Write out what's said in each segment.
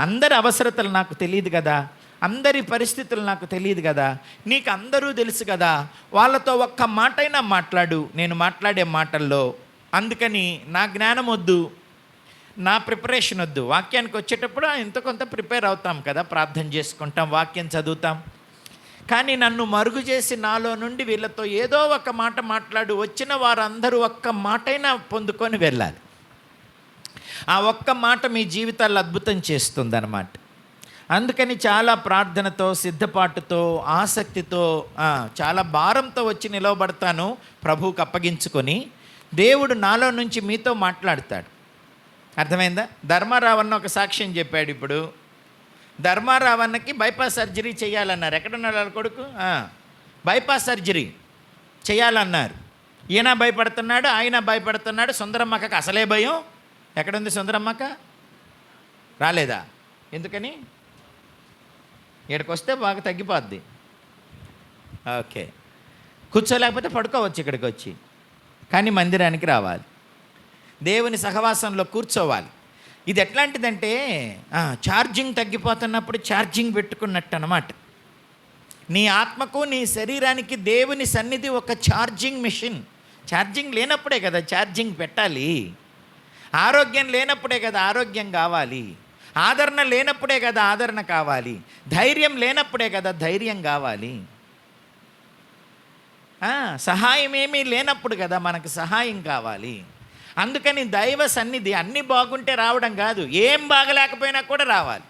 అందరి అవసరతలు నాకు తెలియదు కదా, అందరి పరిస్థితులు నాకు తెలియదు కదా, నీకు అందరూ తెలుసు కదా, వాళ్ళతో ఒక్క మాటైనా మాట్లాడు నేను మాట్లాడే మాటల్లో. అందుకని నా జ్ఞానం వద్దు, నా ప్రిపరేషన్ వద్దు. వాక్యానికి వచ్చేటప్పుడు ఎంతో కొంత ప్రిపేర్ అవుతాం కదా, ప్రార్థన చేసుకుంటాం, వాక్యం చదువుతాం. కానీ నన్ను మరుగు చేసి నాలో నుండి వీళ్ళతో ఏదో ఒక మాట మాట్లాడు, వచ్చిన వారందరూ ఒక్క మాటైనా పొందుకొని వెళ్ళాలి. ఆ ఒక్క మాట మీ జీవితాల్లో అద్భుతం చేస్తుందన్నమాట. అందుకని చాలా ప్రార్థనతో, సిద్ధపాటుతో, ఆసక్తితో, చాలా భారంతో వచ్చి నిలవబడతాను ప్రభువుకు అప్పగించుకొని. దేవుడు నాలో నుంచి మీతో మాట్లాడతాడు. అర్థమైందా? ధర్మారావన్న ఒక సాక్ష్యం చెప్పాడు. ఇప్పుడు ధర్మారావన్నకి బైపాస్ సర్జరీ చేయాలన్నారు. ఎక్కడున్నారు వాళ్ళ కొడుకు? బైపాస్ సర్జరీ చేయాలన్నారు. ఈయన భయపడుతున్నాడు, ఆయన భయపడుతున్నాడు. సుందరమ్మకి అసలే భయం. ఎక్కడుంది సుందరమ్మక్క? రాలేదా? ఎందుకని? ఇక్కడికి వస్తే బాగా తగ్గిపోద్ది. ఓకే, కూర్చోలేకపోతే పడుకోవచ్చు ఇక్కడికి వచ్చి, కానీ మందిరానికి రావాలి, దేవుని సహవాసంలో కూర్చోవాలి. ఇది ఎట్లాంటిదంటే ఛార్జింగ్ తగ్గిపోతున్నప్పుడు ఛార్జింగ్ పెట్టుకున్నట్టు అన్నమాట. నీ ఆత్మకు, నీ శరీరానికి దేవుని సన్నిధి ఒక ఛార్జింగ్ మిషన్. ఛార్జింగ్ లేనప్పుడే కదా ఛార్జింగ్ పెట్టాలి. ఆరోగ్యం లేనప్పుడే కదా ఆరోగ్యం కావాలి. ఆదరణ లేనప్పుడే కదా ఆదరణ కావాలి. ధైర్యం లేనప్పుడే కదా ధైర్యం కావాలి. సహాయం ఏమీ లేనప్పుడు కదా మనకు సహాయం కావాలి. అందుకని దైవ సన్నిధి అన్నీ బాగుంటే రావడం కాదు, ఏం బాగలేకపోయినా కూడా రావాలి.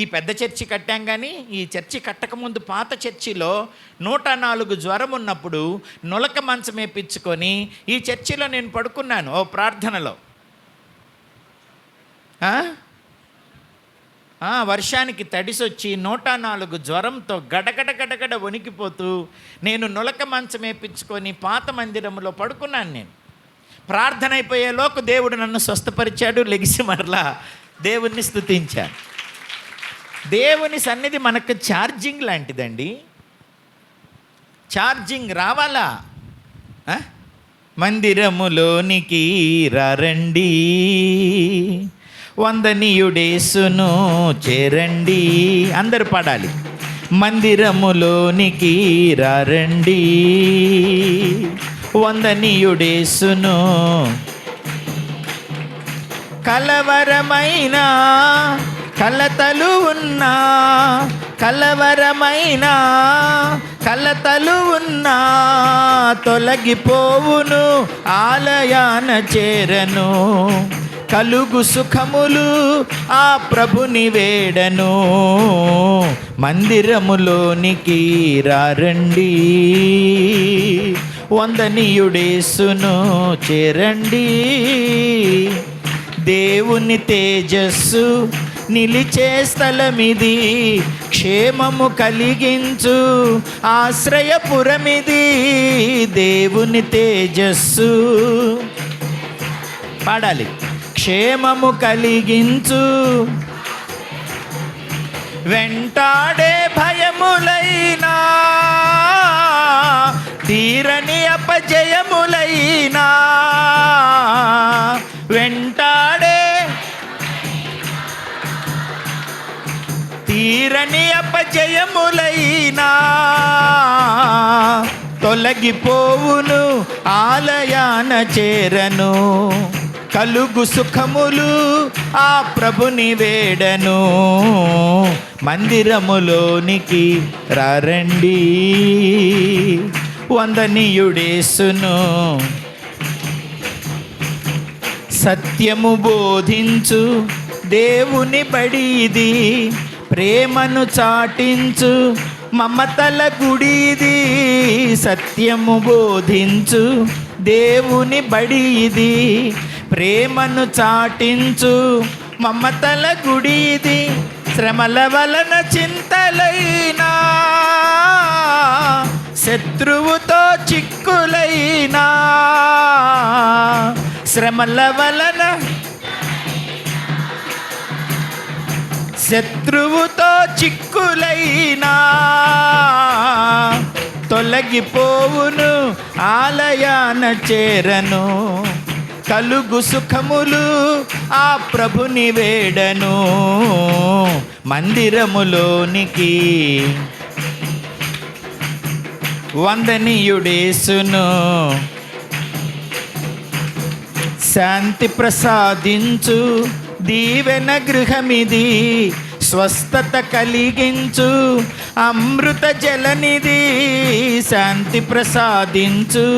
ఈ పెద్ద చర్చి కట్టాం, కానీ ఈ చర్చి కట్టకముందు పాత చర్చిలో 104 జ్వరం ఉన్నప్పుడు నులక మంచం వేయించుకొని ఈ చర్చిలో నేను పడుకున్నాను ఓ ప్రార్థనలో. వర్షానికి తడిసొచ్చి 104 జ్వరంతో గడగడ గడగడ వణికిపోతూ నేను నులక మంచం వేయించుకొని పాత మందిరంలో పడుకున్నాను. నేను ప్రార్థన అయిపోయేలోపు దేవుడు నన్ను స్వస్థపరిచాడు. లెగిసి మరలా దేవుణ్ణి స్తుతించాను. దేవుని సన్నిధి మనకు ఛార్జింగ్ లాంటిదండి. ఛార్జింగ్ రావాలా? మందిరములోనికి రండి, వందనీయుడేసును చేరండి. అందరు పాడాలి. మందిరములోనికి రండి, వందనీయుడేసును. కలవరమైన కలతలు ఉన్నా, కలవరమైన కలతలు ఉన్నా తొలగిపోవును, ఆలయాన చేరను. కలుగు సుఖములు ఆ ప్రభుని వేడను, మందిరములోనికి రండి, వందనీయుడేసును చేరండి. దేవుని తేజస్సు నిలిచే స్థలమిది, క్షేమము కలిగించు ఆశ్రయపురమిది. దేవుని తేజస్సు పాడాలి. క్షేమము కలిగించు, వెంటాడే భయములైనా, తీరని అపజయములైనా, వెంటాడే తీరని అపజయములైనా తొలగిపోవును, ఆలయాన చేరను. కలుగు సుఖములు ఆ ప్రభుని వేడను, మందిరములోనికి రండి, వందనీయుడేసును. సత్యము బోధించు దేవుని బడిది, ప్రేమను చాటించు మమతల గుడిది. సత్యము బోధించు దేవుని బడిది, ప్రేమను చాటించు మమతల గుడిది. శ్రమల వలన చింతలైనా, శత్రువుతో చిక్కులైనా, శ్రమల వలన శత్రువుతో చిక్కులైనా తొలగిపోవును, ఆలయాన చేరను. కలుగు సుఖములు ఆ ప్రభుని వేడను, మందిరములోనికి వందనీయుడేసును. శాంతి ప్రసాదించు దీవెన గృహమిది, స్వస్థత కలిగించు అమృత జలనిధి. శాంతి ప్రసాదించు,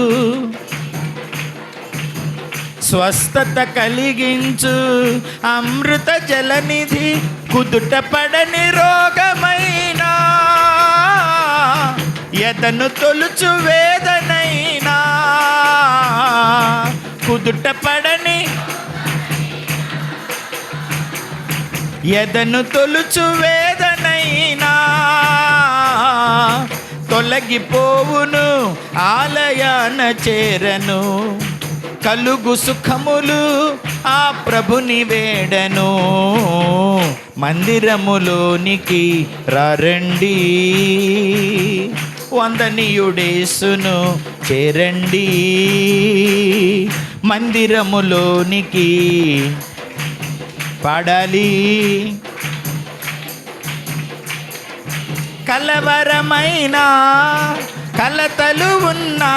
స్వస్థత కలిగించు అమృత జలనిధి. కుదుట పడని రోగమైనా, ఎదను తొలుచు వేదనైనా, కుదుట పడని ఎదను తొలుచు వేదనైనా తొలగిపోవును, ఆలయాన చేరను. కలుగు సుఖములు ఆ ప్రభుని వేడను, మందిరములోనికి రండి, వందనీయుడేసును చేరండి. మందిరములోనికి పాడాలి. కలవరమైన కలతలు ఉన్నా,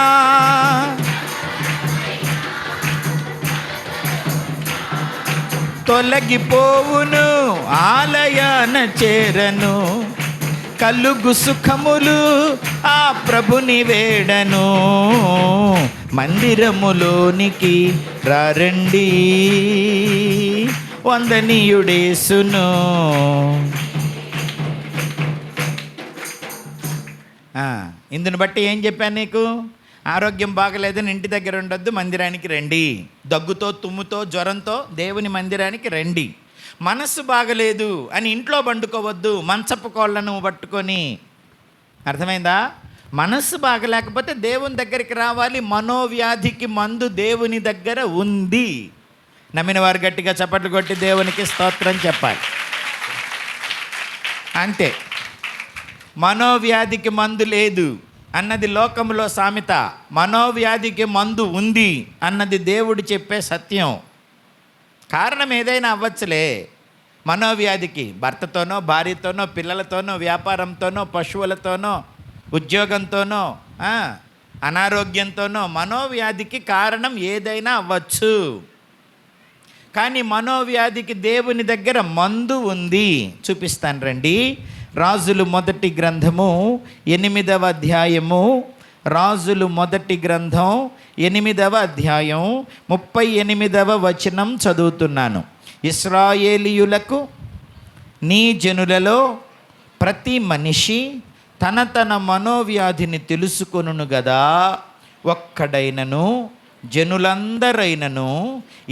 తొలగిపోవును, ఆలయాన చేరను. కలుగు సుఖములు ఆ ప్రభుని వేడను, మందిరములోనికి రండి, వందనీయుడేసును. ఇందుని బట్టి ఏం చెప్పాను నీకు? ఆరోగ్యం బాగలేదని ఇంటి దగ్గర ఉండొద్దు, మందిరానికి రండి. దగ్గుతో, తుమ్ముతో, జ్వరంతో దేవుని మందిరానికి రండి. మనస్సు బాగలేదు అని ఇంట్లో పండుకోవద్దు, మంచపు కోళ్ళను పట్టుకొని. అర్థమైందా? మనస్సు బాగలేకపోతే దేవుని దగ్గరికి రావాలి. మనోవ్యాధికి మందు దేవుని దగ్గర ఉంది. నమ్మిన వారు గట్టిగా చప్పట్లు కొట్టి దేవునికి స్తోత్రం చెప్పాలి. అంతే. మనోవ్యాధికి మందు లేదు అన్నది లోకంలో సామెత, మనోవ్యాధికి మందు ఉంది అన్నది దేవుడు చెప్పే సత్యం. కారణం ఏదైనా అవ్వచ్చులే. మనోవ్యాధికి భర్తతోనో, భార్యతోనో, పిల్లలతోనో, వ్యాపారంతోనో, పశువులతోనో, ఉద్యోగంతోనో, అనారోగ్యంతోనో మనోవ్యాధికి కారణం ఏదైనా అవ్వచ్చు. కానీ మనోవ్యాధికి దేవుని దగ్గర మందు ఉంది. చూపిస్తాను రండి. రాజులు మొదటి గ్రంథము 8వ అధ్యాయము, రాజులు మొదటి గ్రంథం 8వ అధ్యాయం 38వ వచనం చదువుతున్నాను. ఇశ్రాయేలీయులకు నీ జనులలో ప్రతి మనిషి తన తన మనోవ్యాధిని తెలుసుకొనును గదా. ఒక్కడైనను జనులందరైనను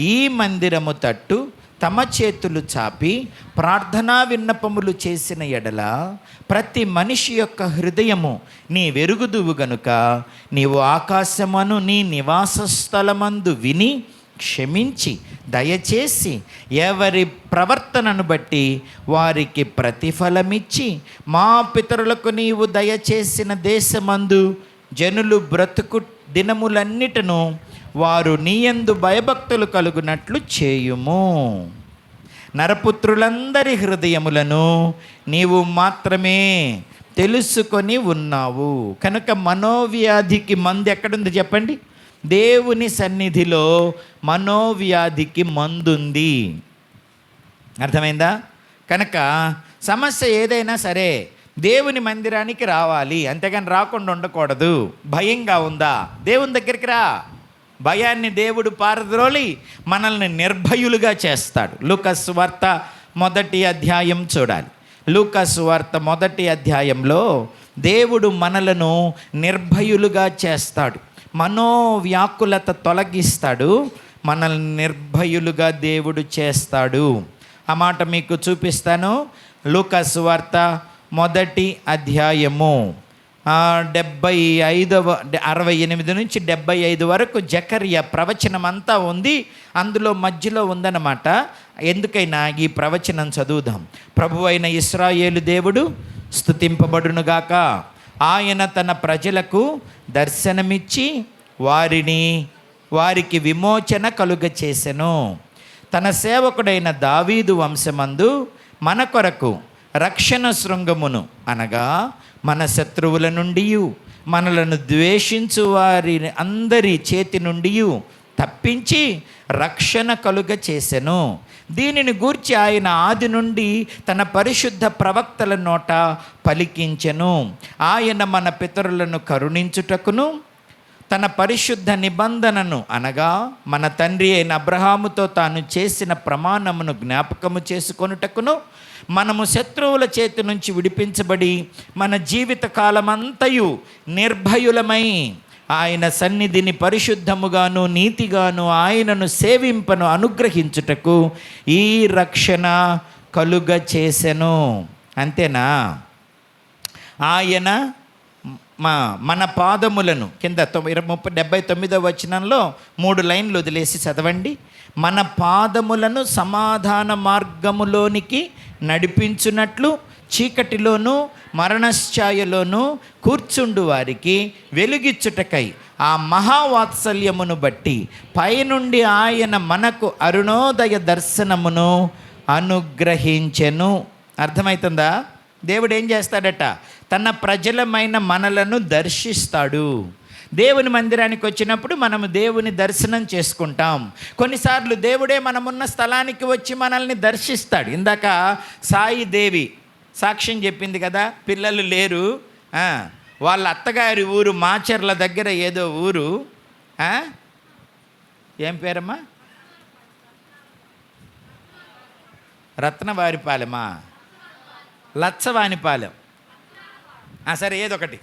ఈ మందిరము తట్టు తమ చేతులు చాపి ప్రార్థనా విన్నపములు చేసిన ఎడల ప్రతి మనిషి యొక్క హృదయము నీ వెరుగుదువు గనుక నీవు ఆకాశమును నీ నివాస స్థలమందు విని క్షమించి దయచేసి ఎవరి ప్రవర్తనను బట్టి వారికి ప్రతిఫలమిచ్చి మా పితరులకు నీవు దయచేసిన దేశమందు జనులు బ్రతుకు దినములన్నిటను వారు నీయందు భయభక్తులు కలుగునట్లు చేయుము. నరపుత్రులందరి హృదయములను నీవు మాత్రమే తెలుసుకొని ఉన్నావు కనుక మనోవ్యాధికి మందు ఎక్కడుంది చెప్పండి? దేవుని సన్నిధిలో మనోవ్యాధికి మందుంది. అర్థమైందా? కనుక సమస్య ఏదైనా సరే దేవుని మందిరానికి రావాలి, అంతేగాని రాకుండా ఉండకూడదు. భయంగా ఉందా? దేవుని దగ్గరికి రా. భయాన్ని దేవుడు పారద్రోలి మనల్ని నిర్భయులుగా చేస్తాడు. లూకా సువార్త 1వ అధ్యాయం చూడాలి. లూకా సువార్త 1వ అధ్యాయంలో దేవుడు మనలను నిర్భయులుగా చేస్తాడు. మనోవ్యాకులత తొలగిస్తాడు, మనల్ని నిర్భయులుగా దేవుడు చేస్తాడు. ఆ మాట మీకు చూపిస్తాను. లూకా సువార్త 1వ అధ్యాయము 68 నుంచి 75 వరకు జకర్యా ప్రవచనం అంతా ఉంది. అందులో మధ్యలో ఉందన్నమాట. ఎందుకైనా ఈ ప్రవచనం చదువుదాం. ప్రభువైన ఇశ్రాయేలు దేవుడు స్తుతింపబడునుగాక. ఆయన తన ప్రజలకు దర్శనమిచ్చి వారిని వారికి విమోచన కలుగ చేసెను. తన సేవకుడైన దావీదు వంశమందు మన కొరకు రక్షణ శృంగమును, అనగా మన శత్రువుల నుండి, మనలను ద్వేషించు వారి అందరి చేతి నుండి తప్పించి రక్షణ కలుగ చేసెను. దీనిని గూర్చి ఆయన ఆది నుండి తన పరిశుద్ధ ప్రవక్తల నోట పలికించెను. ఆయన మన పితరులను కరుణించుటకును, తన పరిశుద్ధ నిబంధనను, అనగా మన తండ్రి అయిన అబ్రహాముతో తాను చేసిన ప్రమాణమును జ్ఞాపకము చేసుకొనుటకును, మనము శత్రువుల చేతి నుంచి విడిపించబడి మన జీవిత కాలమంతయు నిర్భయులమై ఆయన సన్నిధిని పరిశుద్ధముగాను నీతిగాను ఆయనను సేవింపను అనుగ్రహించుటకు ఈ రక్షణ కలుగ చేసెను. అంతేనా? ఆయన మన పాదములను కింద 79వ వచనంలో 3 లైన్లు వదిలేసి చదవండి. మన పాదములను సమాధాన మార్గములోనికి నడిపించున్నట్లు చీకటిలోను మరణశ్ఛాయలోను కూర్చుండు వారికి వెలుగిచ్చుటకై ఆ మహావాత్సల్యమును బట్టి పైనుండి ఆయన మనకు అరుణోదయ దర్శనమును అనుగ్రహించెను. అర్థమవుతుందా? దేవుడు ఏం చేస్తాడట? తన ప్రజలమైన మనలను దర్శిస్తాడు. దేవుని మందిరానికి వచ్చినప్పుడు మనము దేవుని దర్శనం చేసుకుంటాం. కొన్నిసార్లు దేవుడే మనమున్న స్థలానికి వచ్చి మనల్ని దర్శిస్తాడు. ఇందాక సాయి దేవి సాక్ష్యం చెప్పింది కదా, పిల్లలు లేరు, వాళ్ళ అత్తగారి ఊరు మాచర్ల దగ్గర ఏదో ఊరు, ఏం పేరమ్మా? రత్నవారిపాలెమా? లచ్చవానిపాలెం, సరే ఏదొకటి,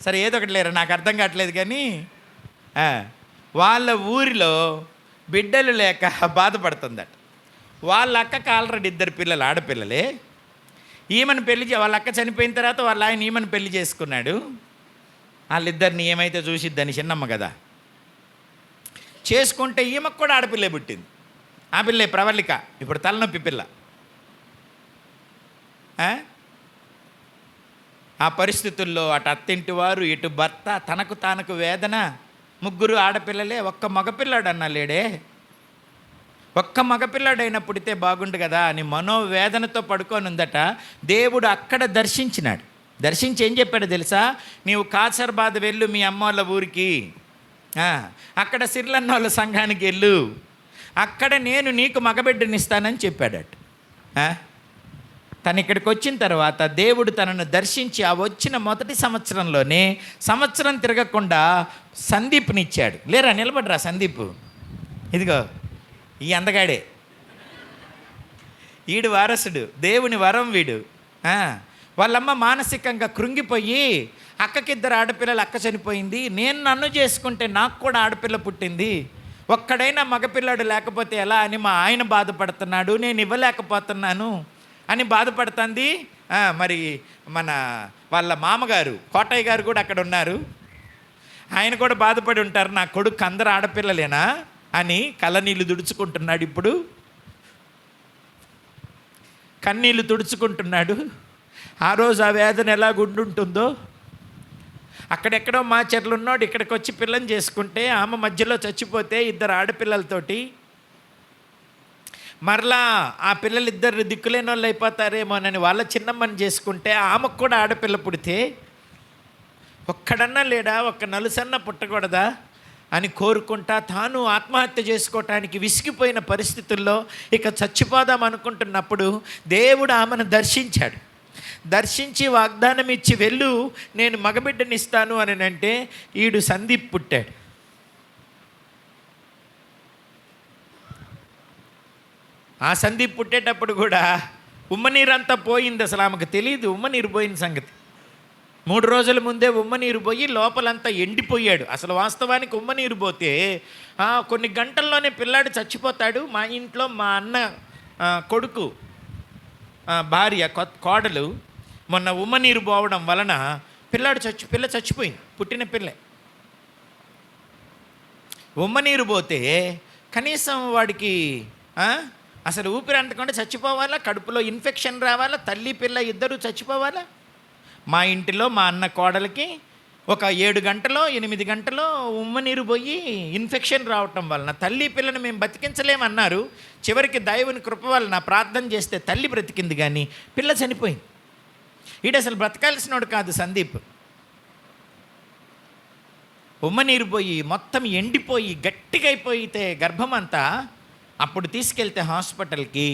సరే ఏదొకటి లేరు, నాకు అర్థం కావట్లేదు. కానీ వాళ్ళ ఊరిలో బిడ్డలు లేక బాధపడుతుందట. వాళ్ళ అక్కకి ఆల్రెడీ 2 పిల్లలు, ఆడపిల్లలే. ఈమెను వాళ్ళ అక్క చనిపోయిన తర్వాత వాళ్ళ ఆయన ఈమెను పెళ్లి చేసుకున్నాడు. వాళ్ళిద్దరిని ఏమైతే చూసిద్దని, చిన్నమ్మ కదా, చేసుకుంటే ఈమెకు కూడా ఆడపిల్లే పుట్టింది. ఆ పిల్లే ప్రవళిక, ఇప్పుడు తలనొప్పి పిల్ల. ఆ పరిస్థితుల్లో అటు అత్తింటి వారు, ఇటు భర్త, తనకు తానకు వేదన. 3 ఆడపిల్లలే, ఒక్క మగపిల్లాడు అన్నా లేడే. ఒక్క మగపిల్లాడైనా పుడితే బాగుండు కదా అని మనోవేదనతో పడుకొని ఉందట. దేవుడు అక్కడ దర్శించినాడు. దర్శించి ఏం చెప్పాడు తెలుసా? నీవు కాసర్బాద్ వెళ్ళు మీ అమ్మ వాళ్ళ ఊరికి, అక్కడ సిర్లన్నోళ్ళ సంఘానికి వెళ్ళు, అక్కడ నేను నీకు మగబిడ్డని ఇస్తానని చెప్పాడట. తను ఇక్కడికి వచ్చిన తర్వాత దేవుడు తనను దర్శించి ఆ వచ్చిన మొదటి సంవత్సరంలోనే, సంవత్సరం తిరగకుండా సందీప్నిచ్చాడు. లేరా, నిలబడరా సందీప్, ఇదిగో ఈ అందగాడే, ఈడు వారసుడు, దేవుని వరం వీడు. వాళ్ళమ్మ మానసికంగా కృంగిపోయి, అక్కకి 2 ఆడపిల్లలు, అక్క చనిపోయింది, నేను నన్ను చేసుకుంటే నాకు కూడా ఆడపిల్ల పుట్టింది, ఒక్కడైనా మగపిల్లాడు లేకపోతే ఎలా అని మా ఆయన బాధపడుతున్నాడు, నేను ఇవ్వలేకపోతున్నాను అని బాధపడుతుంది. మరి మన వాళ్ళ మామగారు కోటయ్య గారు కూడా అక్కడ ఉన్నారు. ఆయన కూడా బాధపడి ఉంటారు, నా కొడుకు అందరు ఆడపిల్లలేనా అని కళ్ళనీళ్ళు తుడుచుకుంటున్నాడు. ఇప్పుడు కన్నీళ్ళు తుడుచుకుంటున్నాడు. ఆ రోజు ఆ వేదన ఎలా గుండుంటుందో. అక్కడెక్కడో మాచర్లు ఉన్నాడు, ఇక్కడికి వచ్చి పిల్లని చేసుకుంటే ఆమె మధ్యలో చచ్చిపోతే 2 ఆడపిల్లలతోటి, మరలా ఆ పిల్లలిద్దరు దిక్కులేని వాళ్ళు అయిపోతారేమోనని వాళ్ళ చిన్నమ్మని చేసుకుంటే ఆమెకు కూడా ఆడపిల్ల పుడితే, ఒక్కడన్నా లేడా, ఒక్క నలుసన్న పుట్టకూడదా అని కోరుకుంటా తాను ఆత్మహత్య చేసుకోవటానికి విసిగిపోయిన పరిస్థితుల్లో ఇక చచ్చిపోదాం అనుకుంటున్నప్పుడు దేవుడు ఆమెను దర్శించాడు. దర్శించి వాగ్దానం ఇచ్చి, వెళ్ళు నేను మగబిడ్డని ఇస్తాను అని అంటే ఈడు సందీప్ పుట్టాడు. ఆ సందీప్ పుట్టేటప్పుడు కూడా ఉమ్మనీరంతా పోయింది. అసలు ఆమెకు తెలియదు ఉమ్మనీరు పోయిన సంగతి. 3 రోజుల ముందే ఉమ్మనీరు పోయి లోపలంతా ఎండిపోయాడు. అసలు వాస్తవానికి ఉమ్మనీరు పోతే కొన్ని గంటల్లోనే పిల్లాడు చచ్చిపోతాడు. మా ఇంట్లో మా అన్న కొడుకు భార్య కోడలు మొన్న ఉమ్మనీరు పోవడం వలన పిల్ల చచ్చిపోయింది, పుట్టిన పిల్లే. ఉమ్మనీరు పోతే కనీసం వాడికి అసలు ఊపిరి అంటకుండా చచ్చిపోవాలా, కడుపులో ఇన్ఫెక్షన్ రావాలా, తల్లి పిల్ల ఇద్దరు చచ్చిపోవాలా. మా ఇంటిలో మా అన్న కోడలికి ఒక 7 గంటలో 8 గంటలో ఉమ్మ నీరు పోయి ఇన్ఫెక్షన్ రావటం వలన తల్లి పిల్లని మేము బతికించలేమన్నారు. చివరికి దైవుని కృప వలన ప్రార్థన చేస్తే తల్లి బ్రతికింది, కానీ పిల్ల చనిపోయింది. ఈడు అసలు బ్రతకాల్సినోడు కాదు సందీప్. ఉమ్మ నీరు పోయి మొత్తం ఎండిపోయి గట్టిగా అయిపోయితే గర్భం అంతా, అప్పుడు తీసుకెళ్తే హాస్పిటల్కి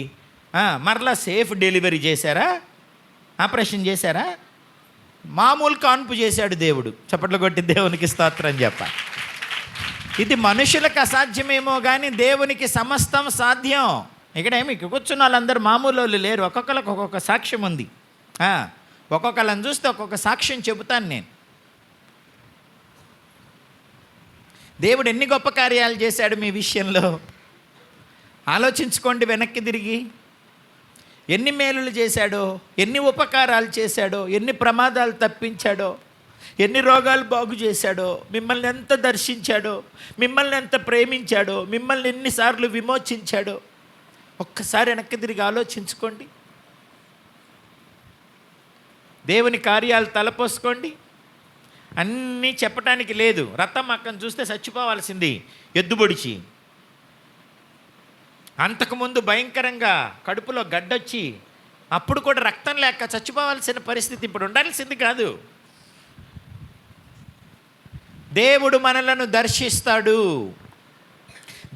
మరలా సేఫ్ డెలివరీ చేశారా, ఆపరేషన్ చేశారా? మామూలు కాన్పు చేశాడు దేవుడు. చప్పట్లు కొట్టి దేవునికి స్తోత్రం చెప్పాలి. ఇది మనుషులకు అసాధ్యమేమో కానీ దేవునికి సమస్తం సాధ్యం. ఇక్కడేమి కూర్చున్న వాళ్ళందరూ మామూలు వాళ్ళు లేరు. ఒక్కొక్కరికి ఒక్కొక్క సాక్ష్యం ఉంది. ఒక్కొక్కళ్ళని చూస్తే ఒక్కొక్క సాక్ష్యం చెబుతాను నేను. దేవుడు ఎన్ని గొప్ప కార్యాలు చేశాడు మీ విషయంలో ఆలోచించుకోండి. వెనక్కి తిరిగి ఎన్ని మేలులు చేశాడో, ఎన్ని ఉపకారాలు చేశాడో, ఎన్ని ప్రమాదాలు తప్పించాడో, ఎన్ని రోగాలు బాగు చేశాడో, మిమ్మల్ని ఎంత దర్శించాడో, మిమ్మల్ని ఎంత ప్రేమించాడో, మిమ్మల్ని ఎన్నిసార్లు విమోచించాడో ఒక్కసారి వెనక్కి తిరిగి ఆలోచించుకోండి. దేవుని కార్యాలు తలపోసుకోండి. అన్నీ చెప్పటానికి లేదు. రథం అక్కను చూస్తే చచ్చిపోవాల్సింది ఎద్దుబొడిచి. అంతకుముందు భయంకరంగా కడుపులో గడ్డొచ్చి అప్పుడు కూడా రక్తం లేక చచ్చిపోవాల్సిన పరిస్థితి. ఇప్పుడు ఉండాల్సింది కాదు. దేవుడు మనలను దర్శిస్తాడు,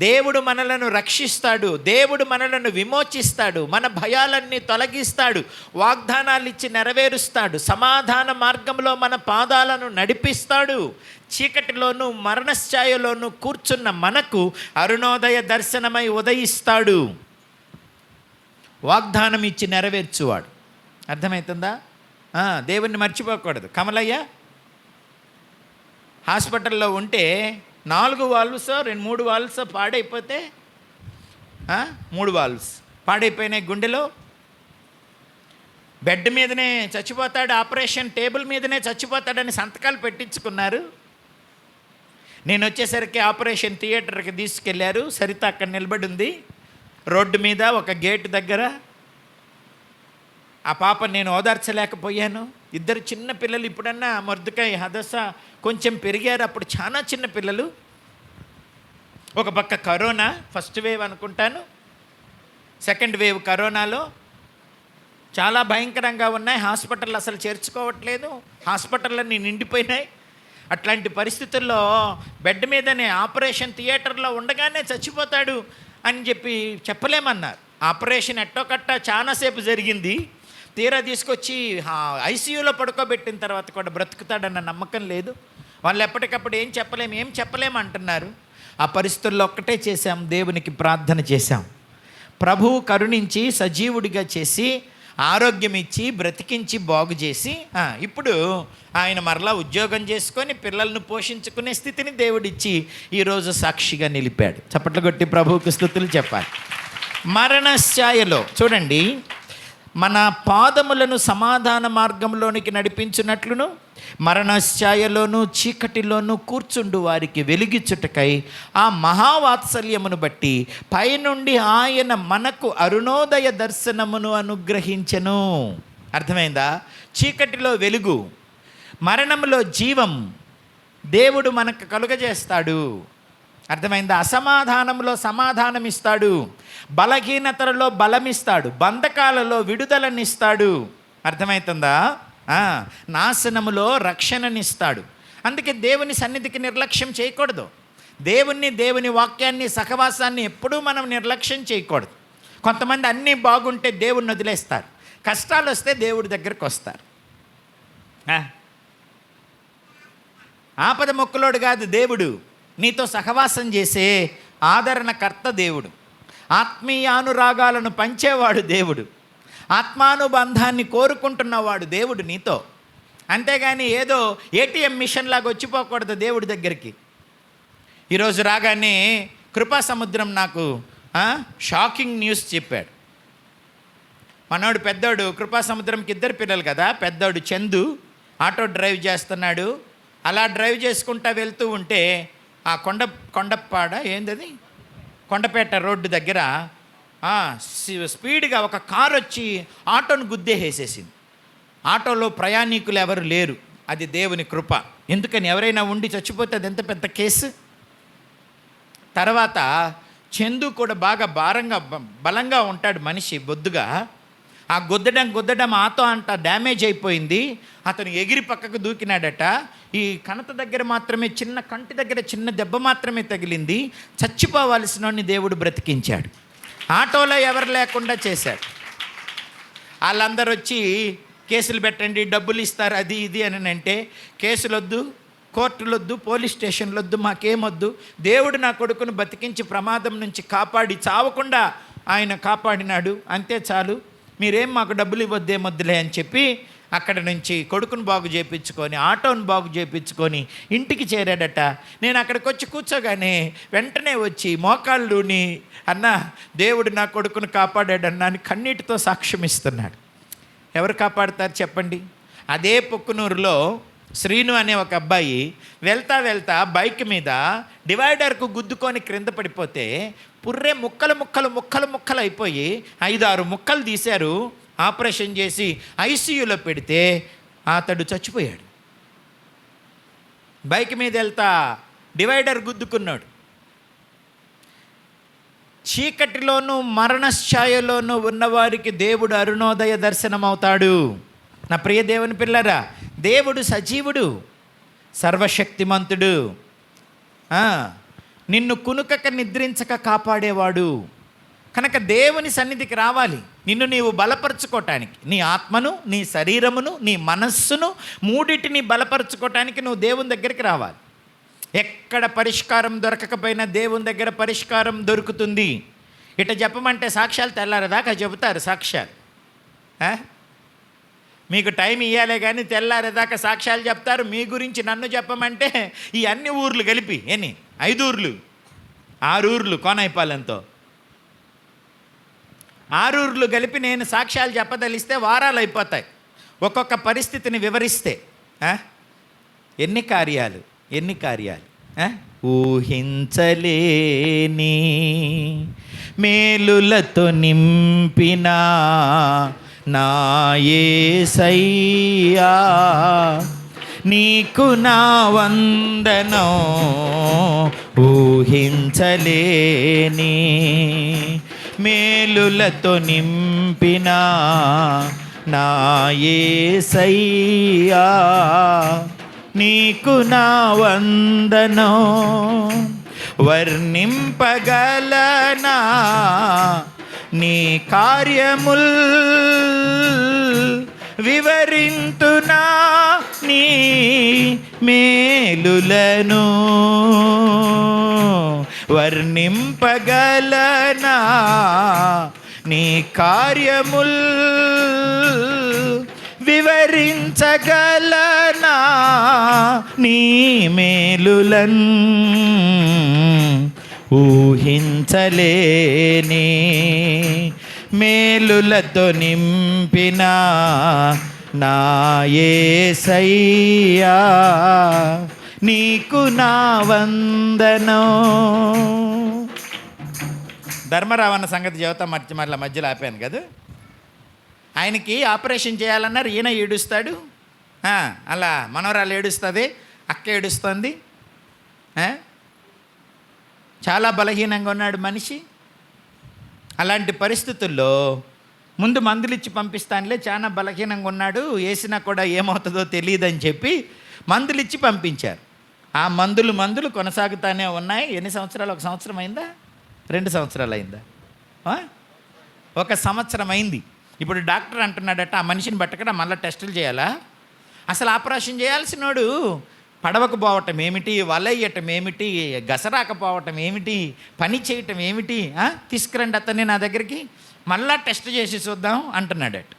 దేవుడు మనలను రక్షిస్తాడు, దేవుడు మనలను విమోచిస్తాడు, మన భయాలన్నీ తొలగిస్తాడు, వాగ్దానాలు ఇచ్చి నెరవేరుస్తాడు, సమాధాన మార్గంలో మన పాదాలను నడిపిస్తాడు. చీకటిలోనూ మరణఛాయలోనూ కూర్చున్న మనకు అరుణోదయ దర్శనమై ఉదయిస్తాడు. వాగ్దానం ఇచ్చి నెరవేర్చువాడు. అర్థమవుతుందా? దేవుణ్ణి మర్చిపోకూడదు. కమలయ్య హాస్పిటల్లో ఉంటే 4 వాల్వ్స్ 3 వాల్వ్స్ పాడైపోతే 3 వాల్వ్స్ పాడైపోయినాయి గుండెలో. బెడ్ మీదనే చచ్చిపోతాడు, ఆపరేషన్ టేబుల్ మీదనే చచ్చిపోతాడని సంతకాలు పెట్టించుకున్నారు. నేను వచ్చేసరికి ఆపరేషన్ థియేటర్కి తీసుకెళ్లారు. సరిత అక్కడ నిలబడి ఉంది రోడ్డు మీద ఒక గేటు దగ్గర. ఆ పాప నేను ఓదార్చలేకపోయాను. 2 చిన్న పిల్లలు. ఇప్పుడన్నా మొర్దుకాయ హదస కొంచెం పెరిగారు, అప్పుడు చాలా చిన్న పిల్లలు. ఒక పక్క కరోనా ఫస్ట్ వేవ్ అనుకుంటాను, సెకండ్ వేవ్ కరోనాలో చాలా భయంకరంగా ఉన్నాయి. హాస్పిటల్ అసలు చేర్చుకోవట్లేదు, హాస్పిటల్లన్నీ నిండిపోయినాయి. అట్లాంటి పరిస్థితుల్లో బెడ్ మీదనే ఆపరేషన్ థియేటర్లో ఉండగానే చచ్చిపోతాడు అని చెప్పలేమన్నారు. ఆపరేషన్ ఎట్టోకట్ట చాలాసేపు జరిగింది. తీరా తీసుకొచ్చి ఐసీయూలో పడుకోబెట్టిన తర్వాత కూడా బ్రతుకుతాడన్న నమ్మకం లేదు. వాళ్ళు ఎప్పటికప్పుడు ఏం చెప్పలేము అంటున్నారు. ఆ పరిస్థితుల్లో ఒక్కటే చేశాం, దేవునికి ప్రార్థన చేశాం. ప్రభువు కరుణించి సజీవుడిగా చేసి ఆరోగ్యం ఇచ్చి బ్రతికించి బాగు చేసి ఇప్పుడు ఆయన మరలా ఉద్యోగం చేసుకొని పిల్లలను పోషించుకునే స్థితిని దేవుడిచ్చి ఈరోజు సాక్షిగా నిలిపాడు. చప్పట్లు కొట్టి ప్రభువుకు స్తుతులు చెప్పాలి. మరణఛాయలో చూడండి, మన పాదములను సమాధాన మార్గంలోనికి నడిపించున్నట్లును మరణఛాయలోను చీకటిలోను కూర్చుండు వారికి వెలిగిచ్చుటకై ఆ మహావాత్సల్యమును బట్టి పైనుండి ఆయన మనకు అరుణోదయ దర్శనమును అనుగ్రహించెను. అర్థమైందా? చీకటిలో వెలుగు, మరణంలో జీవం దేవుడు మనకు కలుగజేస్తాడు. అర్థమైందా? అసమాధానంలో సమాధానం ఇస్తాడు, బలహీనతలలో బలమిస్తాడు, బంధకాలలో విడుదలనిస్తాడు. అర్థమవుతుందా? నాశనములో రక్షణనిస్తాడు. అందుకే దేవుని సన్నిధికి నిర్లక్ష్యం చేయకూడదు. దేవుని వాక్యాన్ని సహవాసాన్ని ఎప్పుడూ మనం నిర్లక్ష్యం చేయకూడదు. కొంతమంది అన్నీ బాగుంటే దేవుణ్ణి వదిలేస్తారు, కష్టాలు వస్తే దేవుడి దగ్గరకు వస్తారు. ఆపద మొక్కులోడు కాదు దేవుడు, నీతో సహవాసం చేసే ఆదరణకర్త దేవుడు, ఆత్మీయానురాగాలను పంచేవాడు దేవుడు, ఆత్మానుబంధాన్ని కోరుకుంటున్నవాడు దేవుడు నీతో. అంతేగాని ఏదో ఏటీఎం మిషన్ లాగా వచ్చిపోకూడదు దేవుడి దగ్గరికి. ఈరోజు రాగానే కృపా సముద్రం నాకు షాకింగ్ న్యూస్ చెప్పాడు. మనోడు పెద్దోడు కృపా సముద్రంకి 2 పిల్లలు కదా, పెద్దోడు చందు ఆటో డ్రైవ్ చేస్తున్నాడు. అలా డ్రైవ్ చేసుకుంటా వెళ్తూ ఉంటే ఆ కొండపాడ ఏందది కొండపేట రోడ్డు దగ్గర స్పీడ్గా ఒక కారు వచ్చి ఆటోను గుద్దేసేసింది. ఆటోలో ప్రయాణికులు ఎవరు లేరు, అది దేవుని కృప. ఎందుకని ఎవరైనా ఉండి చచ్చిపోతే అది ఎంత పెద్ద కేసు. తర్వాత చందు కూడా బాగా బలంగా ఉంటాడు మనిషి, బొద్దుగా. ఆ గుద్దడం ఆతో అంట డ్యామేజ్ అయిపోయింది. అతను ఎగిరి పక్కకు దూకినాడట. ఈ కణత దగ్గర మాత్రమే, చిన్న కంటి దగ్గర చిన్న దెబ్బ మాత్రమే తగిలింది. చచ్చిపోవాల్సిన దేవుడు బ్రతికించాడు. ఆటోలో ఎవరు లేకుండా చేశాడు. వాళ్ళందరూ వచ్చి కేసులు పెట్టండి, డబ్బులు ఇస్తారు, అది ఇది అని అంటే, కేసులొద్దు, కోర్టులొద్దు, పోలీస్ స్టేషన్లొద్దు, మాకేమొద్దు. దేవుడు నా కొడుకును బతికించి ప్రమాదం నుంచి కాపాడి చావకుండా ఆయన కాపాడినాడు, అంతే చాలు, మీరేం మాకు డబ్బులు ఇవ్వద్దేమొద్దులే అని చెప్పి అక్కడ నుంచి కొడుకును బాగు చేయించుకొని, ఆటోను బాగు చేయించుకొని ఇంటికి చేరాడట. నేను అక్కడికి వచ్చి కూర్చోగానే వెంటనే వచ్చి మోకాళ్ళుని, అన్న దేవుడు నా కొడుకును కాపాడాడన్నా అని కన్నీటితో సాక్ష్యం ఇస్తున్నాడు. ఎవరు కాపాడుతారు చెప్పండి? అదే పొక్కునూరులో శ్రీను అనే ఒక అబ్బాయి వెళ్తా బైక్ మీద డివైడర్కు గుద్దుకొని క్రింద పడిపోతే పుర్రే ముక్కలు అయిపోయి 5-6 ముక్కలు తీశారు. ఆపరేషన్ చేసి ఐసీయూలో పెడితే అతడు చచ్చిపోయాడు. బైక్ మీద వెళ్తా డివైడర్ గుద్దుకున్నాడు. చీకటిలోనూ మరణఛాయలోనూ ఉన్నవారికి దేవుడు అరుణోదయ దర్శనమవుతాడు. నా ప్రియ దేవుని పిల్లరా, దేవుడు సజీవుడు, సర్వశక్తిమంతుడు, నిన్ను కునుకక నిద్రించక కాపాడేవాడు. కనుక దేవుని సన్నిధికి రావాలి, నిన్ను నీవు బలపరుచుకోవటానికి. నీ ఆత్మను, నీ శరీరమును, నీ మనస్సును మూడింటిని బలపరుచుకోవటానికి నువ్వు దేవుని దగ్గరికి రావాలి. ఎక్కడ పరిష్కారం దొరకకపోయినా దేవుని దగ్గర పరిష్కారం దొరుకుతుంది. ఇట చెప్పమంటే సాక్ష్యాలు తెల్లారేదాకా చెబుతారు. సాక్ష్యాలు మీకు టైం ఇవ్వాలే కానీ తెల్లారేదాకా సాక్ష్యాలు చెప్తారు. మీ గురించి నన్ను చెప్పమంటే ఈ అన్ని ఊర్లు కలిపి 5 ఊర్లు 6 ఊర్లు కోనైపాలెంతో 6 ఊర్లు కలిపి నేను సాక్ష్యాలు చెప్పదలిస్తే వారాలు అయిపోతాయి. ఒక్కొక్క పరిస్థితిని వివరిస్తే ఎన్ని కార్యాలు ఊహించలేని మేలులతో నింపిన నా యేసయ్యా, నీకు నా వందనం. ఊహించలేని మేలులతో నింపిన నా యేసయ్యా, నీకు నా వందనం. వర్ణింపగలనా నీ కార్యముల్, వివరింతునా నీ మేలులను. వర్ణింపగలనా నీ కార్యముల్, వివరించగలనా నీ మేలులన్. ఊహించలేని మేలులతో నింపిన నా యేసయ్యా, నీకు నా వందనం. ధర్మరావు అన్న సంగతి చెబుతా మధ్యలో ఆపాను కదా. ఆయనకి ఆపరేషన్ చేయాలన్నారు, ఈయన ఏడుస్తాడు, అలా మనవరాలు ఏడుస్తుంది, అక్క ఏడుస్తుంది. చాలా బలహీనంగా ఉన్నాడు మనిషి. అలాంటి పరిస్థితుల్లో ముందు మందులు ఇచ్చి పంపిస్తానులే, చాలా బలహీనంగా ఉన్నాడు, వేసినా కూడా ఏమవుతుందో తెలియదని చెప్పి మందులు ఇచ్చి పంపించారు. ఆ మందులు కొనసాగుతూనే ఉన్నాయి. ఎన్ని సంవత్సరాలు? 1 సంవత్సరం అయిందా? 2 సంవత్సరాలు అయిందా? 1 సంవత్సరం అయింది. ఇప్పుడు డాక్టర్ అంటున్నాడట, ఆ మనిషిని పట్టకుండా మళ్ళీ టెస్టులు చేయాలా? అసలు ఆపరేషన్ చేయాల్సినోడు పడవకు పోవటం ఏమిటి, వలయ్యటం ఏమిటి, గసరాకపోవటం ఏమిటి, పని చేయటం ఏమిటి? తీసుకురండి అతన్ని నా దగ్గరికి, మళ్ళా టెస్ట్ చేసి చూద్దాం అంటున్నాడట.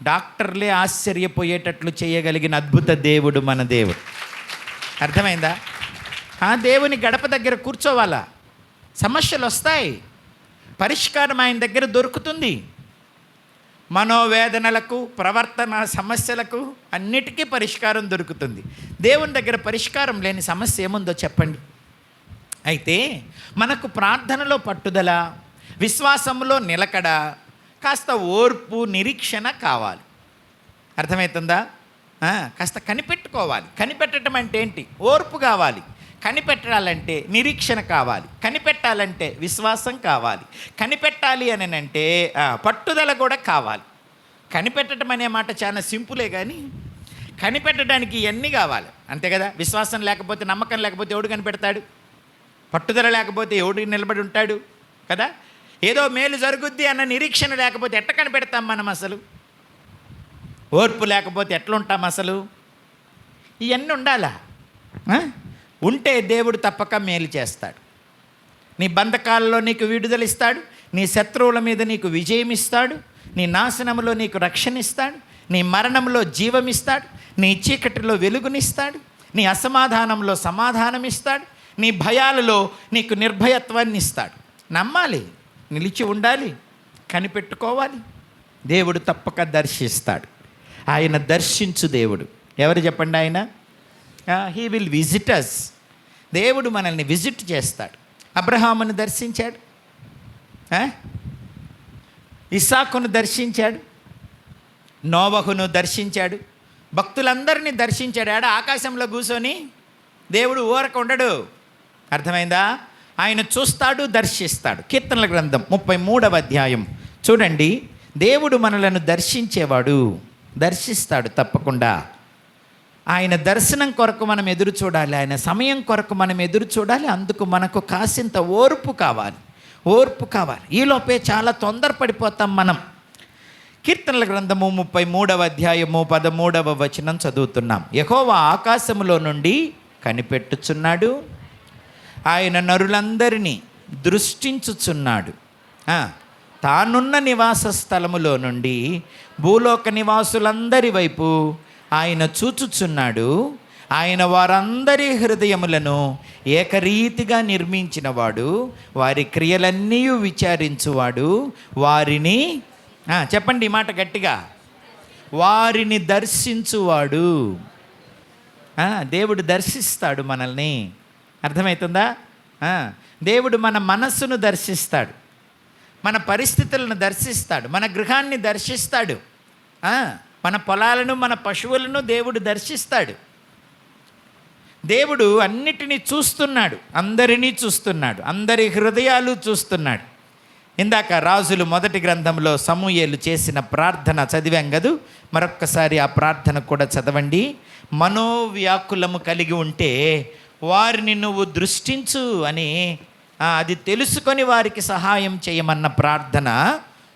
డాక్టర్లే ఆశ్చర్యపోయేటట్లు చేయగలిగిన అద్భుత దేవుడు మన దేవుడు. అర్థమైందా? ఆ దేవుని గడప దగ్గర కూర్చోవాలా. సమస్యలు వస్తాయి, పరిష్కారం ఆయన దగ్గర దొరుకుతుంది. మనోవేదనలకు, ప్రవర్తన సమస్యలకు అన్నిటికీ పరిష్కారం దొరుకుతుంది. దేవుని దగ్గర పరిష్కారం లేని సమస్య ఏముందో చెప్పండి. అయితే మనకు ప్రార్థనలో పట్టుదల, విశ్వాసంలో నిలకడ, కాస్త ఓర్పు, నిరీక్షణ కావాలి. అర్థమవుతుందా? కాస్త కనిపెట్టుకోవాలి. కనిపెట్టడం అంటే ఏంటి? ఓర్పు కావాలి. కనిపెట్టాలంటే నిరీక్షణ కావాలి. కనిపెట్టాలంటే విశ్వాసం కావాలి. కనిపెట్టాలి అని అంటే పట్టుదల కూడా కావాలి. కనిపెట్టడం అనే మాట చాలా సింపులే, కానీ కనిపెట్టడానికి ఇవన్నీ కావాలి, అంతే కదా. విశ్వాసం లేకపోతే, నమ్మకం లేకపోతే ఎవడు కనిపెడతాడు? పట్టుదల లేకపోతే ఎవడు నిలబడి ఉంటాడు కదా. ఏదో మేలు జరుగుద్ది అన్న నిరీక్షణ లేకపోతే ఎట్ట కనిపెడతాం మనం అసలు? ఓర్పు లేకపోతే ఎట్లుంటాం అసలు? ఇవన్నీ ఉండాలా? ఉంటే దేవుడు తప్పక మేలు చేస్తాడు. నీ బంధకాలలో నీకు విడుదల ఇస్తాడు. నీ శత్రువుల మీద నీకు విజయం ఇస్తాడు. నీ నాశనంలో నీకు రక్షణ ఇస్తాడు. నీ మరణంలో జీవం ఇస్తాడు. నీ చీకటిలో వెలుగునిస్తాడు. నీ అసమాధానంలో సమాధానం ఇస్తాడు. నీ భయాలలో నీకు నిర్భయత్వాన్ని ఇస్తాడు. నమ్మాలి, నిలిచి ఉండాలి, కనిపెట్టుకోవాలి. దేవుడు తప్పక దర్శిస్తాడు. ఆయన దర్శించు దేవుడు. ఎవరు చెప్పండి? ఆయన హీ విల్ విజిట్ అస్. దేవుడు మనల్ని విజిట్ చేస్తాడు. అబ్రహామును దర్శించాడు, ఇస్సాకును దర్శించాడు, నోవహును దర్శించాడు, భక్తులందరినీ దర్శించాడు. ఆకాశంలో కూర్చొని దేవుడు ఊరక ఉండడు. అర్థమైందా? ఆయన చూస్తాడు, దర్శిస్తాడు. కీర్తనల గ్రంథం 33వ అధ్యాయం చూడండి. దేవుడు మనలను దర్శించేవాడు, దర్శిస్తాడు తప్పకుండా. ఆయన దర్శనం కొరకు మనం ఎదురు చూడాలి. ఆయన సమయం కొరకు మనం ఎదురు చూడాలి. అందుకు మనకు కాసింత ఓర్పు కావాలి, ఓర్పు కావాలి. ఈలోపే చాలా తొందరపడిపోతాం మనం. కీర్తనల గ్రంథము 33వ అధ్యాయము 13వ వచనం చదువుతున్నాం. యెహోవా ఆకాశములో నుండి కనిపెట్టుచున్నాడు, ఆయన నరులందరినీ దృష్టించుచున్నాడు. తానున్న నివాస స్థలములో నుండి భూలోక నివాసులందరి వైపు ఆయన చూచుచున్నాడు. ఆయన వారందరి హృదయములను ఏకరీతిగా నిర్మించినవాడు, వారి క్రియలన్నీ విచారించువాడు, వారిని చెప్పండి ఈ మాట గట్టిగా, వారిని దర్శించువాడు. దేవుడు దర్శిస్తాడు మనల్ని. అర్థమవుతుందా? దేవుడు మన మనస్సును దర్శిస్తాడు, మన పరిస్థితులను దర్శిస్తాడు, మన గృహాన్ని దర్శిస్తాడు, మన పొలాలను, మన పశువులను దేవుడు దర్శిస్తాడు. దేవుడు అన్నిటినీ చూస్తున్నాడు, అందరినీ చూస్తున్నాడు, అందరి హృదయాలు చూస్తున్నాడు. ఇందాక రాజులు 1 గ్రంథంలో సమూయేలు చేసిన ప్రార్థన చదివాం కదూ. మరొక్కసారి ఆ ప్రార్థన కూడా చదవండి. మనోవ్యాకులము కలిగి ఉంటే వారిని నువ్వు దృష్టించు అని, అది తెలుసుకొని వారికి సహాయం చేయమన్న ప్రార్థన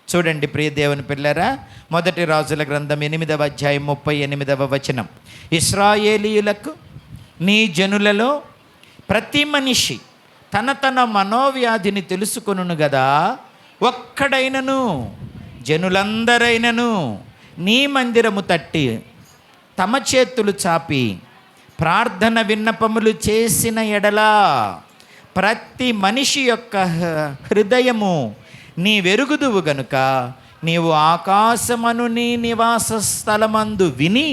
చూడండి. ప్రియ దేవుని పిల్లరా, 1 రాజుల గ్రంథం 8వ అధ్యాయం 38వ వచనం. ఇశ్రాయేలీయులకు నీ జనులలో ప్రతి మనిషి తన తన మనోవ్యాధిని తెలుసుకొనును గదా. ఒక్కడైనను జనులందరైనను నీ మందిరము తట్టి తమ చేతులు చాపి ప్రార్థన విన్నపములు చేసిన ఎడలా ప్రతి మనిషి యొక్క హృదయము నీ వెరుగుదువు గనుక నీవు ఆకాశమను నీ నివాస స్థలమందు విని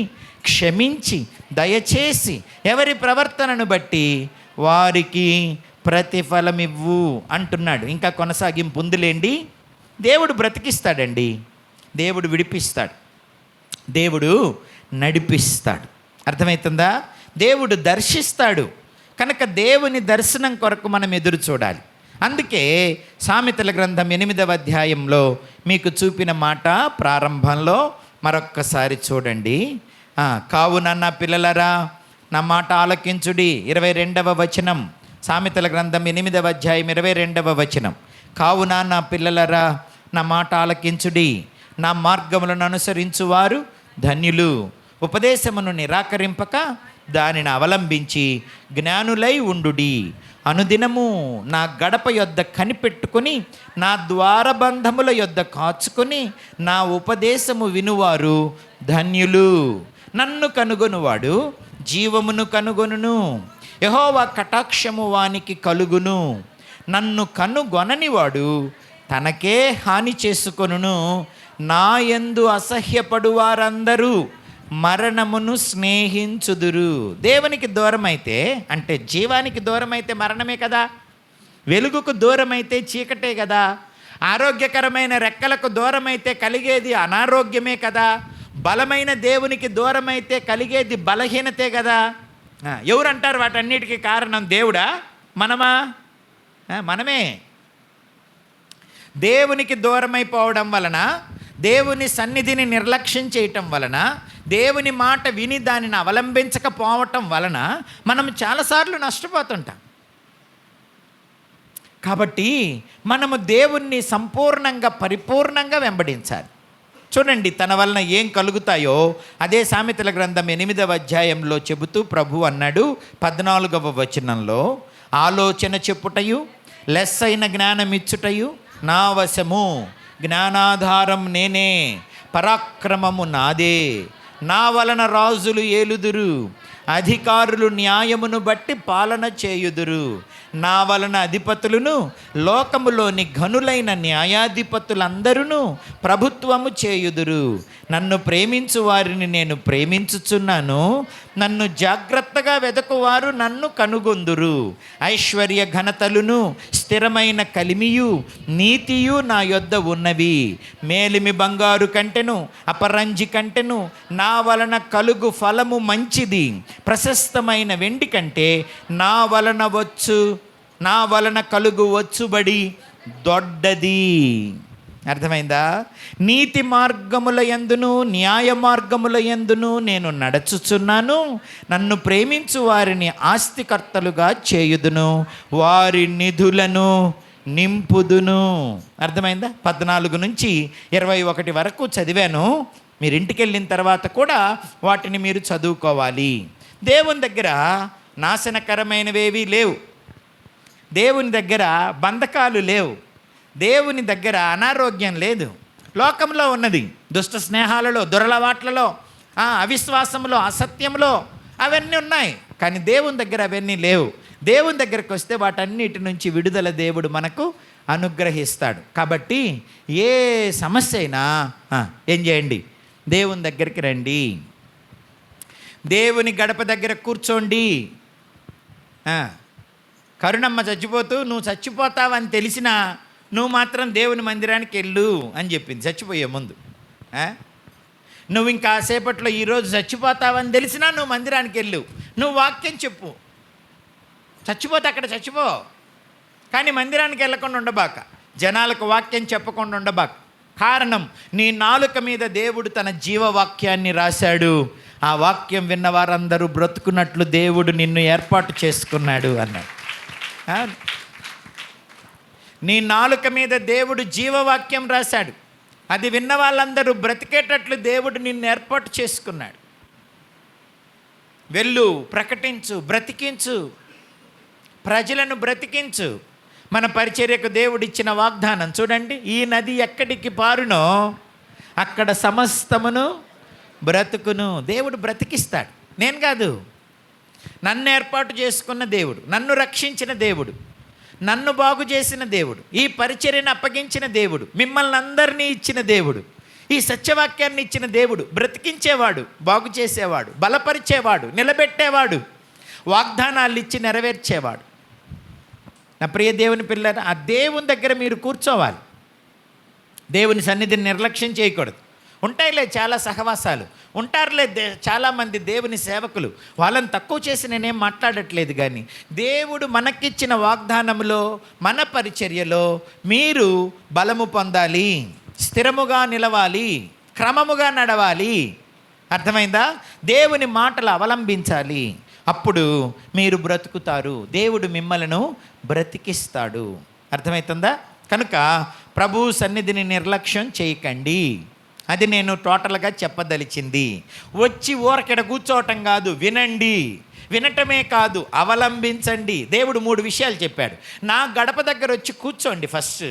క్షమించి దయచేసి ఎవరి ప్రవర్తనను బట్టి వారికి ప్రతిఫలమివ్వు అంటున్నాడు. ఇంకా కొనసాగింపు ఉందిలేండి. దేవుడు బ్రతికిస్తాడండి, దేవుడు విడిపిస్తాడు, దేవుడు నడిపిస్తాడు. అర్థమవుతుందా? దేవుడు దర్శిస్తాడు కనుక దేవుని దర్శనం కొరకు మనం ఎదురు చూడాలి. అందుకే సామెతల గ్రంథం 8వ అధ్యాయంలో మీకు చూపిన మాట ప్రారంభంలో మరొక్కసారి చూడండి. కావున నా పిల్లలరా నా మాట ఆలకించుడి. 22వ వచనం, సామెతల గ్రంథం 8వ అధ్యాయం 22వ వచనం. కావున నా పిల్లలరా నా మాట ఆలకించుడి, నా మార్గములను అనుసరించువారు ధన్యులు. ఉపదేశమును నిరాకరింపక దానిని అవలంబించి జ్ఞానులై ఉండుడి. అనుదినము నా గడప యొద్ద కనిపెట్టుకొని నా ద్వారబంధముల యొద్ద కాచుకొని నా ఉపదేశము వినువారు ధన్యులు. నన్ను కనుగొనువాడు జీవమును కనుగొనును, యెహోవా కటాక్షము వానికి కలుగును. నన్ను కనుగొననివాడు తనకే హాని చేసుకొనును. నా యందు అసహ్యపడు వారందరూ మరణమును స్నేహించుదురు. దేవునికి దూరమైతే అంటే జీవానికి దూరమైతే మరణమే కదా, వెలుగుకు దూరమైతే చీకటే కదా, ఆరోగ్యకరమైన రెక్కలకు దూరమైతే కలిగేది అనారోగ్యమే కదా, బలమైన దేవునికి దూరమైతే కలిగేది బలహీనతే కదా. ఎవరంటారు వాటన్నిటికీ కారణం దేవుడా మనమా? మనమే. దేవునికి దూరమైపోవడం వలన, దేవుని సన్నిధిని నిర్లక్ష్యం చేయటం వలన, దేవుని మాట విని దానిని అవలంబించకపోవటం వలన మనం చాలాసార్లు నష్టపోతుంటాం. కాబట్టి మనము దేవుణ్ణి సంపూర్ణంగా పరిపూర్ణంగా వెంబడించాలి. చూడండి, తన వలన ఏం కలుగుతాయో అదే సామెతల గ్రంథం 8వ అధ్యాయంలో చెబుతూ ప్రభు అన్నాడు 14వ వచనంలో, ఆలోచన చెప్పుటయు లెస్సైన జ్ఞానమిచ్చుటయు నా వశము, జ్ఞానాధారం నేనే, పరాక్రమము నాదే, నా వలన రాజులు ఏలుదురు, అధికారులు న్యాయమును బట్టి పాలన చేయుదురు, నా వలన అధిపతులను లోకములోని ఘనులైన న్యాయాధిపతులందరూ ప్రభుత్వము చేయుదురు, నన్ను ప్రేమించు వారిని నేను ప్రేమించుచున్నాను, నన్ను జాగ్రత్తగా వెదకువారు నన్ను కనుగొందురు, ఐశ్వర్య ఘనతలును స్థిరమైన కలిమియు నీతియు నా యొద్ద ఉన్నవి, మేలిమి బంగారు కంటెను అపరంజి కంటెను నా వలన కలుగు ఫలము మంచిది, ప్రశస్తమైన వెండి కంటే నా వలన కలుగు వచ్చుబడి దొడ్డది. అర్థమైందా? నీతి మార్గముల యందును న్యాయ మార్గముల యందును నేను నడుచుచున్నాను, నన్ను ప్రేమించు వారిని ఆస్తికర్తలుగా చేయుదును, వారి నిధులను నింపుదును. అర్థమైందా? 14 నుంచి 21 వరకు చదివాను. మీరు ఇంటికి వెళ్ళిన తర్వాత కూడా వాటిని మీరు చదువుకోవాలి. దేవుని దగ్గర నాశనకరమైనవేవి లేవు, దేవుని దగ్గర బంధకాలు లేవు, దేవుని దగ్గర అనారోగ్యం లేదు. లోకంలో ఉన్నది దుష్ట స్నేహాలలో, దురలవాట్లలో, అవిశ్వాసంలో, అసత్యంలో అవన్నీ ఉన్నాయి. కానీ దేవుని దగ్గర అవన్నీ లేవు. దేవుని దగ్గరికి వస్తే వాటన్నిటి నుంచి విడుదల దేవుడు మనకు అనుగ్రహిస్తాడు. కాబట్టి ఏ సమస్య అయినా ఏం చేయండి, దేవుని దగ్గరికి రండి, దేవుని గడప దగ్గర కూర్చోండి. కరుణమ్మ చచ్చిపోతూ నువ్వు చచ్చిపోతావని తెలిసినా నువ్వు మాత్రం దేవుని మందిరానికి వెళ్ళు అని చెప్పింది చచ్చిపోయే ముందు. నువ్వు ఇంకా సేపట్లో ఈరోజు చచ్చిపోతావని తెలిసినా నువ్వు మందిరానికి వెళ్ళు, నువ్వు వాక్యం చెప్పు. చచ్చిపోతే అక్కడ చచ్చిపో, కానీ మందిరానికి వెళ్ళకుండా ఉండబాక, జనాలకు వాక్యం చెప్పకుండా ఉండబాక. కారణం, నీ నాలుక మీద దేవుడు తన జీవవాక్యాన్ని రాశాడు. ఆ వాక్యం విన్న వారందరూ బ్రతుకున్నట్లు దేవుడు నిన్ను ఏర్పాటు చేసుకున్నాడు అన్నాడు. నీ నాలుక మీద దేవుడు జీవవాక్యం రాశాడు. అది విన్న వాళ్ళందరూ బ్రతికేటట్లు దేవుడు నిన్ను ఏర్పాటు చేసుకున్నాడు. వెళ్ళు, ప్రకటించు, బ్రతికించు, ప్రజలను బ్రతికించు. మన పరిచర్యకు దేవుడిచ్చిన వాగ్దానం చూడండి, ఈ నది ఎక్కడికి పారునో అక్కడ సమస్తమును బ్రతుకును. దేవుడు బ్రతికిస్తాడు, నేను కాదు. నన్ను ఏర్పాటు చేసుకున్న దేవుడు, నన్ను రక్షించిన దేవుడు, నన్ను బాగు చేసిన దేవుడు, ఈ పరిచర్యను అప్పగించిన దేవుడు, మిమ్మల్ని అందరినీ ఇచ్చిన దేవుడు, ఈ సత్యవాక్యాన్ని ఇచ్చిన దేవుడు, బ్రతికించేవాడు, బాగు చేసేవాడు, బలపరిచేవాడు, నిలబెట్టేవాడు, వాగ్దానాలు ఇచ్చి నెరవేర్చేవాడు. నా ప్రియ దేవుని పిల్లలు, ఆ దేవుని దగ్గర మీరు కూర్చోవాలి. దేవుని సన్నిధిని నిర్లక్ష్యం చేయకూడదు. ఉంటాయిలే చాలా సహవాసాలు, ఉంటారులే చాలామంది దేవుని సేవకులు, వాళ్ళని తక్కువ చేసి నేనేం మాట్లాడట్లేదు. కానీ దేవుడు మనకిచ్చిన వాగ్దానంలో, మన పరిచర్యలో మీరు బలము పొందాలి, స్థిరముగా నిలవాలి, క్రమముగా నడవాలి. అర్థమైందా? దేవుని మాటలు అవలంబించాలి. అప్పుడు మీరు బ్రతుకుతారు, దేవుడు మిమ్మలను బ్రతికిస్తాడు. అర్థమవుతుందా? కనుక ప్రభు సన్నిధిని నిర్లక్ష్యం చేయకండి. అది నేను టోటల్గా చెప్పదలిచింది. వచ్చి ఊరకెడ కూర్చోవటం కాదు, వినండి. వినటమే కాదు, అవలంబించండి. దేవుడు 3 విషయాలు చెప్పాడు. నా గడప దగ్గర వచ్చి కూర్చోండి ఫస్ట్,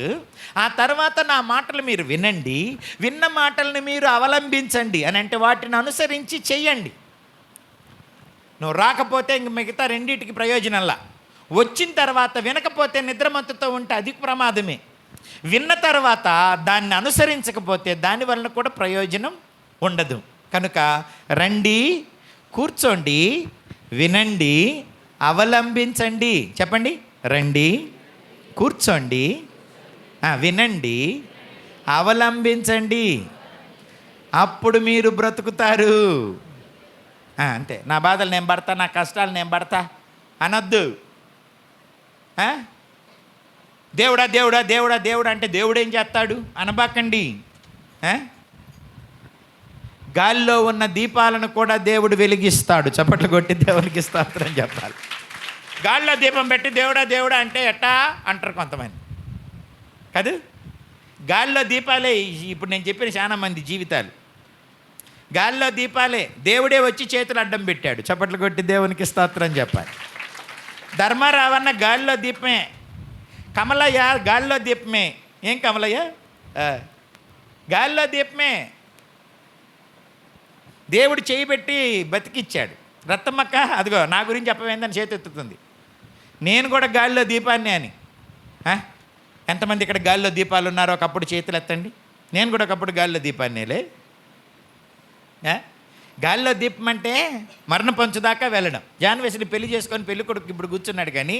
ఆ తర్వాత నా మాటలు మీరు వినండి, విన్న మాటలను మీరు అవలంబించండి అని అంటే వాటిని అనుసరించి చెయ్యండి. నువ్వు రాకపోతే ఇంక మిగతా రెండింటికి ప్రయోజనంలా. వచ్చిన తర్వాత వినకపోతే నిద్రమత్తుతో ఉంటే అది ప్రమాదమే. విన్న తర్వాత దాన్ని అనుసరించకపోతే దాని వలన కూడా ప్రయోజనం ఉండదు. కనుక రండి, కూర్చోండి, వినండి, అవలంబించండి. చెప్పండి, రండి, కూర్చోండి, వినండి, అవలంబించండి. అప్పుడు మీరు బ్రతుకుతారు. అంతే. నా బాధలు నేను పడతా, నా కష్టాలు నేను పడతా అనొద్దు. దేవుడా దేవుడా దేవుడా దేవుడా అంటే దేవుడు ఏం చేస్తాడు అనబాకండి. గాలిలో ఉన్న దీపాలను కూడా దేవుడు వెలిగిస్తాడు. చప్పట్లు కొట్టి దేవునికి స్తోత్రం చెప్పాలి. గాలిలో దీపం పెట్టి దేవుడా దేవుడా అంటే ఎట్టా అంటారు కొంతమంది కాదు. గాలిలో దీపాలే ఇప్పుడు నేను చెప్పిన చాలా మంది జీవితాలు. గాలిలో దీపాలే. దేవుడే వచ్చి చేతులు అడ్డం పెట్టాడు. చప్పట్లు కొట్టి దేవునికి స్తోత్రం చెప్పాలి. ధర్మారావన్న గాలిలో దీపమే. కమలయ్య గాలిలో దీపమే. ఏం కమలయ్య? గాలిలో దీపమే. దేవుడు చేయి పెట్టి బతికిచ్చాడు. రత్తమ్మక్క అదిగో నా గురించి చెప్పవేందని చేతెత్తుతుంది. నేను కూడా గాలిలో దీపాన్ని అని. ఎంతమంది ఇక్కడ గాలిలో దీపాలు ఉన్నారో ఒకప్పుడు చేతులు ఎత్తండి. నేను కూడా ఒకప్పుడు గాలిలో దీపాన్నేలే. గాలిలో దీపం అంటే మరణ పంచుదాకా వెళ్ళడం. జాన్వేసిని పెళ్లి చేసుకొని పెళ్లి కొడుకు ఇప్పుడు కూర్చున్నాడు, కానీ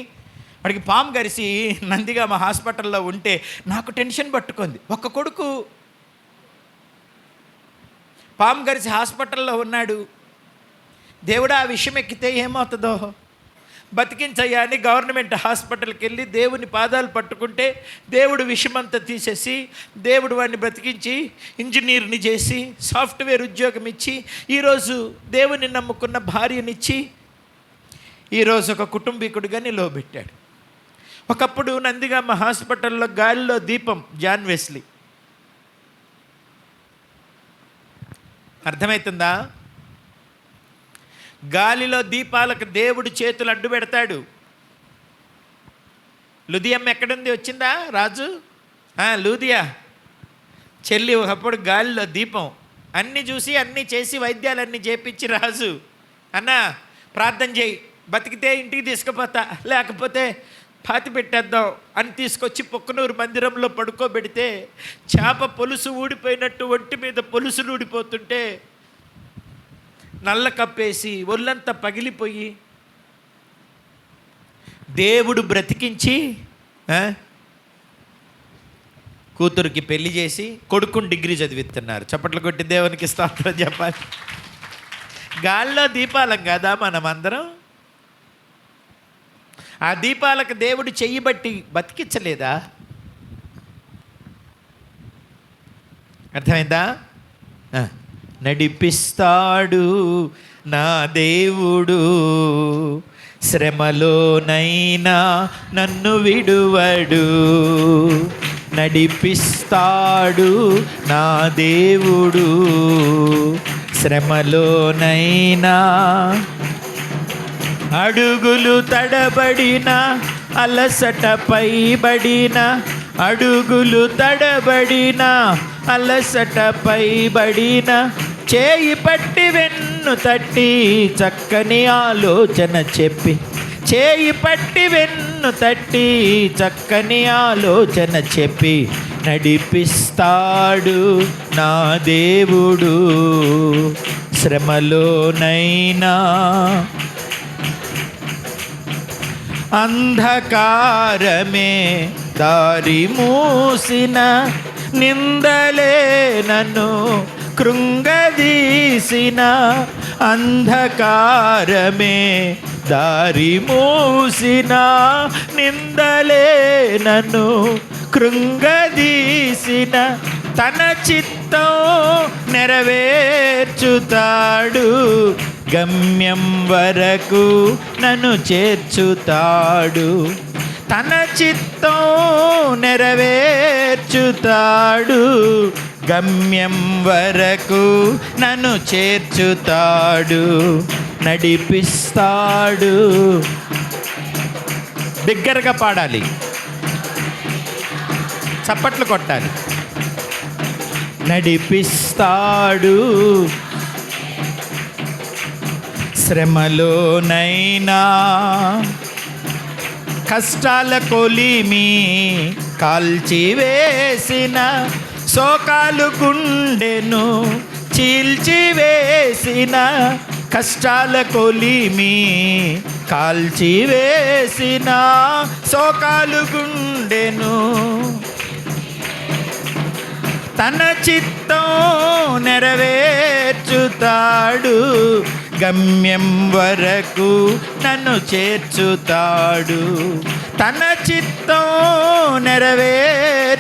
వాడికి పాము గరిసి నందిగామ హాస్పిటల్లో ఉంటే నాకు టెన్షన్ పట్టుకుంది. ఒక్క కొడుకు పాము గరిసి హాస్పిటల్లో ఉన్నాడు. దేవుడా ఆ విషయం ఎక్కితే ఏమవుతుందో, బతికించయ్యా అని గవర్నమెంట్ హాస్పిటల్కి వెళ్ళి దేవుని పాదాలు పట్టుకుంటే దేవుడు విషమంతా తీసేసి దేవుడు వాడిని బ్రతికించి ఇంజనీర్ని చేసి సాఫ్ట్వేర్ ఉద్యోగం ఇచ్చి ఈరోజు దేవుని నమ్ముకున్న భార్యనిచ్చి ఈరోజు ఒక కుటుంబీకుడిగా నిలవబెట్టాడు. ఒకప్పుడు నందిగామ హాస్పిటల్లో గాలిలో దీపం జాన్ వెస్లీ. అర్థమవుతుందా? గాలిలో దీపాలకు దేవుడు చేతులు అడ్డు పెడతాడు. లుదియమ్మ ఎక్కడుంది? వచ్చిందా రాజు? లూదియా చెల్లి ఒకప్పుడు గాలిలో దీపం. అన్నీ చూసి అన్నీ చేసి వైద్యాలన్నీ చేపించి రాజు అన్న ప్రార్థన చేయి, బతికితే ఇంటికి తీసుకుపోతా, లేకపోతే పాతి పెట్టేద్దాం అని తీసుకొచ్చి పొక్కనూరు మందిరంలో పడుకోబెడితే చేప పొలుసు ఊడిపోయినట్టు ఒంటి మీద పొలుసులు ఊడిపోతుంటే నల్ల కప్పేసి ఒళ్ళంతా పగిలిపోయి దేవుడు బ్రతికించి కూతురికి పెళ్లి చేసి కొడుకుని డిగ్రీ చదివిస్తున్నారు. చప్పట్లు కొట్టి దేవునికి స్తోత్రం చెప్పాలి. గాల్లో దీపాలం కదా మనమందరం. ఆ దీపాలకు దేవుడు చెయ్యి బట్టి బతికించలేదా? అర్థమైందా? నడిపిస్తాడు నా దేవుడు, శ్రమలోనైనా నన్ను విడువడు. నడిపిస్తాడు నా దేవుడు, శ్రమలోనైనా. అడుగులు తడబడిన అలసట పైబడిన, అడుగులు తడబడిన అలసట పైబడిన, చేయి పట్టి వెన్ను తట్టి చక్కని ఆలోచన చెప్పి, చేయి పట్టి వెన్ను తట్టి చక్కని ఆలోచన చెప్పి నడిపిస్తాడు నా దేవుడు, శ్రమలోనైనా. అంధకారమే దారి మూసిన, నిందలే నన్ను కృంగదీసిన, అంధకారమే దారి మూసిన, నిందలే నన్ను కృంగదీసిన, తన చిత్తం నెరవేర్చుతాడు, గమ్యం వరకు నన్ను చేర్చుతాడు. తన చిత్తం నెరవేర్చుతాడు, గమ్యం వరకు నన్ను చేర్చుతాడు, నడిపిస్తాడు. బిగ్గరగా పాడాలి, చప్పట్లు కొట్టాలి. నడిపిస్తాడు శ్రమలోనైనా, కష్టాల కొలిమి కాల్చివేసిన, శోకాలు గుండెను చీల్చివేసిన, కష్టాల కొలిమి కాల్చివేసిన, శోకాలు గుండెను తన చిత్తం నెరవేర్చుతాడు, గమ్యం వరకు నన్ను చేర్చుతాడు. తన చిత్తం నెరవేర్చుతాడు,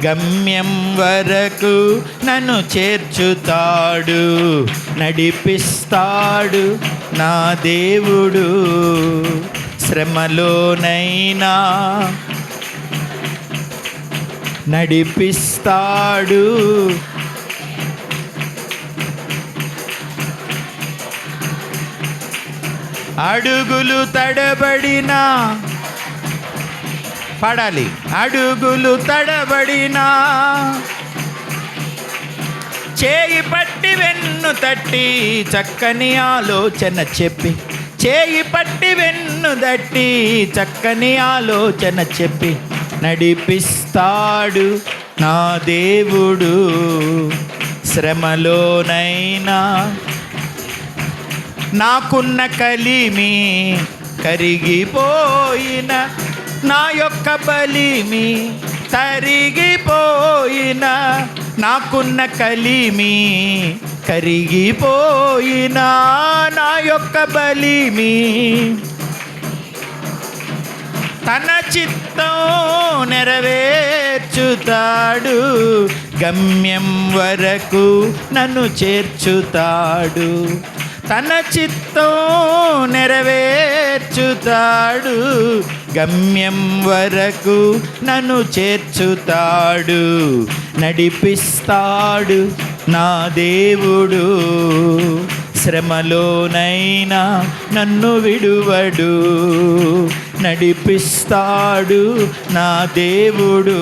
గమ్యం వరకు నన్ను చేర్చుతాడు. నడిపిస్తాడు నా దేవుడు, శ్రమలోనైనా నడిపిస్తాడు. అడుగులు తడబడినా, పాడాలి, అడుగులు తడబడినా చేయి పట్టి వెన్ను తట్టి చక్కని ఆలోచన చెప్పి, చేయి పట్టి వెన్ను తట్టి చక్కని ఆలోచన చెప్పి నడిపిస్తాడు నా దేవుడు. శ్రమలోనైనా నాకున్న కలిమి కరిగిపోయిన, నా యొక్క బలిమి తరిగిపోయిన, నాకున్న కలిమి కరిగిపోయిన, నా యొక్క బలిమి తన చిత్తం నెరవేర్చుతాడు, గమ్యం వరకు నన్ను చేర్చుతాడు. తన చిత్తం నెరవేర్చుతాడు, గమ్యం వరకు నన్ను చేర్చుతాడు. నడిపిస్తాడు నా దేవుడు, శ్రమలోనైనా నన్ను విడువడు. నడిపిస్తాడు నా దేవుడు,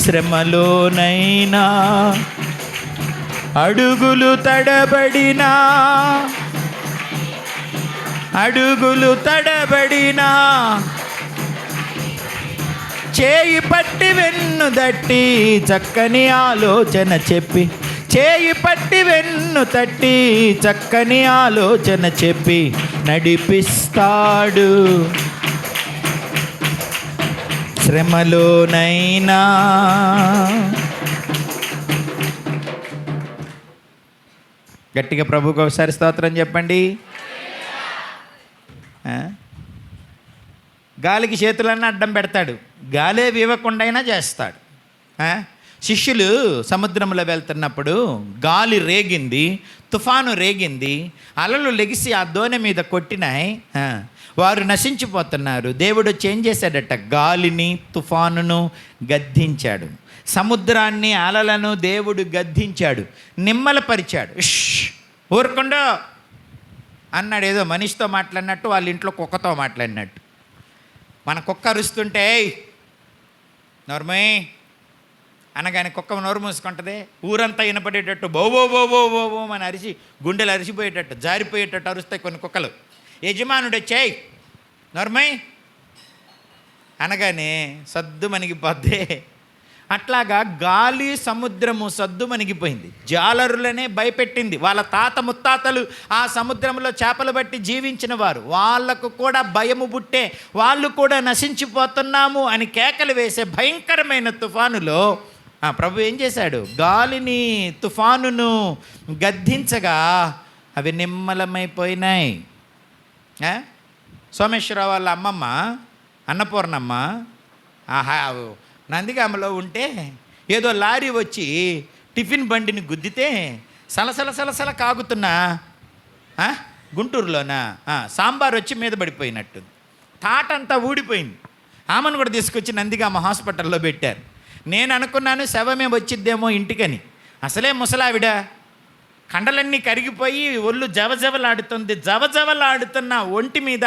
శ్రమలోనైనా. అడుగులు తడబడినా, అడుగులు తడబడినా చేయి పట్టి వెన్ను తట్టి చక్కని ఆలోచన చెప్పి, చేయి పట్టి వెన్ను తట్టి చక్కని ఆలోచన చెప్పి నడిపిస్తాడు. శ్రమలోనైనా గట్టిగా ప్రభువుకు ఒకసారి స్తోత్రం చెప్పండి. గాలికి చేతులన్నీ అడ్డం పెడతాడు, గాలే వీవకుండైనా చేస్తాడు. శిష్యులు సముద్రంలో వెళ్తున్నప్పుడు గాలి రేగింది, తుఫాను రేగింది, అలలు లెగిసి ఆ దోణి మీద కొట్టినాయి. వారు నశించిపోతున్నారు. దేవుడు చేంజ్ చేశాడట, గాలిని తుఫానును గద్దించాడు, సముద్రాన్ని అలలను దేవుడు గద్దించాడు, నిమ్మలపరిచాడు. ఊరుకుండా అన్నాడు. ఏదో మనిషితో మాట్లాడినట్టు, వాళ్ళ ఇంట్లో కుక్కతో మాట్లాడినట్టు. మన కుక్క అరుస్తుంటే నోర్మై అనగానే కుక్క నోరు మూసుకుంటుంది. ఊరంతా వినపడేటట్టు బో బో బో బో బో బో అని అరిచి గుండెలు అరిచిపోయేటట్టు జారిపోయేటట్టు అరుస్తాయి కొన్ని కుక్కలు. యజమానుడు వచ్చాయి నోర్మై అనగానే సద్దు మణిగిపోద్దే. అట్లాగా గాలి సముద్రము సద్దు మణిగిపోయింది. జాలరులనే భయపెట్టింది. వాళ్ళ తాత ముత్తాతలు ఆ సముద్రంలో చేపలు బట్టి జీవించిన వారు, వాళ్ళకు కూడా భయము పుట్టే, వాళ్ళు కూడా నశించిపోతున్నాము అని కేకలు వేసే భయంకరమైన తుఫానులో ప్రభు ఏం చేశాడు? గాలిని తుఫానును గద్దించగా అవి నిమ్మలమైపోయినాయి. సోమేశ్వరరావు వాళ్ళ అమ్మమ్మ అన్నపూర్ణమ్మ నందిగామలో ఉంటే ఏదో లారీ వచ్చి టిఫిన్ బండిని గుద్దితే సలసల సలసల కాగుతున్నా గుంటూరులోనా సాంబార్ వచ్చి మీద పడిపోయినట్టు తాటంతా ఊడిపోయింది. ఆమెను కూడా తీసుకొచ్చి నందిగామ హాస్పిటల్లో పెట్టారు. నేను అనుకున్నాను శవమే వచ్చిద్దేమో ఇంటికని. అసలే ముసలావిడ, కండలన్నీ కరిగిపోయి ఒళ్ళు జవజవలాడుతుంది. జవజవలాడుతున్న ఒంటి మీద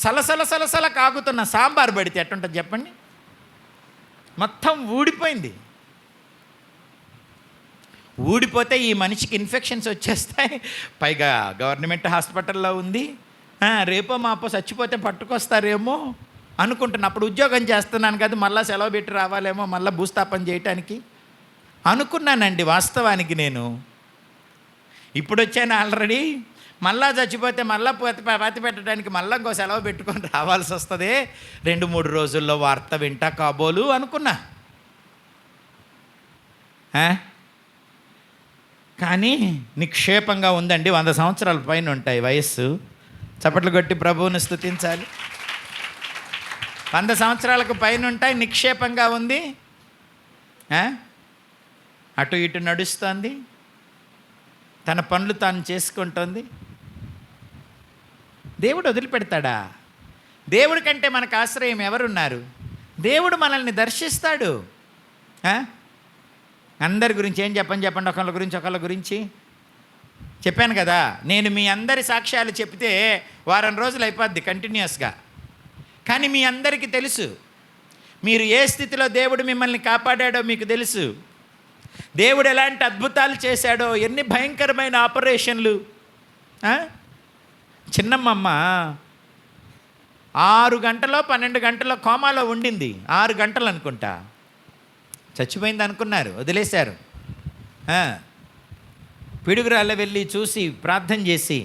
సలసల సలసల కాగుతున్న సాంబార్ పడితే ఎట్టుంటుంది చెప్పండి? మొత్తం ఊడిపోయింది. ఊడిపోతే ఈ మనిషికి ఇన్ఫెక్షన్స్ వచ్చేస్తాయి. పైగా గవర్నమెంట్ హాస్పిటల్లో ఉంది. రేపో మాపో చచ్చిపోతే పట్టుకొస్తారేమో అనుకుంటున్నా. అప్పుడు ఉద్యోగం చేస్తున్నాను కదా, మళ్ళీ సెలవు పెట్టి రావాలేమో మళ్ళీ భూస్థాపన చేయటానికి అనుకున్నానండి. వాస్తవానికి నేను ఇప్పుడు వచ్చాను ఆల్రెడీ. మళ్ళా చచ్చిపోతే మళ్ళీ పాతి పెట్టడానికి మళ్ళీ ఇంకో సెలవు పెట్టుకొని రావాల్సి వస్తుంది. 2-3 రోజుల్లో వార్త వింటా కాబోలు అనుకున్నా. కానీ నిక్షేపంగా ఉందండి. 100 సంవత్సరాల పైన ఉంటాయి వయస్సు. చప్పట్లు కొట్టి ప్రభువుని స్తుతించాలి. 100 సంవత్సరాలకు పైన ఉంటాయి, నిక్షేపంగా ఉంది, అటు ఇటు నడుస్తోంది, తన పనులు తాను చేసుకుంటోంది. దేవుడు వదిలిపెడతాడా? దేవుడి కంటే మనకు ఆశ్రయం ఎవరున్నారు? దేవుడు మనల్ని దర్శిస్తాడు. అందరి గురించి ఏం చెప్పండి, ఒకళ్ళ గురించి చెప్పాను కదా. నేను మీ అందరి సాక్ష్యాలు చెప్తే వారం రోజులు అయిపోద్ది కంటిన్యూస్గా. కానీ మీ అందరికీ తెలుసు, మీరు ఏ స్థితిలో దేవుడు మిమ్మల్ని కాపాడాడో మీకు తెలుసు. దేవుడు ఎలాంటి అద్భుతాలు చేశాడో, ఎన్ని భయంకరమైన ఆపరేషన్లు. చిన్నమ్మమ్మ 6 గంటలో 12 గంటలో కోమాలో ఉండింది. 6 గంటలు అనుకుంటా, చచ్చిపోయింది అనుకున్నారు, వదిలేశారు. పిడుగురాళ్ళ వెళ్ళి చూసి ప్రార్థన చేసి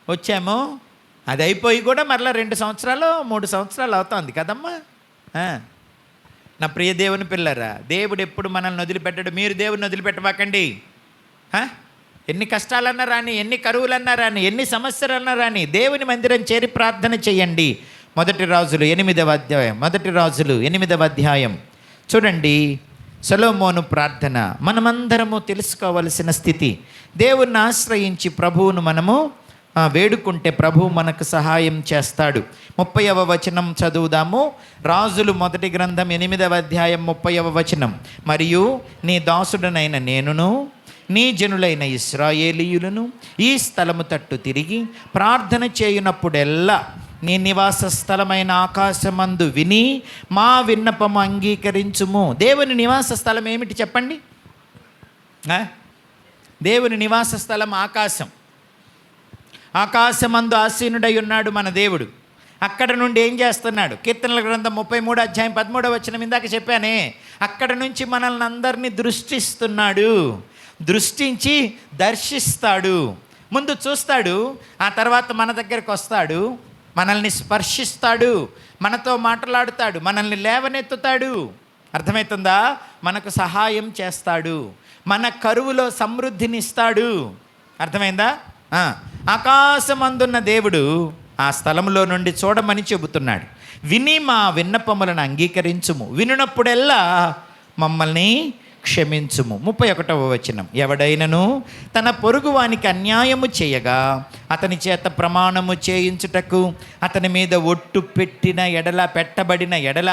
వచ్చాము. అది అయిపోయి కూడా మరలా 2 సంవత్సరాలు 3 సంవత్సరాలు అవుతుంది కదమ్మా. నా ప్రియ దేవుని పిల్లరా, దేవుడు ఎప్పుడు మనల్ని వదిలిపెట్టాడు. మీరు దేవుడిని వదిలిపెట్టబాకండి. ఎన్ని కష్టాలన్నా రాని, ఎన్ని కరువులన్నా రాని, ఎన్ని సమస్యలన్నా రాని, దేవుని మందిరం చేరి ప్రార్థన చేయండి. మొదటి రాజులు 8వ అధ్యాయం చూడండి. సొలొమోను ప్రార్థన మనమందరము తెలుసుకోవలసిన స్థితి. దేవుణ్ణి ఆశ్రయించి ప్రభువును మనము వేడుకుంటే ప్రభువు మనకు సహాయం చేస్తాడు. 30వ వచనం చదువుదాము. రాజులు మొదటి గ్రంథం 8వ అధ్యాయం 30వ వచనం. మరియు నీ దాసుడనైన నేనును నీ జనులైన ఇశ్రాయేలీయులను ఈ స్థలము తట్టు తిరిగి ప్రార్థన చేయునప్పుడెల్లా నీ నివాస స్థలమైన ఆకాశమందు విని మా విన్నపము అంగీకరించుము. దేవుని నివాస స్థలం ఏమిటి చెప్పండి? దేవుని నివాస స్థలం ఆకాశం. ఆకాశమందు ఆసీనుడై ఉన్నాడు మన దేవుడు. అక్కడ నుండి ఏం చేస్తున్నాడు? కీర్తనల గ్రంథం 33వ అధ్యాయం 13వ వచనం ఇందాక చెప్పానే. అక్కడ నుంచి మనల్ని అందరినీ దృష్టిస్తున్నాడు, దృష్టించి దర్శిస్తాడు. ముందు చూస్తాడు, ఆ తర్వాత మన దగ్గరకు వస్తాడు, మనల్ని స్పర్శిస్తాడు, మనతో మాట్లాడుతాడు, మనల్ని లేవనెత్తుతాడు. అర్థమవుతుందా? మనకు సహాయం చేస్తాడు, మన కరువులో సమృద్ధినిస్తాడు. అర్థమైందా? ఆకాశమందున్న దేవుడు ఆ స్థలంలో నుండి చూడమని చెబుతున్నాడు. విని మా విన్నపములను అంగీకరించుము, వినునప్పుడెల్లా మమ్మల్ని క్షమించుము. 31వ వచనం. ఎవడైనను తన పొరుగువానికి అన్యాయము చేయగా అతని చేత ప్రమాణము చేయించుటకు అతని మీద ఒట్టు పెట్టబడిన ఎడల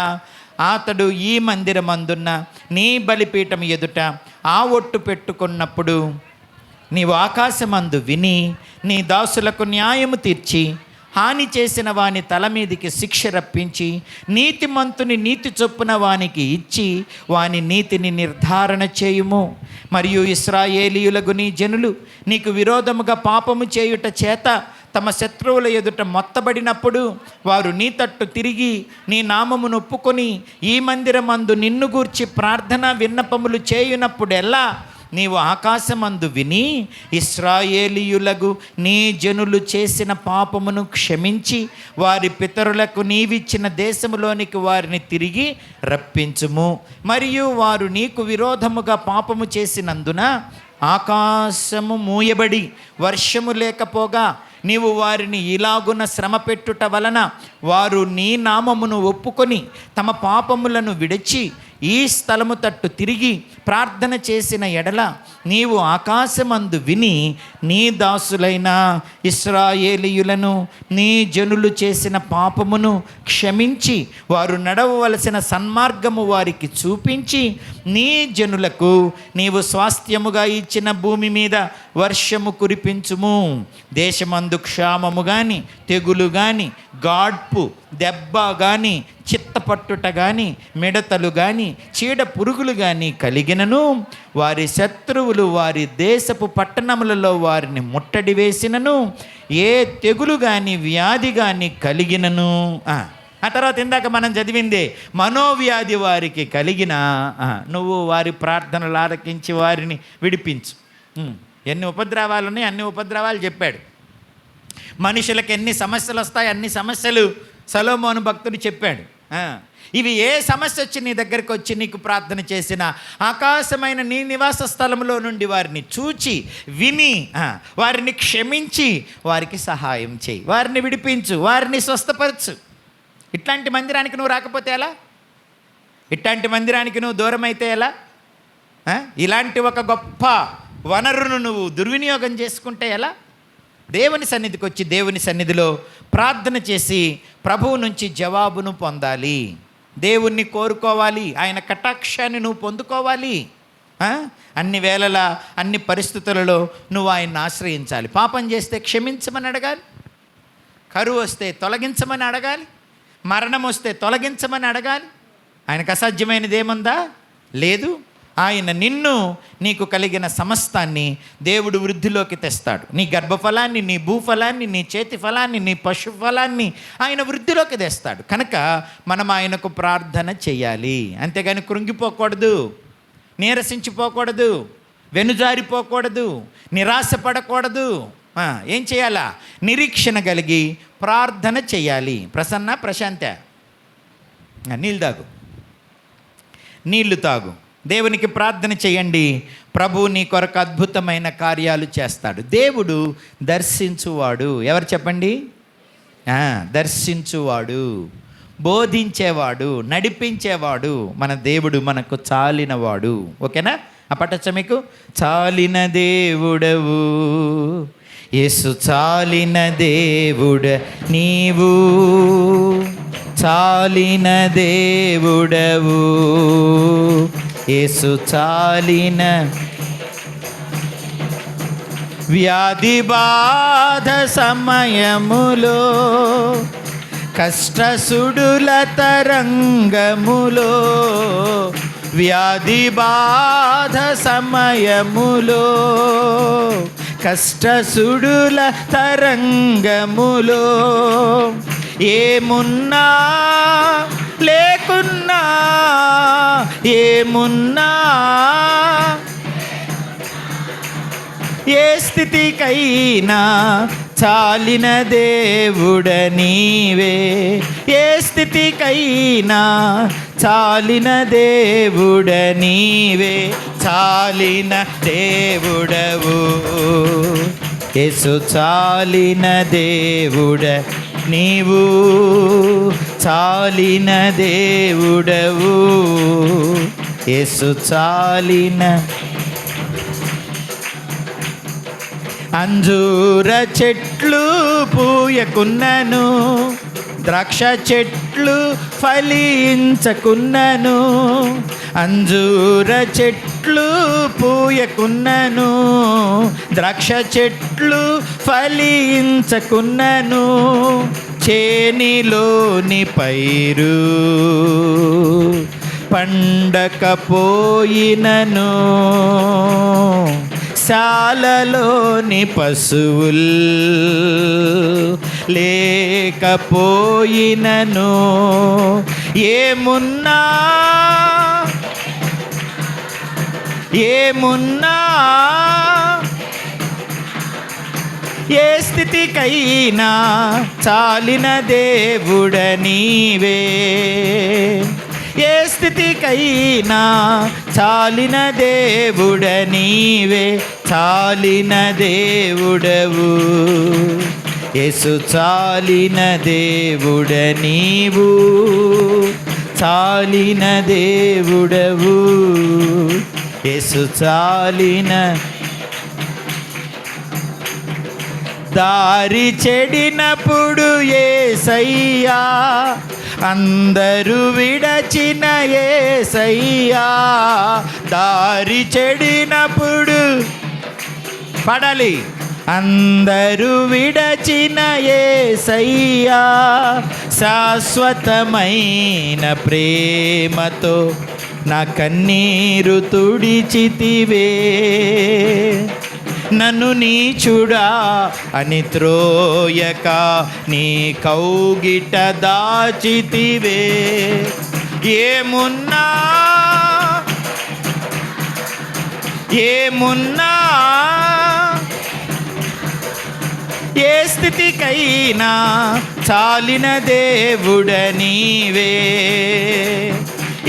అతడు ఈ మందిరమందున్న నీ బలిపీఠం ఎదుట ఆ ఒట్టు పెట్టుకున్నప్పుడు నీవు ఆకాశమందు విని నీ దాసులకు న్యాయము తీర్చి హాని చేసిన వాని తల మీదికి శిక్ష రప్పించి నీతిమంతుని నీతి చొప్పున వానికి ఇచ్చి వాని నీతిని నిర్ధారణ చేయుము. మరియు ఇశ్రాయేలీయులకు నీ జనులు నీకు విరోధముగా పాపము చేయుట చేత తమ శత్రువుల ఎదుట మొత్తబడినప్పుడు వారు నీ తట్టు తిరిగి నీ నామమును ఒప్పుకొని ఈ మందిరమందు నిన్ను గూర్చి ప్రార్థన విన్నపములు చేయునప్పుడెల్లా నీవు ఆకాశమందు విని ఇశ్రాయేలీయులకు నీ జనులు చేసిన పాపమును క్షమించి వారి పితరులకు నీవిచ్చిన దేశములోనికి వారిని తిరిగి రప్పించుము. మరియు వారు నీకు విరోధముగా పాపము చేసినందున ఆకాశము మూయబడి వర్షము లేకపోగా నీవు వారిని ఇలాగున శ్రమ పెట్టుట వలన వారు నీ నామమును ఒప్పుకొని తమ పాపములను విడిచి ఈ స్థలము తట్టు తిరిగి ప్రార్థన చేసిన ఎడల నీవు ఆకాశమందు విని నీ దాసులైన ఇశ్రాయేలీయులను నీ జనులు చేసిన పాపమును క్షమించి వారు నడవవలసిన సన్మార్గము వారికి చూపించి నీ జనులకు నీవు స్వాస్థ్యముగా ఇచ్చిన భూమి మీద వర్షము కురిపించుము. దేశమందు క్షామము కానీ, తెగులు కానీ, గాడ్పు, దెబ్బ కానీ, చిత్తపట్టుట కానీ, మిడతలు కానీ, చీడ పురుగులు కానీ కలిగినను వారి శత్రువులు వారి దేశపు పట్టణములలో వారిని ముట్టడి వేసినను ఏ తెగులు కానీ వ్యాధి కానీ కలిగినను. ఆ తర్వాత ఇందాక మనం చదివిందే మనోవ్యాధి వారికి కలిగిన నువ్వు వారి ప్రార్థనలు ఆలకించి వారిని విడిపించు. ఎన్ని ఉపద్రవాలు ఉన్నాయి, అన్ని ఉపద్రవాలు చెప్పాడు. మనుషులకు ఎన్ని సమస్యలు వస్తాయి, అన్ని సమస్యలు సొలొమోను భక్తుడు చెప్పాడు. ఇవి ఏ సమస్య వచ్చి నీ దగ్గరికి వచ్చి నీకు ప్రార్థన చేసిన ఆకాశమైన నీ నివాస స్థలంలో నుండి వారిని చూచి విని వారిని క్షమించి వారికి సహాయం చేయి, వారిని విడిపించు, వారిని స్వస్థపరచు. ఇట్లాంటి మందిరానికి నువ్వు రాకపోతే ఎలా? ఇట్లాంటి మందిరానికి నువ్వు దూరం అయితే ఎలా? ఇలాంటి ఒక గొప్ప వనరును నువ్వు దుర్వినియోగం చేసుకుంటే ఎలా? దేవుని సన్నిధికి వచ్చి దేవుని సన్నిధిలో ప్రార్థన చేసి ప్రభువు నుంచి జవాబును పొందాలి, దేవుణ్ణి కోరుకోవాలి, ఆయన కటాక్షాన్ని నువ్వు పొందుకోవాలి. అన్ని వేళలా అన్ని పరిస్థితులలో నువ్వు ఆయన్ని ఆశ్రయించాలి. పాపం చేస్తే క్షమించమని అడగాలి, కరువు వస్తే తొలగించమని అడగాలి, మరణం వస్తే తొలగించమని అడగాలి. ఆయనకు అసాధ్యమైనది ఏముందా? లేదు. ఆయన నిన్ను, నీకు కలిగిన సమస్తాన్ని దేవుడు వృద్ధిలోకి తెస్తాడు. నీ గర్భఫలాన్ని, నీ భూఫలాన్ని, నీ చేతి ఫలాన్ని, నీ పశు ఫలాన్ని ఆయన వృద్ధిలోకి తెస్తాడు. కనుక మనం ఆయనకు ప్రార్థన చేయాలి. అంతేగాని కృంగిపోకూడదు, నీరసించిపోకూడదు, వెనుజారిపోకూడదు, నిరాశపడకూడదు. ఏం చేయాలా? నిరీక్షణ కలిగి ప్రార్థన చేయాలి. ప్రశాంత నీళ్ళు తాగు, దేవునికి ప్రార్థన చేయండి. ప్రభు నీ కొరకు అద్భుతమైన కార్యాలు చేస్తాడు. దేవుడు దర్శించువాడు. ఎవరు చెప్పండి? దర్శించువాడు, బోధించేవాడు, నడిపించేవాడు మన దేవుడు, మనకు చాలినవాడు. ఓకేనా? పట్టొచ్చా మీకు? చాలిన దేవుడవు యేసు, చాలిన దేవుడ నీవు, చాలిన దేవుడవు యేసు, చాలిన. వ్యాధి బాధ సమయములో, కష్ట సుడుల తరంగములో, వ్యాధి బాధ సమయములో, కష్ట సుడుల తరంగములో, ఏమున్నా లేకున్నా, ఏమున్నా ఏ స్థితికైనా చాలిన దేవుడ నీవే, ఏ స్థితికైనా చాలిన దేవుడ నీవే, చాలిన దేవుడవు యేసు, చాలిన దేవుడ నీవు, చాలిన దేవుడవు యేసు, చాలిన. అంజూర చెట్లు పూయకున్నను, ద్రాక్ష చెట్లు ఫలించకున్నను, అంజూర చెట్లు పూయకున్నను, ద్రాక్ష చెట్లు ఫలించకున్నను, చేనిలోని పైరు పండకపోయినను, శాలలోని పశువుల్ లేకపోయినను, ఏమున్నా ఏ స్థితికైనా చాలిన దేవుడ నీవే, ఏ స్థితికైనా చాలిన దేవుడ నీవే, చాలిన దేవుడవు యేసు, చాలిన దేవుడ నీవు, చాలిన దేవుడవు యేసు, చాలిన. దారి చెడినప్పుడు యేసయ్యా, అందరూ విడచిన యేసయ్యా, దారి చెడినప్పుడు పడాలి, అందరూ విడచిన యేసయ్యా, శాశ్వతమైన ప్రేమతో నా కన్నీరు తుడిచితివే, నన్ను నీచుడా అని త్రోయక నీ కౌగిట దాచితివే, ఏమున్నా ఏ స్థితికైనా చాలిన దేవుడ నీవే.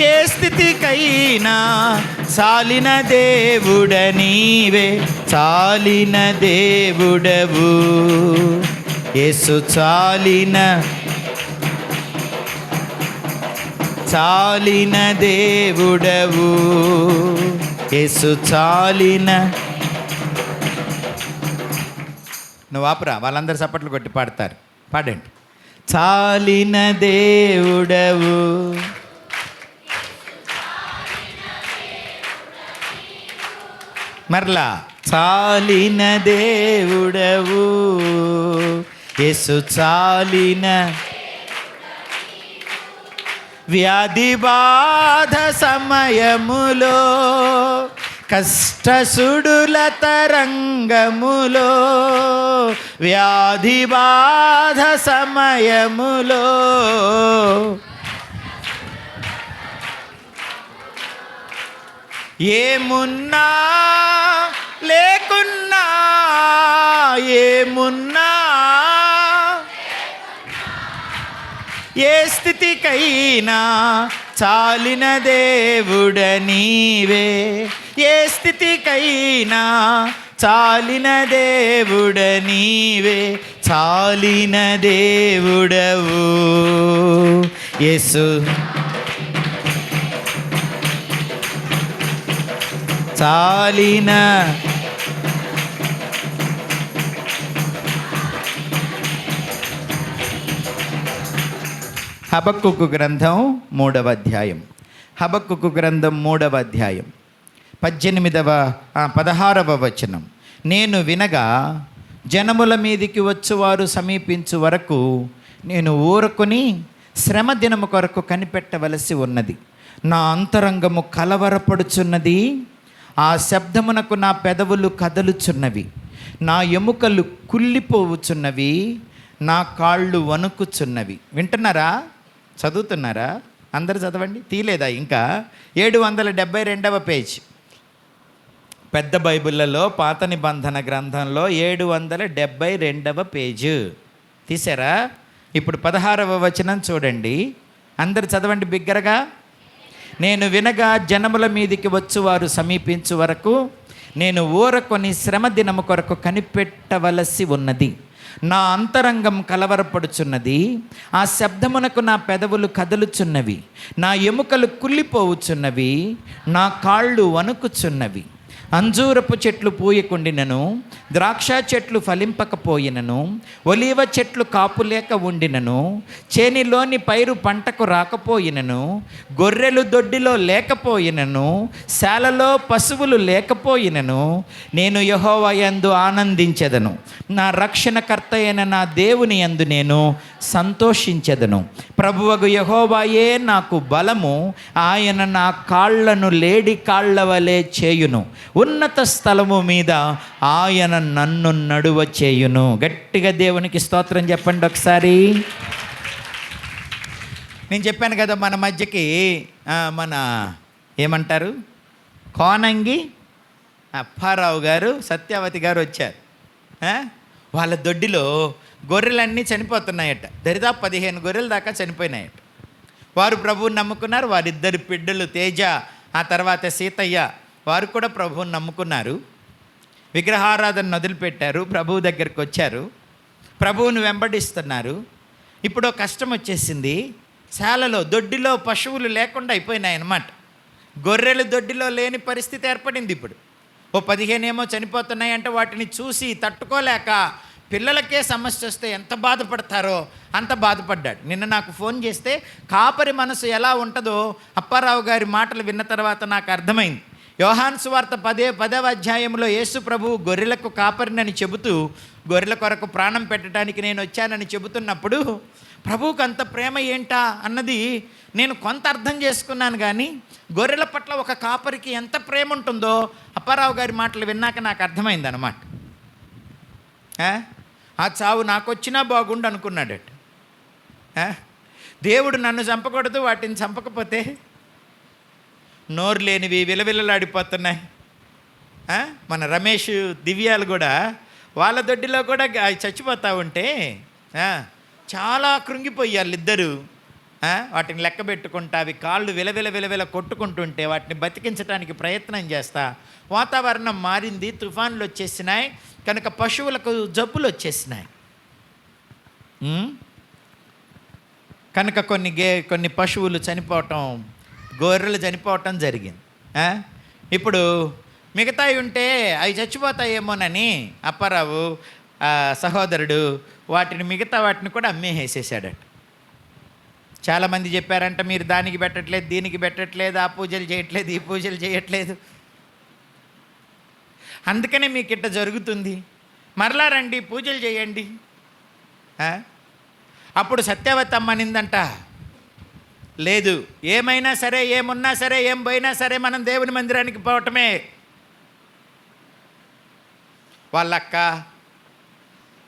ఏ స్థితికైనా చాలిన దేవుడ నీవే, చాలిన దేవుడవు యేసు. చాలిన దేవుడవు యేసు, చాలిన. నువ్వు ఆపురా, వాళ్ళందరూ చప్పట్లు కొట్టి పాడతారు. పాడండి. చాలిన దేవుడవు, మరలా చాలిన దేవుడవు యేసు, చాలిన. వ్యాధి బాధ సమయములో, కష్టసుడుల తరంగములో, వ్యాధి బాధ సమయములో, ఏమున్నా లేకున్నా, ఏమున్నా ఏ స్థితికైనా చాలిన దేవుడ నీవే. ఏ స్థితికైనా చాలిన దేవుడ నీవే, చాలిన దేవుడవు యేసు. చాలిన. హబక్కుకు గ్రంథం 3వ అధ్యాయం. హబక్కుకు గ్రంథం 3వ అధ్యాయం 16వ వచనం. నేను వినగా జనముల మీదికి వచ్చువారు సమీపించు వరకు నేను ఊరుకొని శ్రమ దినము కొరకు కనిపెట్టవలసి ఉన్నది. నా అంతరంగము కలవరపడుచున్నది, ఆ శబ్దమునకు నా పెదవులు కదలుచున్నవి. నా ఎముకలు కుళ్ళిపోవుచున్నవి, నా కాళ్ళు వణుకుచున్నవి. వింటున్నారా? చదువుతున్నారా? అందరు చదవండి. తీలేదా ఇంకా? 772వ పేజ్ పెద్ద బైబిల్లో, పాత నిబంధన గ్రంథంలో 772వ పేజు తీసారా? ఇప్పుడు 16వ వచనం చూడండి. అందరు చదవండి బిగ్గరగా. నేను వినగా జనముల మీదికి వచ్చువారు సమీపించు వరకు నేను ఊరకొని శ్రమ దినము కొరకు కనిపెట్టవలసి ఉన్నది. నా అంతరంగం కలవరపడుచున్నది, ఆ శబ్దమునకు నా పెదవులు కదలుచున్నవి. నా ఎముకలు కుళ్ళిపోవుచున్నవి, నా కాళ్ళు వణుకుచున్నవి. అంజూరపు చెట్లు పూయకుండినను, ద్రాక్ష చెట్లు ఫలింపకపోయినను, ఒలీవ చెట్లు కాపులేక ఉండినను, చేనిలోని పైరు పంటకు రాకపోయినను, గొర్రెలు దొడ్డిలో లేకపోయినను, శాలలో పశువులు లేకపోయినను, నేను యెహోవా యందు ఆనందించెదను. నా రక్షణకర్త అయిన నా దేవుని యందు నేను సంతోషించెదను. ప్రభువగు యెహోవాయే నాకు బలము, ఆయన నా కాళ్లను లేడి కాళ్ల వలె చేయును. ఉన్నత స్థలము మీద ఆయన నన్ను నడువ చేయును. గట్టిగా దేవునికి స్తోత్రం చెప్పండి ఒకసారి. నేను చెప్పాను కదా, మన మధ్యకి మన ఏమంటారు, కోనంగి అప్పారావు గారు, సత్యావతి గారు వచ్చారు. వాళ్ళ దొడ్డిలో గొర్రెలన్నీ చనిపోతున్నాయట. దరిదాపు 15 గొర్రెల దాకా చనిపోయినాయట. వారు ప్రభువుని నమ్ముకున్నారు. వారిద్దరు బిడ్డలు తేజ, ఆ తర్వాత సీతయ్య, వారు కూడా ప్రభువుని నమ్ముకున్నారు. విగ్రహారాధన వదిలిపెట్టారు, ప్రభువు దగ్గరికి వచ్చారు, ప్రభువుని వెంబడిస్తున్నారు. ఇప్పుడు కష్టం వచ్చేసింది. శాలలో దొడ్డిలో పశువులు లేకుండా అయిపోయినాయన్నమాట. గొర్రెలు దొడ్డిలో లేని పరిస్థితి ఏర్పడింది. ఇప్పుడు 15 ఏమో చనిపోతున్నాయంటే వాటిని చూసి తట్టుకోలేక పిల్లలకే సమస్య వస్తే ఎంత బాధపడతారో అంత బాధపడ్డాడు. నిన్న నాకు ఫోన్ చేస్తే కాపరి మనసు ఎలా ఉంటుందో అప్పారావు గారి మాటలు విన్న తర్వాత నాకు అర్థమైంది. యోహాను సువార్త 10వ అధ్యాయంలో యేసు ప్రభువు గొర్రెలకు కాపరినని చెబుతూ గొర్రెల కొరకు ప్రాణం పెట్టడానికి నేను వచ్చానని చెబుతున్నప్పుడు ప్రభువుకు అంత ప్రేమ ఏంటా అన్నది నేను కొంత అర్థం చేసుకున్నాను. కానీ గొర్రెల పట్ల ఒక కాపరికి ఎంత ప్రేమ ఉంటుందో అప్పారావు గారి మాటలు విన్నాక నాకు అర్థమైంది అన్నమాట. ఆ చావు నాకు వచ్చినా బాగుండు అనుకున్నాడట. దేవుడు నన్ను చంపకూడదు, వాటిని చంపకపోతే నోరు లేనివి విలవిలలాడిపోతున్నాయి. మన రమేష్ దివ్యాలు కూడా వాళ్ళ దొడ్డిలో కూడా చచ్చిపోతూ ఉంటే చాలా కృంగిపోయి వాళ్ళిద్దరూ వాటిని లెక్క పెట్టుకుంటా, అవి కాళ్ళు విలవిల విలవిల కొట్టుకుంటుంటే వాటిని బతికించడానికి ప్రయత్నం చేస్తా. వాతావరణం మారింది, తుఫాన్లు వచ్చేసినాయి, కనుక పశువులకు జబ్బులు వచ్చేసినాయి. కనుక కొన్ని పశువులు చనిపోవటం, గొర్రెలు చనిపోవటం జరిగింది. ఇప్పుడు మిగతాయి ఉంటే అవి చచ్చిపోతాయేమోనని అప్పారావు సహోదరుడు మిగతా వాటిని కూడా అమ్మేసేసాడట. చాలామంది చెప్పారంట, మీరు దానికి పెట్టట్లేదు, దీనికి పెట్టట్లేదు, ఆ పూజలు చేయట్లేదు, ఈ పూజలు చేయట్లేదు, అందుకనే మీకు ఇట్ట జరుగుతుంది, మరలా రండి పూజలు చేయండి. అప్పుడు సత్యవతి అమ్మ అనిందంట, లేదు, ఏమైనా సరే, ఏమున్నా సరే, ఏం పోయినా సరే మనం దేవుని మందిరానికి పోవటమే. వాళ్ళ అక్క,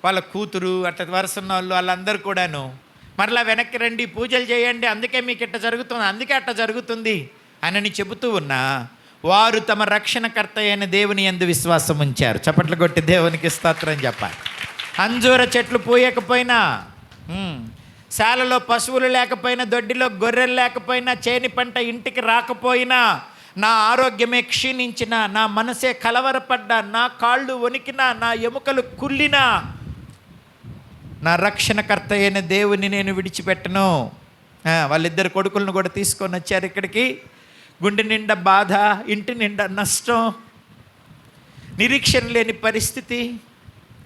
వాళ్ళ కూతురు, అట్లా వరుసన్న వాళ్ళు, వాళ్ళందరూ కూడాను మరలా వెనక్కి రండి పూజలు చేయండి, అందుకే మీకు ఇట్ట జరుగుతుంది, అందుకే అట్ట జరుగుతుంది అని చెబుతూ ఉన్నా వారు తమ రక్షణకర్త అయిన దేవుని యందు విశ్వాసం ఉంచారు. చప్పట్లు కొట్టి దేవునికి స్తోత్రం చెప్పాలి. అంజూర చెట్లు పూయకపోయినా, శాలలో పశువులు లేకపోయినా, దొడ్డిలో గొర్రెలు లేకపోయినా, చేని పంట ఇంటికి రాకపోయినా, నా ఆరోగ్యమే క్షీణించినా, నా మనసే కలవరపడ్డా, నా కాళ్ళు వణికినా, నా ఎముకలు కుళ్ళినా, నా రక్షణకర్త అయిన దేవుని నేను విడిచిపెట్టను. వాళ్ళిద్దరు కొడుకులను కూడా తీసుకొని వచ్చారు ఇక్కడికి. గుండె నిండా బాధ, ఇంటి నిండా నష్టం, నిరీక్షణ లేని పరిస్థితి,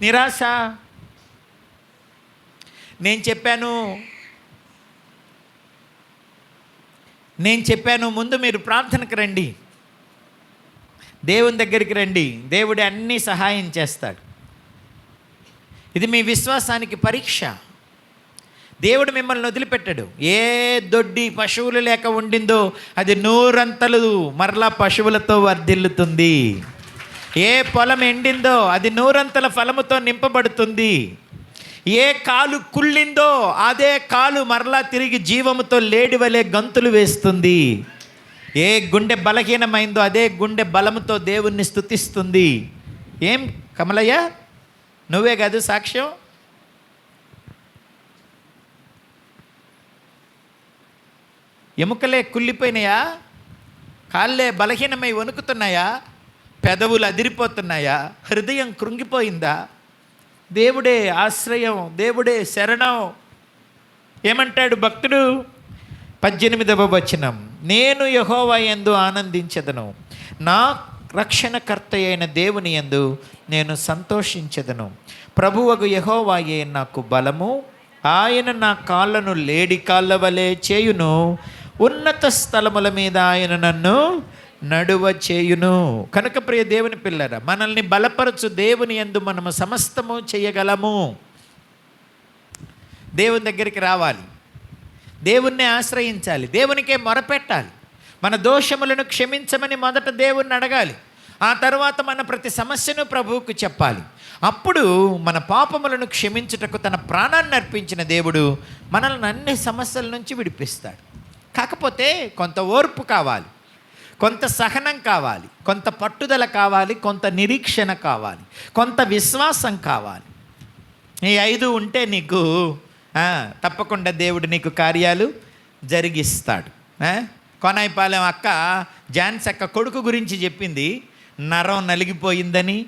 నిరాశ. నేను చెప్పాను ముందు మీరు ప్రార్థనకు రండి, దేవుని దగ్గరికి రండి, దేవుడు అన్నీ సహాయం చేస్తాడు. ఇది మీ విశ్వాసానికి పరీక్ష. దేవుడు మిమ్మల్ని వదిలిపెట్టాడు. ఏ దొడ్డి పశువులు లేక ఉండిందో అది 100 అంతలు మరలా పశువులతో వర్ధిల్లుతుంది. ఏ పొలం ఎండిందో అది 100 అంతల ఫలముతో నింపబడుతుంది. ఏ కాలు కుళ్ళిందో అదే కాలు మరలా తిరిగి జీవముతో లేడి వలె గంతులు వేస్తుంది. ఏ గుండె బలహీనమైందో అదే గుండె బలముతో దేవుణ్ణి స్తుతిస్తుంది. ఏం కమలయ్య, నువ్వే కాదు సాక్ష్యం. ఎముకలే కుళ్ళిపోయినాయా, కాళ్ళే బలహీనమై వణుకుతున్నాయా, పెదవులు అదిరిపోతున్నాయా, హృదయం కృంగిపోయిందా? దేవుడే ఆశ్రయం, దేవుడే శరణం. ఏమంటాడు భక్తుడు? 18వ వచనం, నేను యెహోవా యందు ఆనందించెదను, నా రక్షణకర్త అయిన దేవుని యందు నేను సంతోషించెదను. ప్రభువగు యెహోవాయే నాకు బలము, ఆయన నా కాళ్ళను లేడి కాళ్ళ వలె చేయును, ఉన్నత స్థలముల మీద ఆయన నన్ను నడువ చేయును. కనుక ప్రియ దేవుని పిల్లరా, మనల్ని బలపరచు దేవుని యందు మనము సమస్తము చేయగలము. దేవుని దగ్గరికి రావాలి, దేవుణ్ణి ఆశ్రయించాలి, దేవునికే మొరపెట్టాలి, మన దోషములను క్షమించమని మొదట దేవుణ్ణి అడగాలి. ఆ తర్వాత మన ప్రతి సమస్యను ప్రభువుకు చెప్పాలి. అప్పుడు మన పాపములను క్షమించుటకు తన ప్రాణాన్ని అర్పించిన దేవుడు మనల్ని అన్ని సమస్యల నుంచి విడిపిస్తాడు. కాకపోతే కొంత ఓర్పు కావాలి, కొంత సహనం కావాలి, కొంత పట్టుదల కావాలి, కొంత నిరీక్షణ కావాలి, కొంత విశ్వాసం కావాలి. ఈ 5 ఉంటే నీకు తప్పకుండా దేవుడు నీకు కార్యాలు జరిగిస్తాడు. కోనాయిపాలెం అక్క జాన్స్ అక్క కొడుకు గురించి చెప్పింది. నరం నలిగిపోయిందని,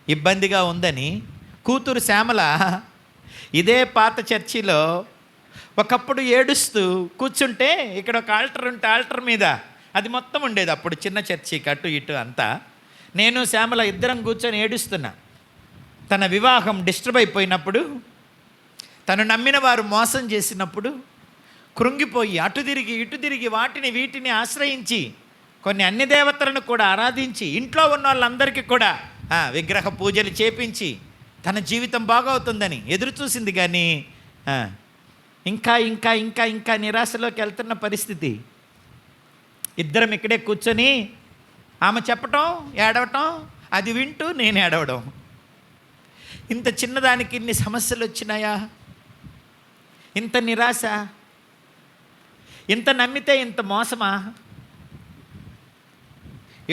ఇబ్బందిగా ఉందని. కూతురు శ్యామల ఇదే పాత చర్చిలో ఒకప్పుడు ఏడుస్తూ కూర్చుంటే, ఇక్కడ ఒక ఆల్టర్ ఉంటే ఆల్టర్ మీద అది మొత్తం ఉండేది. అప్పుడు చిన్న చర్చి అటు ఇటు అంతా. నేను శ్యామల ఇద్దరం కూర్చొని ఏడుస్తున్నా. తన వివాహం డిస్టర్బ్ అయిపోయినప్పుడు, తను నమ్మిన వారు మోసం చేసినప్పుడు కృంగిపోయి అటు తిరిగి ఇటు తిరిగి వాటిని వీటిని ఆశ్రయించి కొన్ని అన్ని దేవతలను కూడా ఆరాధించి ఇంట్లో ఉన్న వాళ్ళందరికీ కూడా విగ్రహ పూజలు చేపించి తన జీవితం బాగవుతుందని ఎదురు చూసింది. కానీ ఇంకా ఇంకా ఇంకా ఇంకా నిరాశలోకి వెళ్తున్న పరిస్థితి. ఇద్దరం ఇక్కడే కూర్చొని ఆమె చెప్పటం, ఏడవటం, అది వింటూ నేను ఏడవడం. ఇంత చిన్నదానికి ఇన్ని సమస్యలు వచ్చినాయా? ఇంత నిరాశ, ఇంత నమ్మితే ఇంత మోసమా?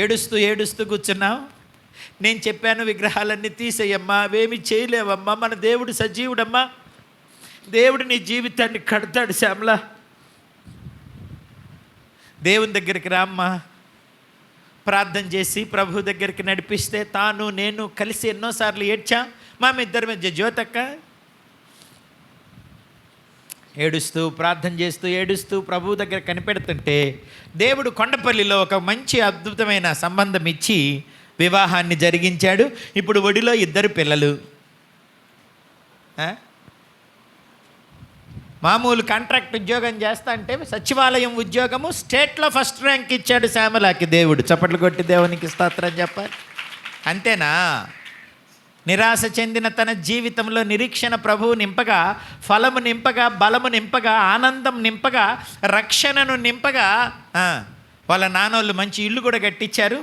ఏడుస్తూ ఏడుస్తూ కూర్చున్నాం. నేను చెప్పాను, విగ్రహాలన్నీ తీసేయమ్మా, అవేమి చేయలేవమ్మా, మన దేవుడు సజీవుడమ్మా, దేవుడు నీ జీవితాన్ని కడతాడు శ్యామల. దేవుని దగ్గరికి రామ్మా, ప్రార్థన చేసి ప్రభు దగ్గరికి నడిపిస్తే తాను నేను కలిసి ఎన్నోసార్లు ఏడ్చాం. మా ఇద్దరి మధ్య జ్యోతక్క ఏడుస్తూ ప్రార్థన చేస్తూ ఏడుస్తూ ప్రభు దగ్గర కనిపెడుతుంటే దేవుడు కొండపల్లిలో ఒక మంచి అద్భుతమైన సంబంధం ఇచ్చి వివాహాన్ని జరిగించాడు. ఇప్పుడు ఒడిలో 2 పిల్లలు. మామూలు కాంట్రాక్ట్ ఉద్యోగం చేస్తా అంటే సచివాలయం ఉద్యోగము స్టేట్లో ఫస్ట్ ర్యాంక్ ఇచ్చాడు శ్యామలాకి దేవుడు. చప్పట్లు కొట్టి దేవునికి స్తోత్రం చెప్పాలి. అంతేనా? నిరాశ చెందిన తన జీవితంలో నిరీక్షణ ప్రభువు నింపగా, ఫలము నింపగా, బలము నింపగా, ఆనందం నింపగా, రక్షణను నింపగా వాళ్ళ నాన్నోళ్ళు మంచి ఇల్లు కూడా కట్టించారు.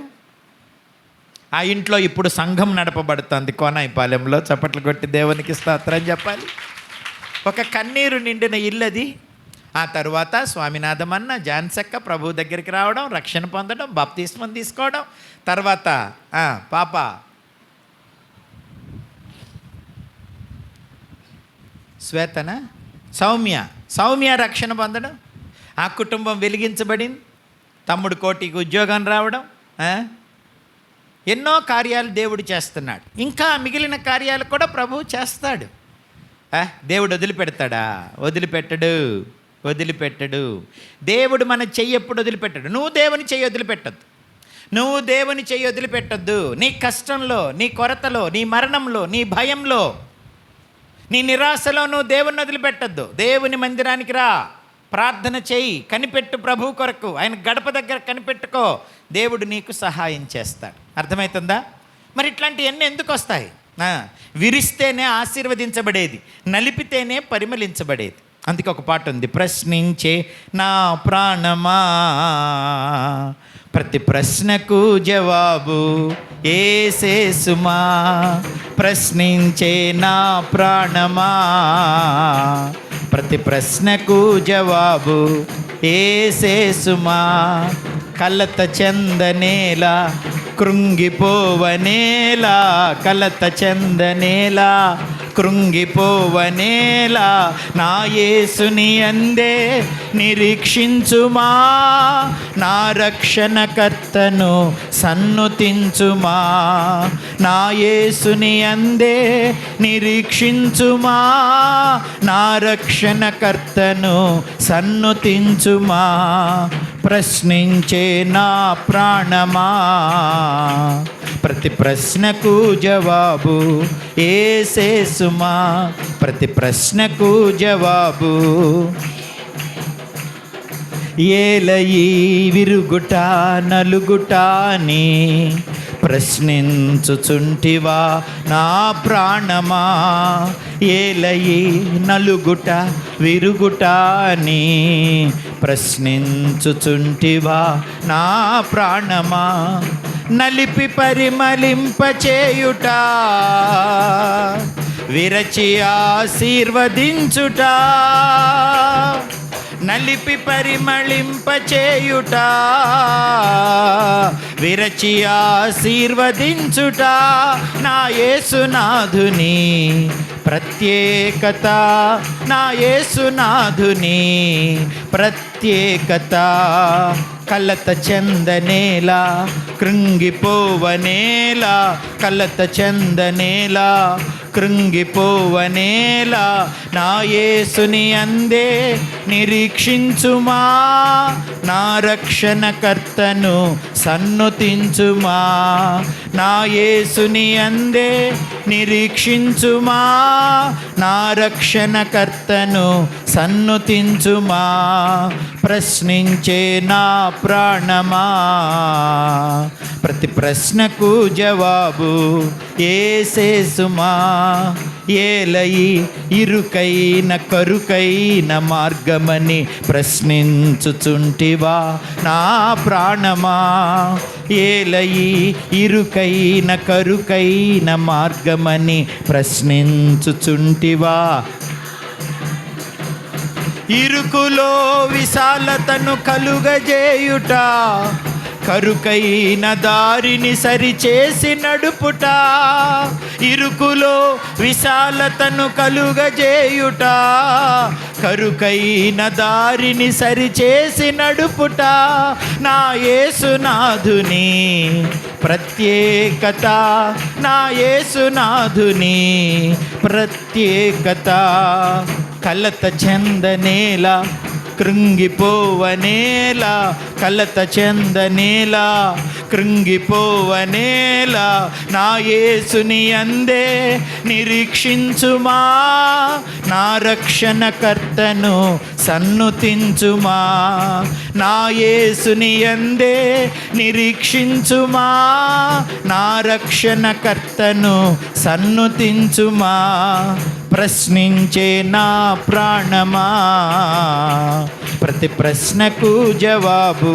ఆ ఇంట్లో ఇప్పుడు సంఘం నడపబడుతుంది కోనాయిపాలెంలో. చప్పట్లు కొట్టి దేవునికి స్తోత్రం చెప్పాలి. ఒక కన్నీరు నిండిన ఇల్లు అది. ఆ తరువాత స్వామినాథం అన్న జాన్సక్క ప్రభు దగ్గరికి రావడం, రక్షణ పొందడం, బాప్తిస్మం తీసుకోవడం, తర్వాత పాప శ్వేతన సౌమ్య రక్షణ పొందడం, ఆ కుటుంబం వెలిగించబడింది. తమ్ముడు కోటికి ఉద్యోగం రావడం, ఎన్నో కార్యాలు దేవుడు చేస్తున్నాడు. ఇంకా మిగిలిన కార్యాలు కూడా ప్రభువు చేస్తాడు. దేవుడు వదిలిపెడతాడా? వదిలిపెట్టడు. దేవుడు మన చెయ్యి ఎప్పుడు వదిలిపెట్టడు. నువ్వు దేవుని చెయ్యి వదిలిపెట్టద్దు. నీ కష్టంలో, నీ కొరతలో, నీ మరణంలో, నీ భయంలో, నీ నిరాశలో నువ్వు దేవుని వదిలిపెట్టద్దు. దేవుని మందిరానికి రా, ప్రార్థన చేయి, కనిపెట్టు ప్రభు కొరకు. ఆయన గడప దగ్గర కనిపెట్టుకో, దేవుడు నీకు సహాయం చేస్తాడు. అర్థమవుతుందా? మరి ఇట్లాంటివన్నీ ఎందుకు వస్తాయి? విరిస్తేనే ఆశీర్వదించబడేది, నలిపితేనే పరిమళించబడేది. అందుకే ఒక పాట ఉంది, ప్రశ్నించే నా ప్రాణమా ప్రతి ప్రశ్నకు జవాబు యేసేసుమా. ప్రశ్నించే నా ప్రాణమా ప్రతి ప్రశ్నకు జవాబు యేసేసుమా. కలత చెందనేలా కృంగిపోవనేలా, కలత చెందనేలా కృంగిపోవనేలా, నా యేసుని అందే నిరీక్షించుమా. నా రక్షణకర్తను సన్నుతించుమా. నా యేసుని అందే నిరీక్షించుమా. నా రక్షణకర్తను సన్నుతించుమా. ప్రశ్నించే నా ప్రాణమా ప్రతి ప్రశ్నకు జవాబు యేసేసుమా. ప్రతి ప్రశ్నకు జవాబు. ఏలయి విరుగుట నలుగుట అని ప్రశ్నించుచుంటివా నా ప్రాణమా. ఏలయి నలుగుట విరుగుట అని ప్రశ్నించుచుంటివా నా ప్రాణమా. నలిపి పరిమళింపచేయుట, విరచి ఆశీర్వదించుట. నలిపి పరిమళింపచేయుట, విరచి ఆశీర్వదించుట. నా యేసునాథుని ప్రత్యేకత, నా యేసునాథుని ప్రత్యేకత. కలత చెందనేలా కృంగిపోవనేలా, కలత చెందనేలా కృంగిపోవనేలా, నా యేసుని అందే నిరీక్షించుమా. నా రక్షణకర్తను సన్నుతించుమా. నా యేసుని అందే నిరీక్షించుమా. నా రక్షణకర్తను సన్నుతించుమా. ప్రశ్నించే నా ప్రాణమా ప్రతి ప్రశ్నకు జవాబు యేసేసుమా. ఏలయి ఇరుకైన కరుకైన మార్గమని ప్రశ్నించుచుంటివా నా ప్రాణమా. ఏలయి ఇరుకైన కరుకైన మార్గమని ప్రశ్నించుచుంటివా. ఇరుకులో విశాలతను కలుగజేయుట, కరుకైన దారిని సరిచేసి నడుపుట, ఇరుకులో విశాలతను కలుగజేయుట, కరుకైన దారిని సరిచేసి నడుపుట నా యేసునాథుని ప్రత్యేకత, నా యేసునాథుని ప్రత్యేకత. కలత చెందనేలా కృంగిపోవనేలా, కలత చెందనేలా కృంగిపోవనేలా, నా యేసుని అందే నిరీక్షించుమా, నా రక్షణకర్తను సన్నుతించుమా, నా యేసుని అందే నిరీక్షించుమా, నా రక్షణకర్తను సన్నుతించుమా. ప్రశ్నించే నా ప్రాణమా, ప్రతి ప్రశ్నకు జవాబు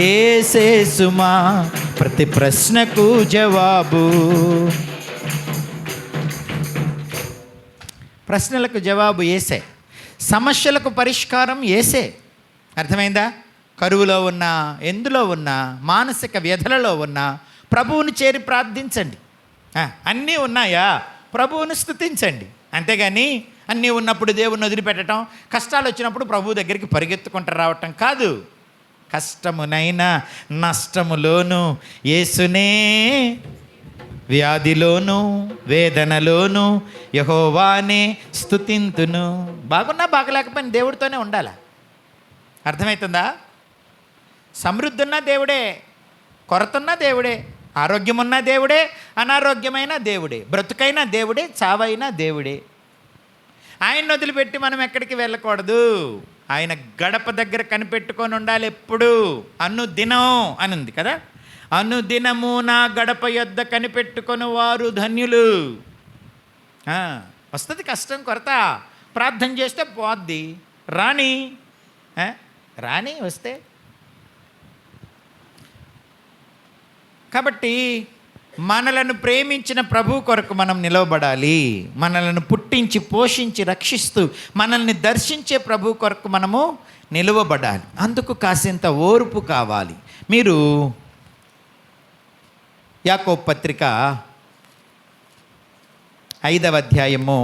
యేసేసుమా, ప్రతి ప్రశ్నకు జవాబు. ప్రశ్నలకు జవాబు యేసే, సమస్యలకు పరిష్కారం యేసే. అర్థమైందా? కరువులో ఉన్నా, ఎందులో ఉన్నా, మానసిక వ్యధలలో ఉన్నా ప్రభువుని చేరి ప్రార్థించండి. అన్నీ ఉన్నాయా, ప్రభువుని స్తుతించండి. అంతేగాని అన్నీ ఉన్నప్పుడు దేవుణ్ణి వదిలిపెట్టడం, కష్టాలు వచ్చినప్పుడు ప్రభు దగ్గరికి పరిగెత్తుకుంటూ రావటం కాదు. కష్టమునైనా నష్టములోను యేసునే, వ్యాధిలోను వేదనలోను యెహోవానే స్తుతింతును. బాగున్నా బాగలేకపోయినా దేవుడితోనే ఉండాలి. అర్థమవుతుందా? సమృద్ధి ఉన్న దేవుడే, కొరతున్న దేవుడే, ఆరోగ్యమున్న దేవుడే, అనారోగ్యమైన దేవుడే, బ్రతుకైన దేవుడే, చావైన దేవుడే. ఆయన వదిలిపెట్టి మనం ఎక్కడికి వెళ్ళకూడదు. ఆయన గడప దగ్గర కనిపెట్టుకొని ఉండాలి ఎప్పుడు. అనుదినం అని ఉంది కదా, అనుదినము నా గడప యొద్ద కనిపెట్టుకొని వారు ధన్యులు. వస్తుంది కష్టం, కొరత, ప్రార్థన చేస్తే పోద్ది. రాని వస్తే. కాబట్టి మనలను ప్రేమించిన ప్రభు కొరకు మనం నిలవబడాలి. మనలను పుట్టించి పోషించి రక్షిస్తూ మనల్ని దర్శించే ప్రభు కొరకు మనము నిలవబడాలి. అందుకు కాసింత ఓర్పు కావాలి. మీరు యాకోబు పత్రిక 5వ అధ్యాయము,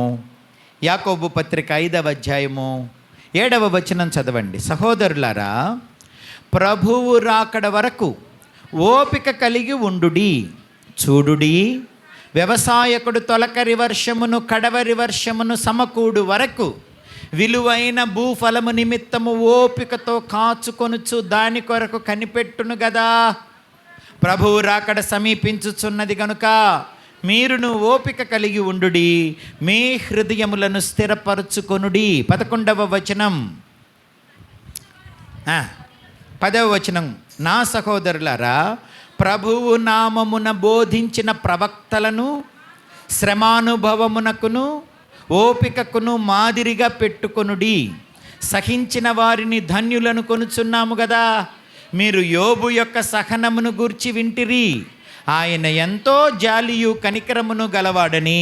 యాకోబు పత్రిక 5వ అధ్యాయము 7వ వచనం చదవండి. సహోదరులారా, ప్రభువు రాకడ వరకు ఓపిక కలిగి ఉండుడి. చూడుడి, వ్యవసాయకుడు తొలకరి వర్షమును కడవరి వర్షమును సమకూడు వరకు విలువైన భూఫలము నిమిత్తము ఓపికతో కాచుకొనుచు దాని కొరకు కనిపెట్టును గదా. ప్రభువు రాకడ సమీపించుచున్నది గనుక మీరును ఓపిక కలిగి ఉండుడి, మీ హృదయములను స్థిరపరచుకొనుడి. 11వ వచనం, 10వ వచనం. నా సహోదరులారా, ప్రభువు నామమున బోధించిన ప్రవక్తలను శ్రమానుభవమునకును ఓపికకును మాదిరిగా పెట్టుకొనుడి. సహించిన వారిని ధన్యులను కొనుచున్నాము కదా. మీరు యోబు యొక్క సహనమును గూర్చి వింటిరి. ఆయన ఎంతో జాలియు కనికరమును గలవాడని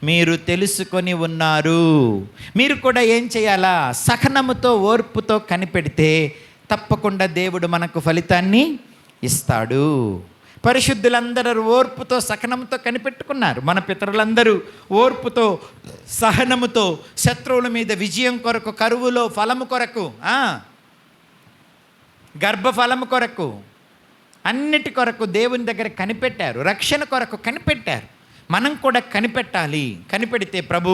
మీరు తెలుసుకొని ఉన్నారు. మీరు కూడా ఏం చేయాలా? సహనముతో ఓర్పుతో కనిపెడితే తప్పకుండా దేవుడు మనకు ఫలితాన్ని ఇస్తాడు. పరిశుద్ధులందరూ ఓర్పుతో సహనంతో కనిపెట్టుకున్నారు. మన పితరులందరూ ఓర్పుతో సహనముతో శత్రువుల మీద విజయం కొరకు, కరువులో ఫలము కొరకు, గర్భఫలము కొరకు, అన్నిటి కొరకు దేవుని దగ్గర కనిపెట్టారు. రక్షణ కొరకు కనిపెట్టారు. మనం కూడా కనిపెట్టాలి. కనిపెడితే ప్రభు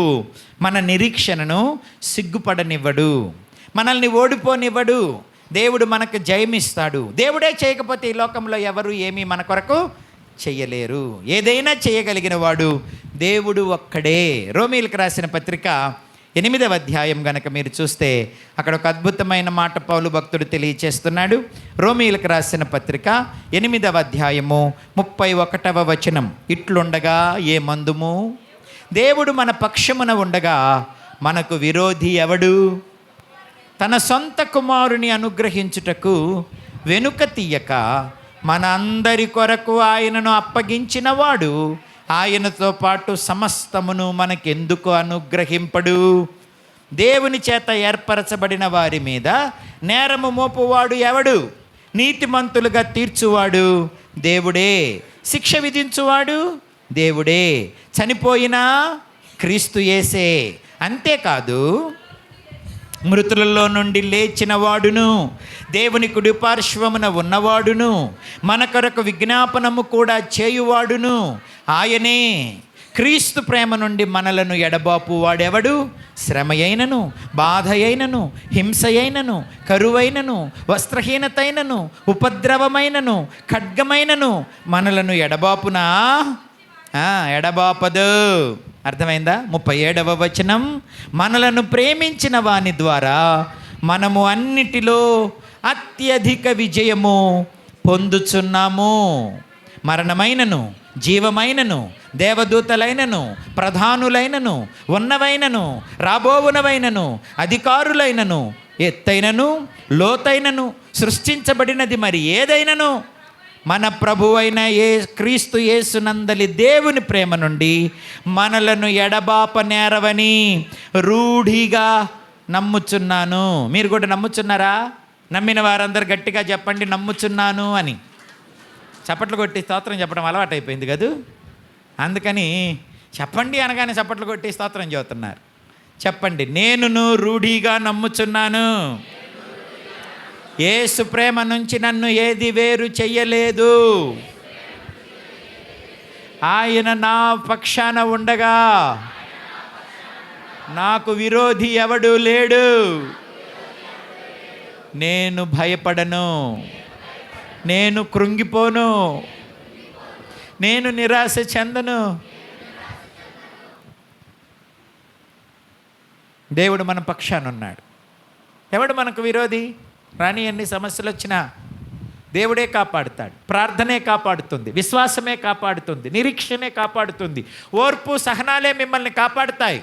మన నిరీక్షణను సిగ్గుపడనివ్వడు, మనల్ని ఓడిపోనివ్వడు. దేవుడు మనకు జయమిస్తాడు. దేవుడే చేయకపోతే ఈ లోకంలో ఎవరు ఏమీ మన కొరకు చెయ్యలేరు. ఏదైనా చేయగలిగిన వాడు దేవుడు ఒక్కడే. రోమీయులకు రాసిన పత్రిక 8వ అధ్యాయం గనక మీరు చూస్తే అక్కడ ఒక అద్భుతమైన మాట పౌలు భక్తుడు తెలియచేస్తున్నాడు. రోమీయులకు రాసిన పత్రిక 8వ అధ్యాయము 31వ వచనం. ఇట్లుండగా ఏ మందుము, దేవుడు మన పక్షమున ఉండగా మనకు విరోధి ఎవడు? తన సొంత కుమారుని అనుగ్రహించుటకు వెనుక తీయక మన అందరి కొరకు ఆయనను అప్పగించిన వాడు ఆయనతో పాటు సమస్తమును మనకెందుకు అనుగ్రహింపడు? దేవుని చేత ఏర్పరచబడిన వారి మీద నేరము మోపువాడు ఎవడు? నీతిమంతులుగా తీర్చువాడు దేవుడే, శిక్ష విధించువాడు దేవుడే, చనిపోయినా క్రీస్తు యేసే. అంతేకాదు మృతులలో నుండి లేచిన వాడును, దేవుని కుడి పార్శ్వమున ఉన్నవాడును, మన కొరకు విజ్ఞాపనము కూడా చేయువాడును ఆయనే. క్రీస్తు ప్రేమ నుండి మనలను ఎడబాపు వాడెవడు? శ్రమ అయినను, బాధ అయినను, హింస అయినను, కరువైనను, వస్త్రహీనతైనను, ఉపద్రవమైనను, ఖడ్గమైనను మనలను ఎడబాపునా? ఎడబాపదు. అర్థమైందా? 37వ వచనం, మనలను ప్రేమించిన వాని ద్వారా మనము అన్నిటిలో అత్యధిక విజయము పొందుచున్నాము. మరణమైనను, జీవమైనను, దేవదూతలైనను, ప్రధానులైనను, ఉన్నవైనను, రాబోవునవైనను, అధికారులైనను, ఎత్తైనను, లోతైనను, సృష్టించబడినది మరి ఏదైనను మన ప్రభువైన క్రీస్తు యేసునందలి దేవుని ప్రేమ నుండి మనలను ఎడబాప నేరవని రూఢిగా నమ్ముచున్నాను. మీరు కూడా నమ్ముచున్నారా? నమ్మిన వారందరూ గట్టిగా చెప్పండి, నమ్ముచున్నాను అని. చప్పట్లు కొట్టి స్తోత్రం చెప్పడం అలవాటు అయిపోయింది కదూ. అందుకని చెప్పండి అనగానే చప్పట్లు కొట్టి స్తోత్రం చెబుతున్నారు. చెప్పండి, నేనును రూఢిగా నమ్ముచున్నాను. యేసు ప్రేమ నుంచి నన్ను ఏది వేరు చెయ్యలేదు. ఆయన నా పక్షాన ఉండగా నాకు విరోధి ఎవడు లేడు. నేను భయపడను, నేను కృంగిపోను, నేను నిరాశ చెందను. దేవుడు మన పక్షాన ఉన్నాడు. ఎవడు మనకు విరోధి? రాని ఎన్ని సమస్యలు వచ్చినా దేవుడే కాపాడుతాడు. ప్రార్థనే కాపాడుతుంది, విశ్వాసమే కాపాడుతుంది, నిరీక్షణే కాపాడుతుంది, ఓర్పు సహనాలే మిమ్మల్ని కాపాడుతాయి.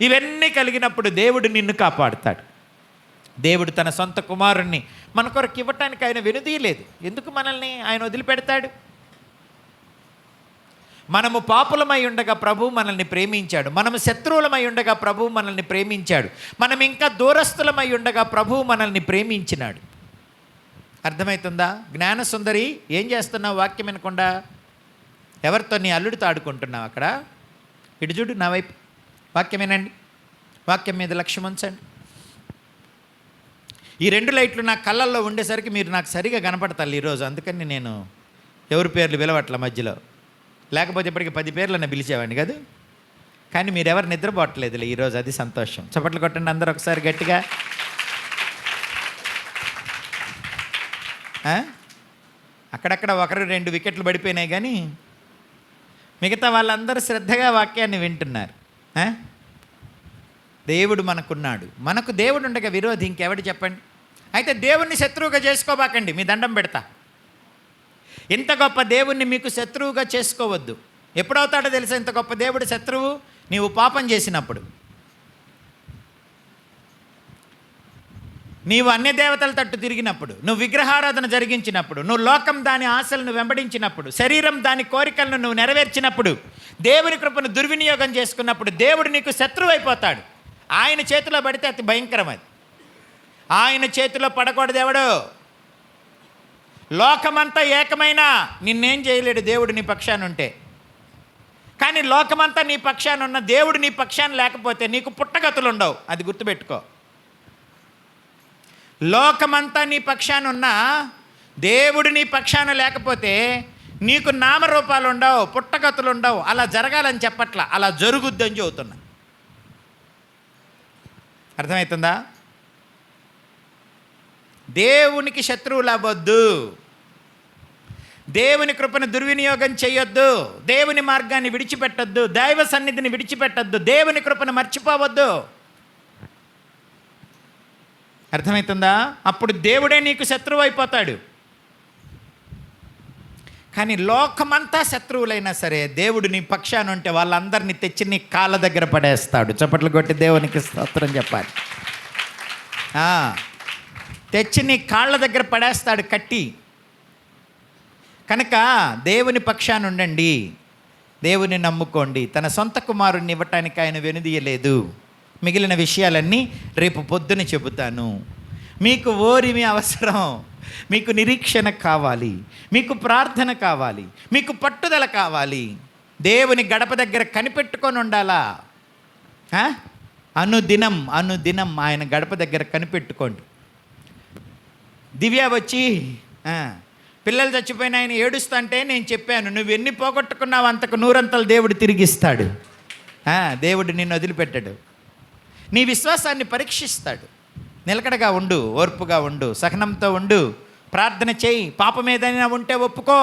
ఇవన్నీ కలిగినప్పుడు దేవుడు నిన్ను కాపాడుతాడు. దేవుడు తన సొంత కుమారుణ్ణి మన కొరకు ఇవ్వటానికి ఆయన వెనుదీయలేదు. ఎందుకు మనల్ని ఆయన వదిలిపెడతాడు? మనము పాపులమై ఉండగా ప్రభువు మనల్ని ప్రేమించాడు. మనము శత్రువులమై ఉండగా ప్రభువు మనల్ని ప్రేమించాడు. మనం ఇంకా దూరస్థులమై ఉండగా ప్రభువు మనల్ని ప్రేమించినాడు. అర్థమవుతుందా? జ్ఞానసుందరి, ఏం చేస్తున్నావు? వాక్యం వినకుండా ఎవరితో? నీ అల్లుడితో ఆడుకుంటున్నావు అక్కడ. ఇటు చూడు నా వైపు, వాక్యం వినండి, వాక్యం మీద లక్ష్యం ఉంచండి. ఈ 2 లైట్లు నా కళ్ళల్లో ఉండేసరికి మీరు నాకు సరిగా కనపడతారు ఈరోజు. అందుకని నేను ఎవరి పేర్లు పిలవట్ల మధ్యలో, లేకపోతే ఇప్పటికి 10 పేర్లను పిలిచేవాడిని కదా. కానీ మీరెవరు నిద్రపోవట్లేదులే ఈరోజు, అది సంతోషం. చప్పట్లు కొట్టండి అందరూ ఒకసారి గట్టిగా. అక్కడక్కడ 1-2 వికెట్లు పడిపోయినాయి, కానీ మిగతా వాళ్ళందరూ శ్రద్ధగా వాక్యాన్ని వింటున్నారు. దేవుడు మనకున్నాడు. మనకు దేవుడు ఉండగా విరోధి ఇంకెవడు చెప్పండి? అయితే దేవుణ్ణి శత్రువుగా చేసుకోబాకండి, మీ దండం పెడతా. ఇంత గొప్ప దేవుణ్ణి మీకు శత్రువుగా చేసుకోవద్దు. ఎప్పుడవుతాడో తెలుసా ఇంత గొప్ప దేవుడు శత్రువు? నీవు పాపం చేసినప్పుడు, నీవు అన్య దేవతల తట్టు తిరిగినప్పుడు, నువ్వు విగ్రహారాధన జరిగించినప్పుడు, నువ్వు లోకం దాని ఆశలను వెంబడించినప్పుడు, శరీరం దాని కోరికలను నువ్వు నెరవేర్చినప్పుడు, దేవుని కృపను దుర్వినియోగం చేసుకున్నప్పుడు దేవుడు నీకు శత్రువు అయిపోతాడు. ఆయన చేతిలో పడితే అతి భయంకరం అది. ఆయన చేతిలో పడకూడదు ఎవడు. లోకమంతా ఏకమైనా నిన్నేం చేయలేడు దేవుడు నీ పక్షాన ఉంటే. కానీ లోకమంతా నీ పక్షాన ఉన్న దేవుడు నీ పక్షాన లేకపోతే నీకు పుట్టగతులు ఉండవు. అది గుర్తుపెట్టుకో. లోకమంతా నీ పక్షాన ఉన్నా దేవుడు నీ పక్షాన లేకపోతే నీకు నామరూపాలు ఉండవు, పుట్టగతులు ఉండవు. అలా జరగాలని చెప్పట్లా, అలా జరుగుద్దని చెబుతున్నా. అర్థమవుతుందా? దేవునికి శత్రువులు అవ్వద్దు, దేవుని కృపను దుర్వినియోగం చేయొద్దు, దేవుని మార్గాన్ని విడిచిపెట్టొద్దు, దైవ సన్నిధిని విడిచిపెట్టొద్దు, దేవుని కృపను మర్చిపోవద్దు. అర్థమవుతుందా? అప్పుడు దేవుడే నీకు శత్రువు అయిపోతాడు. కానీ లోకమంతా శత్రువులైనా సరే దేవుడు నీ పక్షాన ఉంటే వాళ్ళందరినీ తెచ్చి నీ కాళ్ళ దగ్గర పడేస్తాడు. చప్పట్లు కొట్టి దేవునికి స్తోత్రం చెప్పాలి. తెచ్చి నీ కాళ్ళ దగ్గర పడేస్తాడు కట్టి. కనుక దేవుని పక్షాన ఉండండి, దేవుని నమ్ముకోండి. తన సొంత కుమారుణ్ణి ఇవ్వటానికి ఆయన వెనుదీయలేదు. మిగిలిన విషయాలన్నీ రేపు పొద్దున చెబుతాను. మీకు ఓరిమి అవసరం, మీకు నిరీక్షణ కావాలి, మీకు ప్రార్థన కావాలి, మీకు పట్టుదల కావాలి. దేవుని గడప దగ్గర కనిపెట్టుకొని ఉండాలా. అనుదినం అనుదినం ఆయన గడప దగ్గర కనిపెట్టుకోండి. దివ్య వచ్చి పిల్లలు చచ్చిపోయిన ఆయన ఏడుస్తుంటే నేను చెప్పాను, నువ్వు ఎన్ని పోగొట్టుకున్నావు అంతకు నూరంతలు దేవుడు తిరిగిస్తాడు. దేవుడు నిన్ను వదిలిపెట్టాడు. నీ విశ్వాసాన్ని పరీక్షిస్తాడు. నిలకడగా ఉండు, ఓర్పుగా ఉండు, సహనంతో ఉండు, ప్రార్థన చేయి. పాపం ఏదైనా ఉంటే ఒప్పుకో.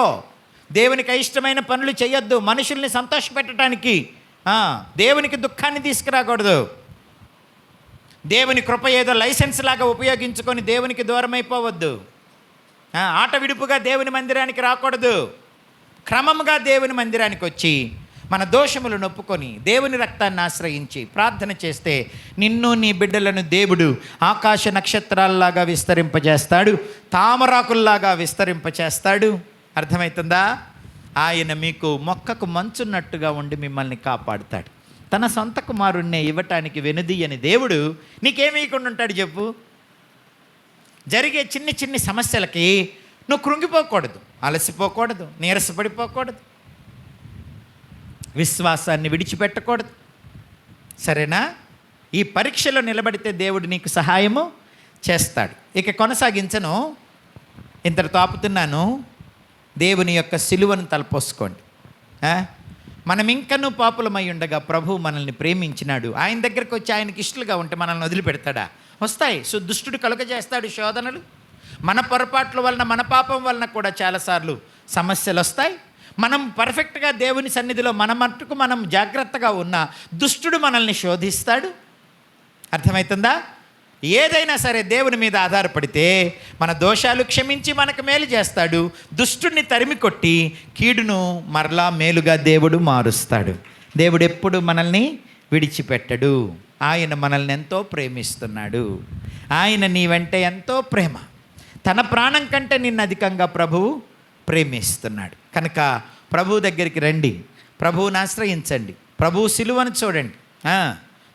దేవునికి అయిష్టమైన పనులు చేయొద్దు. మనుషుల్ని సంతోషపెట్టడానికి, దేవునికి దుఃఖాన్ని తీసుకురాకూడదు. దేవుని కృప ఏదో లైసెన్స్ లాగా ఉపయోగించుకొని దేవునికి దూరం అయిపోవద్దు. ఆట విడుపుగా దేవుని మందిరానికి రాకూడదు. క్రమంగా దేవుని మందిరానికి వచ్చి మన దోషములు నొప్పుకొని దేవుని రక్తాన్ని ఆశ్రయించి ప్రార్థన చేస్తే నిన్ను నీ బిడ్డలను దేవుడు ఆకాశ నక్షత్రాల్లాగా విస్తరింపజేస్తాడు, తామరాకుల్లాగా విస్తరింపచేస్తాడు. అర్థమవుతుందా? ఆయన మీకు మొక్కకు మంచున్నట్టుగా ఉండి మిమ్మల్ని కాపాడుతాడు. తన సొంత కుమారుణ్ణే ఇవ్వటానికి వెనుదీయని దేవుడు నీకేమీయకుండా ఉంటాడు చెప్పు. జరిగే చిన్ని చిన్ని సమస్యలకి నువ్వు కృంగిపోకూడదు, అలసిపోకూడదు, నీరసపడిపోకూడదు, విశ్వాసాన్ని విడిచిపెట్టకూడదు. సరేనా? ఈ పరీక్షలో నిలబడితే దేవుడు నీకు సహాయము చేస్తాడు. ఇక కొనసాగించను, ఇంతటితో ఆపుతున్నాను. దేవుని యొక్క సిలువను తలపోసుకోండి. మనం ఇంకనూ పాపులమై ఉండగా ప్రభు మనల్ని ప్రేమించినాడు. ఆయన దగ్గరికి వచ్చి ఆయనకి ఇష్టలుగా ఉంటే మనల్ని వదిలిపెడతాడా? వస్తాయి. దుష్టుడు కలుగజేస్తాడు శోధనలు. మన పొరపాట్ల వలన, మన పాపం వలన కూడా చాలాసార్లు సమస్యలు వస్తాయి. మనం పర్ఫెక్ట్గా దేవుని సన్నిధిలో మన మట్టుకు మనం జాగ్రత్తగా ఉన్న దుష్టుడు మనల్ని శోధిస్తాడు. అర్థమవుతుందా? ఏదైనా సరే దేవుని మీద ఆధారపడితే మన దోషాలు క్షమించి మనకు మేలు చేస్తాడు. దుష్టుడిని తరిమి కొట్టి కీడును మరలా మేలుగా దేవుడు మారుస్తాడు. దేవుడు ఎప్పుడు మనల్ని విడిచిపెట్టడు. ఆయన మనల్ని ఎంతో ప్రేమిస్తున్నాడు. ఆయన నీ వెంట ఎంతో ప్రేమ, తన ప్రాణం కంటే నిన్ను అధికంగా ప్రభువు ప్రేమిస్తున్నాడు. కనుక ప్రభువు దగ్గరికి రండి, ప్రభువుని ఆశ్రయించండి, ప్రభువు సిలువను చూడండి.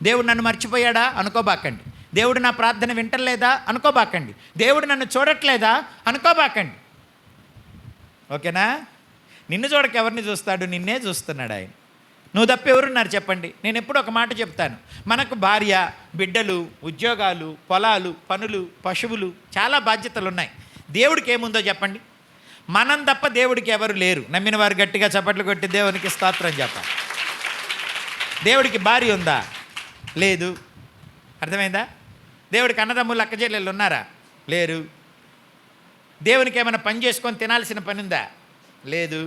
దేవుడు నన్ను మర్చిపోయాడా అనుకోబాకండి. దేవుడు నా ప్రార్థన వింటలేదా అనుకోబాకండి. దేవుడు నన్ను చూడట్లేదా అనుకోబాకండి. ఓకేనా? నిన్ను చూడక ఎవరిని చూస్తాడు? నిన్నే చూస్తున్నాడు ఆయన. నువ్వు తప్ప ఎవరున్నారు చెప్పండి? నేను ఎప్పుడు ఒక మాట చెప్తాను. మనకు భార్య, బిడ్డలు, ఉద్యోగాలు, పొలాలు, పనులు, పశువులు, చాలా బాధ్యతలు ఉన్నాయి. దేవుడికి ఏముందో చెప్పండి? మనం తప్ప దేవుడికి ఎవరు లేరు. నమ్మిన వారు గట్టిగా చప్పట్లు కొట్టి దేవునికి స్తోత్రం చెప్పాలి. దేవుడికి భార్య ఉందా? లేదు. అర్థమైందా? దేవుడికి అన్నదమ్ములు, అక్కచెల్లెళ్ళు ఉన్నారా? లేరు. దేవునికి ఏమైనా పని చేసుకొని తినాల్సిన పని ఉందా? లేదు.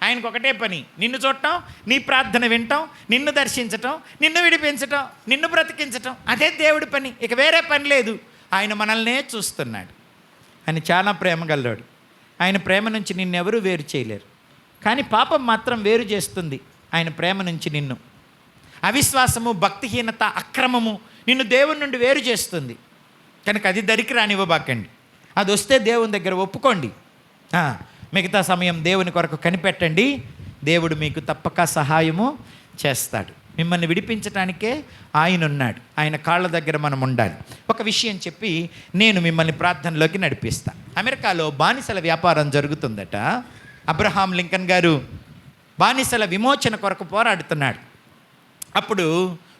ఆయనకు ఒకటే పని, నిన్ను చూడటం, నీ ప్రార్థన వినటం, నిన్ను దర్శించటం, నిన్ను విడిపించటం, నిన్ను బ్రతికించటం. అదే దేవుడి పని. ఇక వేరే పని లేదు. ఆయన మనల్నే చూస్తున్నాడు. ఆయన చాలా ప్రేమ గలవాడు. ఆయన ప్రేమ నుంచి నిన్నెవరూ వేరు చేయలేరు. కానీ పాపం మాత్రం వేరు చేస్తుంది ఆయన ప్రేమ నుంచి నిన్ను. అవిశ్వాసము, భక్తిహీనత, అక్రమము నిన్ను దేవుని నుండి వేరు చేస్తుంది. కనుక అది దరికి రానివ్వబాకండి. అది వస్తే దేవుని దగ్గర ఒప్పుకోండి. మిగతా సమయం దేవుని కొరకు కనిపెట్టండి. దేవుడు మీకు తప్పక సహాయము చేస్తాడు. మిమ్మల్ని విడిపించడానికే ఆయన ఉన్నాడు. ఆయన కాళ్ళ దగ్గర మనం ఉండాలి. ఒక విషయం చెప్పి నేను మిమ్మల్ని ప్రార్థనలోకి నడిపిస్తాను. అమెరికాలో బానిసల వ్యాపారం జరుగుతుందట. అబ్రహాం లింకన్ గారు బానిసల విమోచన కొరకు పోరాడుతున్నాడు. అప్పుడు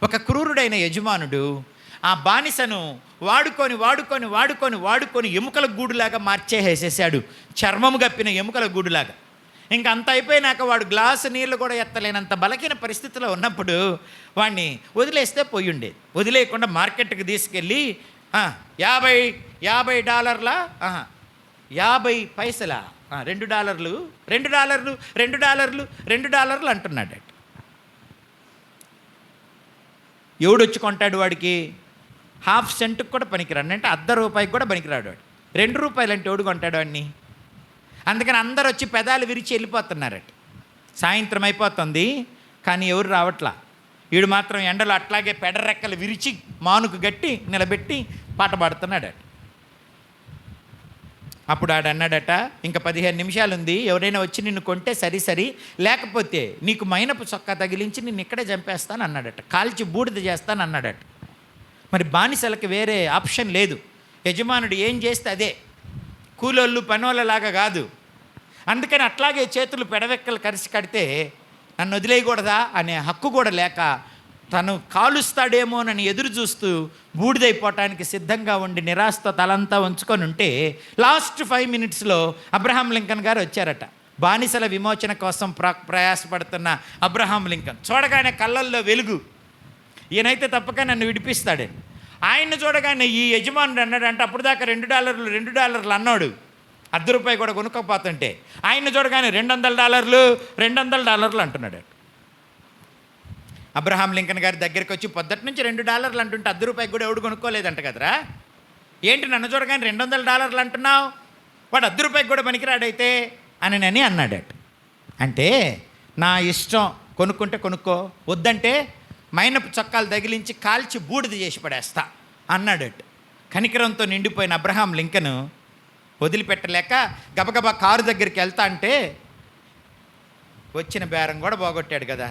ఒక క్రూరుడైన యజమానుడు ఆ బానిసను వాడుకొని ఎముకల గూడులాగా మార్చేసేసాడు. చర్మము గప్పిన ఎముకల గూడులాగా. ఇంక అంత అయిపోయినాక వాడు గ్లాసు నీళ్ళు కూడా ఎత్తలేనంత బలహీన పరిస్థితిలో ఉన్నప్పుడు వాడిని వదిలేస్తే పోయి ఉండేది. వదిలేయకుండా మార్కెట్కి తీసుకెళ్ళి $50 $2 అంటున్నాడు. ఎవడొచ్చి కొంటాడు? వాడికి ½ సెంటుకు కూడా పనికిరాడు. అంటే ₹1 కూడా పనికిరాడు వాడు. ₹2 అంటే ఎవడు కొంటాడు వాడిని? అందుకని అందరు వచ్చి పెదాలు విరిచి వెళ్ళిపోతున్నారట. సాయంత్రం అయిపోతుంది కానీ ఎవరు రావట్లా. వీడు మాత్రం ఎండలో అట్లాగే పెడరెక్కలు విరిచి మానుకు గట్టి నిలబెట్టి పాట పాడుతున్నాడట. అప్పుడు ఆడన్నాడట, ఇంకా 15 నిమిషాలు ఉంది, ఎవరైనా వచ్చి నిన్ను కొంటే సరి, లేకపోతే నీకు మైనపు చొక్కా తగిలించి నిన్ను ఇక్కడే చంపేస్తాను అన్నాడట. కాల్చి బూడిద చేస్తాను అన్నాడట. మరి బానిసలకి వేరే ఆప్షన్ లేదు. యజమానుడు ఏం చేస్తే అదే, కూలోళ్ళు పనోళ్ళలాగా కాదు. అందుకని అట్లాగే చేతులు పెడవెక్కలు కలిసి కడితే నన్ను వదిలేయకూడదా అనే హక్కు కూడా లేక తను కాలుస్తాడేమోనని ఎదురు చూస్తూ బూడిదైపోవటానికి సిద్ధంగా ఉండి నిరాశతో తలంతా ఉంచుకొని ఉంటే లాస్ట్ 5 మినిట్స్లో అబ్రహాం లింకన్ గారు వచ్చారట. బానిసల విమోచన కోసం ప్రయాసపడుతున్న అబ్రహాం లింకన్ చూడగానే కళ్ళల్లో వెలుగు, ఈయనైతే తప్పక నన్ను విడిపిస్తాడే. ఆయన్ని చూడగానే ఈ యజమానుడు అన్నాడంటే అప్పుడు దాకా $2 అన్నాడు, ₹1 కూడా కొనుక్కోపోతుంటే ఆయన్ని చూడగానే $200 అంటున్నాడు. అబ్రహాం లింకన్ గారి దగ్గరికి వచ్చి పొద్దుటి నుంచి $2 అంటుంటే ₹1 కూడా ఎవడు కొనుక్కోలేదంట కదరా, ఏంటి నన్ను చూడగానే $200 అంటున్నావు, వాడు ₹1 కూడా పనికిరాడైతే అని అన్నాడట. అంటే నా ఇష్టం, కొనుక్కుంటే కొనుక్కో, వద్దంటే మైనపు చొక్కాలు తగిలించి కాల్చి బూడిద చేసి పడేస్తా అన్నాడట. కనికరంతో నిండిపోయిన అబ్రహాం లింకన్ వదిలిపెట్టలేక గబగబా కారు దగ్గరికి వెళ్తా అంటే వచ్చిన బేరం కూడా పోగొట్టాడు కదా.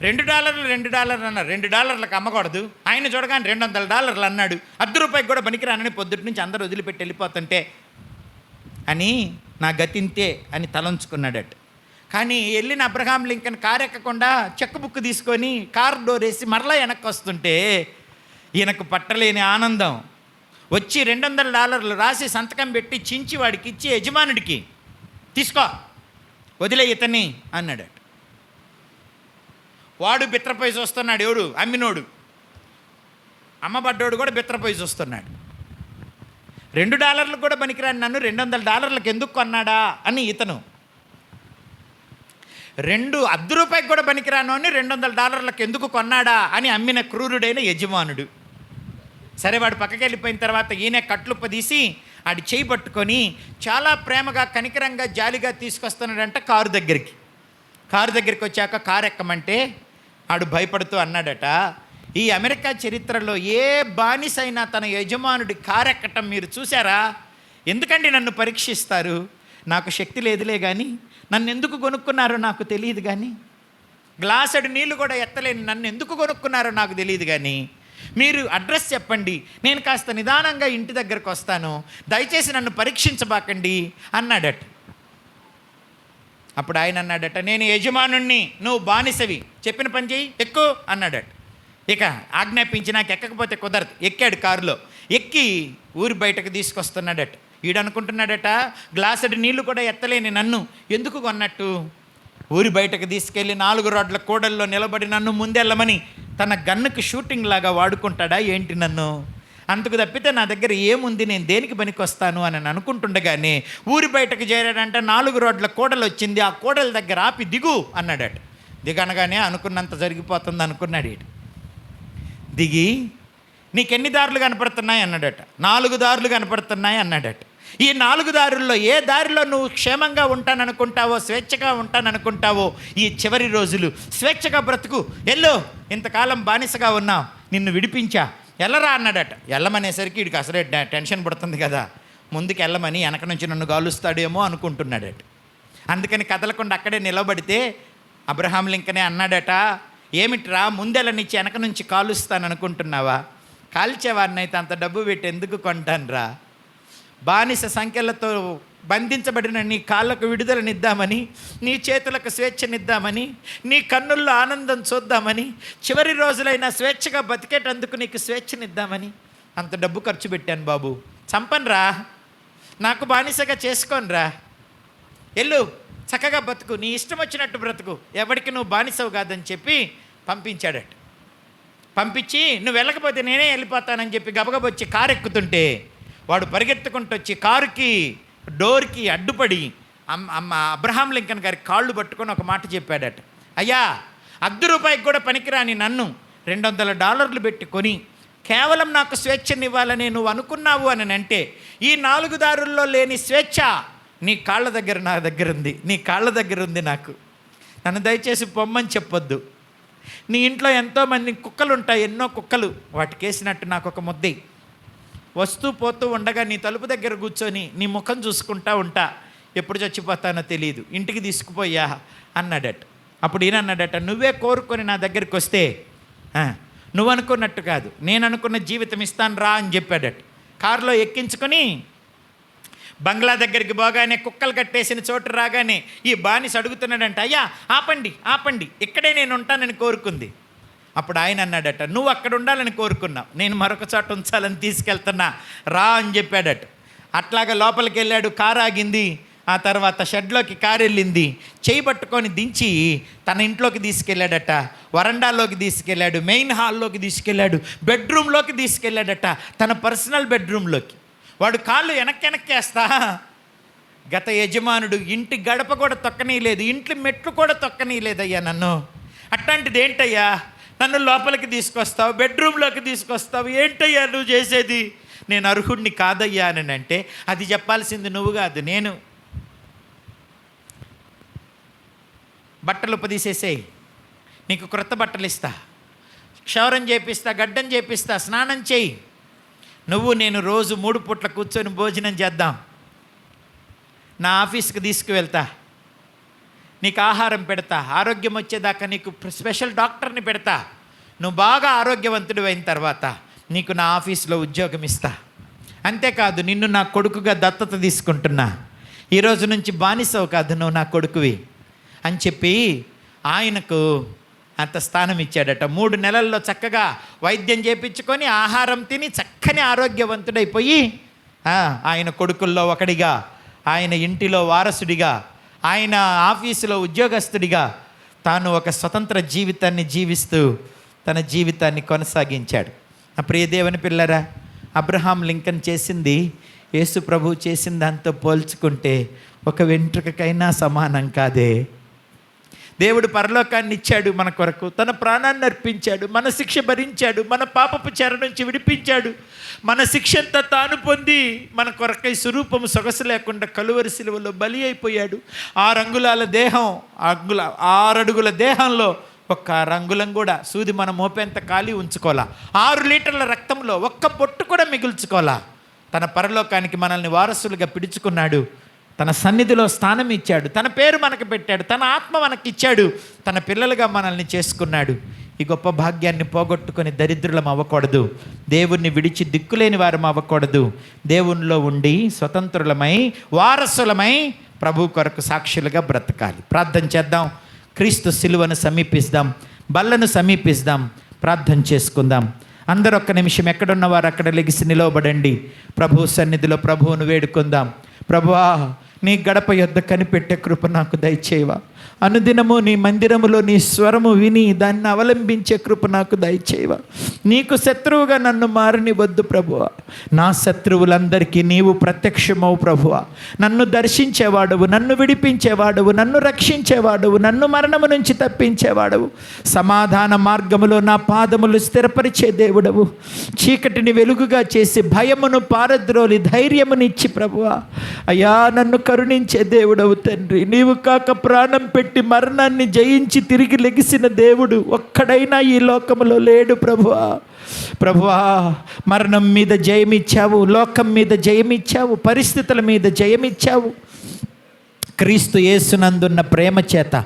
$2 అన్నారు, $2లకు అమ్మకూడదు, ఆయన చూడగానే $200 అన్నాడు, ₹1 కూడా పనికిరానని పొద్దుటి నుంచి అందరూ వదిలిపెట్టి వెళ్ళిపోతుంటే అని నా గతింతే అని తలంచుకున్నాడట. కానీ వెళ్ళిన అబ్రహాం లింకన్ కారు ఎక్కకుండా చెక్ బుక్ తీసుకొని కారు డోర్ వేసి మరలా వెనక్కి వస్తుంటే ఈయనకు పట్టలేని ఆనందం వచ్చి $200 రాసి సంతకం పెట్టి చించి వాడికి ఇచ్చి యజమానుడికి తీసుకో వదిలే ఇతన్ని అన్నాడట. వాడు బిత్రపోయి చూస్తున్నాడు, ఎవడు అమ్మినోడు, అమ్మబడ్డోడు కూడా బిత్రపోయి చూస్తున్నాడు. $2 కూడా పనికిరాని నన్ను $200 ఎందుకు కొన్నాడా అని ఇతను, ₹1 కూడా పనికిరాను అని $200 ఎందుకు కొన్నాడా అని అమ్మిన క్రూరుడైన యజమానుడు. సరే వాడు పక్కకి వెళ్ళిపోయిన తర్వాత ఈయన కట్లుప్ప తీసి ఆడి చేయి పట్టుకొని చాలా ప్రేమగా కనికరంగా జాలిగా తీసుకొస్తున్నాడంట కారు దగ్గరికి వచ్చాక కారు ఎక్కమంటే ఆడు భయపడుతూ అన్నాడట, ఈ అమెరికా చరిత్రలో ఏ బానిసైనా తన యజమానుడి కారు ఎక్కటం మీరు చూసారా? ఎందుకండి నన్ను పరీక్షిస్తారు? నాకు శక్తి లేదులే కానీ నన్ను ఎందుకు కొనుక్కున్నారో నాకు తెలియదు, కానీ గ్లాసుడు నీళ్ళు కూడా ఎత్తలేని నన్ను ఎందుకు కొనుక్కున్నారో నాకు తెలియదు, కానీ మీరు అడ్రస్ చెప్పండి, నేను కాస్త నిదానంగా ఇంటి దగ్గరకు వస్తాను, దయచేసి నన్ను పరీక్షించబాకండి అన్నాడట. అప్పుడు ఆయన అన్నాడట, నేను యజమానుణ్ణి, నువ్వు బానిసవి, చెప్పిన పని చేయి, ఎక్కు అన్నాడట. ఇక ఆజ్ఞాపించి నాకు ఎక్కకపోతే కుదరదు. ఎక్కాడు కారులో, ఎక్కి ఊరి బయటకు తీసుకొస్తున్నాడట. ఈడనుకుంటున్నాడట, గ్లాసుడు నీళ్లు కూడా ఎత్తలేని నన్ను ఎందుకు కొన్నట్టు? ఊరి బయటకు తీసుకెళ్ళి 4 రోడ్ల కూడల్లో నిలబడి నన్ను ముందెళ్ళమని తన గన్నుకి షూటింగ్ లాగా వాడుకుంటాడా ఏంటి నన్ను? అందుకు తప్పితే నా దగ్గర ఏముంది, నేను దేనికి పనికొస్తాను అని అనుకుంటుండగానే ఊరి బయటకు చేరాడంటే 4 రోడ్ల కూడలు వచ్చింది. ఆ కూడల దగ్గర ఆపి దిగు అన్నాడట. దిగనగానే అనుకున్నంత జరిగిపోతుంది అనుకున్నాడు. దిగి నీకెన్ని దారులు కనపడుతున్నాయి అన్నాడట. 4 దారులు కనపడుతున్నాయి అన్నాడట. ఈ 4 దారుల్లో ఏ దారిలో నువ్వు క్షేమంగా ఉంటాననుకుంటావో, స్వేచ్ఛగా ఉంటాననుకుంటావో, ఈ చివరి రోజులు స్వేచ్ఛగా బ్రతుకు, ఎల్లో, ఇంతకాలం బానిసగా ఉన్నావు, నిన్ను విడిపించా, ఎల్లరా అన్నాడట. ఎల్లమనేసరికి వీడికి అసలే టెన్షన్ పడుతుంది కదా, ముందుకు వెళ్ళమని వెనక నుంచి నన్ను గాలుస్తాడేమో అనుకుంటున్నాడట. అందుకని కదలకుండా అక్కడే నిలబడితే అబ్రహాం లింకనే అన్నాడట, ఏమిట్రా ముందెళ్ళనిచ్చి వెనక నుంచి కాలుస్తాను అనుకుంటున్నావా? కాల్చేవాడిని అయితే అంత డబ్బు పెట్టి ఎందుకు కొంటానురా? బానిస సంఖ్యలతో బంధించబడిన నీ కాళ్ళకు విడుదలనిద్దామని, నీ చేతులకు స్వేచ్ఛనిద్దామని, నీ కన్నుల్లో ఆనందం చూద్దామని, చివరి రోజులైనా స్వేచ్ఛగా బతికేటందుకు నీకు స్వేచ్ఛనిద్దామని అంత డబ్బు ఖర్చు పెట్టాను బాబు. చంపనురా, నాకు బానిసగా చేసుకోనురా, ఎల్లు చక్కగా బతుకు, నీ ఇష్టం వచ్చినట్టు బ్రతుకు, ఎవరికి నువ్వు బానిసవు కాదని చెప్పి పంపించాడట. పంపించి నువ్వు వెళ్ళకపోతే నేనే వెళ్ళిపోతానని చెప్పి గబగబొచ్చి కారు ఎక్కుతుంటే వాడు పరిగెత్తుకుంటూ వచ్చి కారుకి డోర్కి అడ్డుపడి అబ్రహాం లింకన్ గారి కాళ్ళు పట్టుకొని ఒక మాట చెప్పాడట, అయ్యా ₹1 కూడా పనికిరాని నన్ను $200 పెట్టి కొని కేవలం నాకు స్వేచ్ఛనివ్వాలని నువ్వు అనుకున్నావు అని అంటే, ఈ 4 దారుల్లో లేని స్వేచ్ఛ నీ కాళ్ళ దగ్గర నా దగ్గర ఉంది, నీ కాళ్ళ దగ్గర ఉంది, నాకు నన్ను దయచేసి పొమ్మని చెప్పొద్దు. నీ ఇంట్లో ఎంతోమంది కుక్కలు ఉంటాయి, ఎన్నో కుక్కలు, వాటికేసినట్టు నాకు ఒక ముద్దయి, వస్తూ పోతూ ఉండగా నీ తలుపు దగ్గర కూర్చొని నీ ముఖం చూసుకుంటా ఉంటా, ఎప్పుడు చచ్చిపోతానో తెలియదు, ఇంటికి తీసుకుపోయా అన్నాడట. అప్పుడు ఈయన అన్నాడట, నువ్వే కోరుకొని నా దగ్గరికి వస్తే నువ్వు అనుకున్నట్టు కాదు, నేను అనుకున్న జీవితం ఇస్తాను రా అని చెప్పాడట. కారులో ఎక్కించుకొని బంగ్లా దగ్గరికి పోగానే కుక్కలు కట్టేసిన చోటు రాగానే ఈ బానిస అడుగుతున్నాడంట, అయ్యా ఆపండి ఆపండి, ఇక్కడే నేను ఉంటానని కోరుకుంది. అప్పుడు ఆయన అన్నాడట, నువ్వు అక్కడ ఉండాలని కోరుకున్నావు, నేను మరొక చోట ఉంచాలని తీసుకెళ్తున్నా రా అని చెప్పాడట. అట్లాగా లోపలికి వెళ్ళాడు, కారు ఆగింది. ఆ తర్వాత షెడ్లోకి కారు వెళ్ళింది. చేయి పట్టుకొని దించి తన ఇంట్లోకి తీసుకెళ్ళాడట, వరండాలోకి తీసుకెళ్ళాడు, మెయిన్ హాల్లోకి తీసుకెళ్ళాడు, బెడ్రూమ్లోకి తీసుకెళ్ళాడట, తన పర్సనల్ బెడ్రూమ్లోకి. వాడు కాళ్ళు వెనక్కేస్తా గత యజమానుడు ఇంటి గడప కూడా తొక్కనీయలేదు, ఇంటి మెట్లు కూడా తొక్కనీయలేదయ్యా నన్ను. అట్లాంటిది ఏంటయ్యా, నన్ను లోపలికి తీసుకొస్తావు, బెడ్రూమ్లోకి తీసుకొస్తావు, ఏంటయ్యా నువ్వు చేసేది? నేను అర్హుడిని కాదయ్యా అని అంటే, అది చెప్పాల్సింది నువ్వు కాదు, నేను. బట్టలు ఉపదీసేసేయి, నీకు క్రొత్త బట్టలు ఇస్తా, క్షౌరం చేపిస్తా, గడ్డం చేపిస్తా, స్నానం చేయి, నువ్వు నేను రోజు 3 పూట్ల కూర్చొని భోజనం చేద్దాం, నా ఆఫీస్కి తీసుకువెళ్తా, నీకు ఆహారం పెడతా, ఆరోగ్యం వచ్చేదాకా నీకు స్పెషల్ డాక్టర్ని పెడతా, నువ్వు బాగా ఆరోగ్యవంతుడు అయిన తర్వాత నీకు నా ఆఫీస్లో ఉద్యోగం ఇస్తా. అంతేకాదు, నిన్ను నా కొడుకుగా దత్తత తీసుకుంటున్నా, ఈరోజు నుంచి బానిసవు కాదు, నువ్వు నా కొడుకువి అని చెప్పి ఆయనకు అంత స్థానం ఇచ్చాడట. 3 నెలల్లో చక్కగా వైద్యం చేయించుకొని ఆహారం తిని చక్కని ఆరోగ్యవంతుడైపోయి ఆయన కొడుకుల్లో ఒకడిగా, ఆయన ఇంటిలో వారసుడిగా, ఆయన ఆఫీసులో ఉద్యోగస్తుడిగా తాను ఒక స్వతంత్ర జీవితాన్ని జీవిస్తూ తన జీవితాన్ని కొనసాగించాడు. నా ప్రియ దేవుని పిల్లరా, అబ్రహాం లింకన్ చేసింది యేసు ప్రభు చేసిన దాంతో పోల్చుకుంటే ఒక వెంట్రుకకైనా సమానం కాదే. దేవుడు పరలోకాన్ని ఇచ్చాడు మన కొరకు, తన ప్రాణాన్ని అర్పించాడు, మన శిక్ష భరించాడు, మన పాపపు చెర నుంచి విడిపించాడు, మన శిక్ష అంతా తాను పొంది మన కొరకై స్వరూపము సొగసు లేకుండా కలువరి శిలువలో బలి అయిపోయాడు. 6 అంగుళాల దేహం, 6 అడుగుల దేహంలో ఒక్క రంగులం కూడా సూది మన మోపేంత ఖాళీ ఉంచుకోవాలా, 6 లీటర్ల రక్తంలో ఒక్క పొట్టు కూడా మిగుల్చుకోవాలా. తన పరలోకానికి మనల్ని వారసులుగా పిలుచుకున్నాడు, తన సన్నిధిలో స్థానం ఇచ్చాడు, తన పేరు మనకు పెట్టాడు, తన ఆత్మ మనకిచ్చాడు, తన పిల్లలుగా మనల్ని చేసుకున్నాడు. ఈ గొప్ప భాగ్యాన్ని పోగొట్టుకొని దరిద్రులం అవ్వకూడదు, దేవుణ్ణి విడిచి దిక్కులేని వారం అవ్వకూడదు. దేవునిలో ఉండి స్వతంత్రులమై వారసులమై ప్రభు కొరకు సాక్షులుగా బ్రతకాలి. ప్రార్థన చేద్దాం, క్రీస్తు శిలువను సమీపిస్తాం, బల్లను సమీపిస్తాం, ప్రార్థన చేసుకుందాం. అందరూ ఒక్క నిమిషం ఎక్కడున్నవారు అక్కడ లెగిసి నిలవబడండి. ప్రభు సన్నిధిలో ప్రభువును వేడుకుందాం. ప్రభువా, నీ గడప యొద్ద కనిపెట్టే కృప నాకు దయచేయవా. అనుదినము నీ మందిరములో నీ స్వరము విని దాన్ని అవలంబించే కృప నాకు దయచేయవా. నీకు శత్రువుగా నన్ను మారనివద్దు ప్రభువా. నా శత్రువులందరికీ నీవు ప్రత్యక్షమవు ప్రభువా. నన్ను దర్శించేవాడవు, నన్ను విడిపించేవాడవు, నన్ను రక్షించేవాడవు, నన్ను మరణము నుంచి తప్పించేవాడవు. సమాధాన మార్గములో నా పాదములు స్థిరపరిచే దేవుడవు. చీకటిని వెలుగుగా చేసి భయమును పారద్రోలి ధైర్యమునిచ్చి ప్రభువా, అయ్యా నన్ను కరుణించే దేవుడవు తండ్రి. నీవు కాక ప్రాణం పెట్టి మరణాన్ని జయించి తిరిగి లెగిసిన దేవుడు ఒక్కడైనా ఈ లోకములో లేడు ప్రభువా. ప్రభువా, మరణం మీద జయమిచ్చావు, లోకం మీద జయమిచ్చావు, పరిస్థితుల మీద జయమిచ్చావు. క్రీస్తు యేసునందున్న ప్రేమ చేత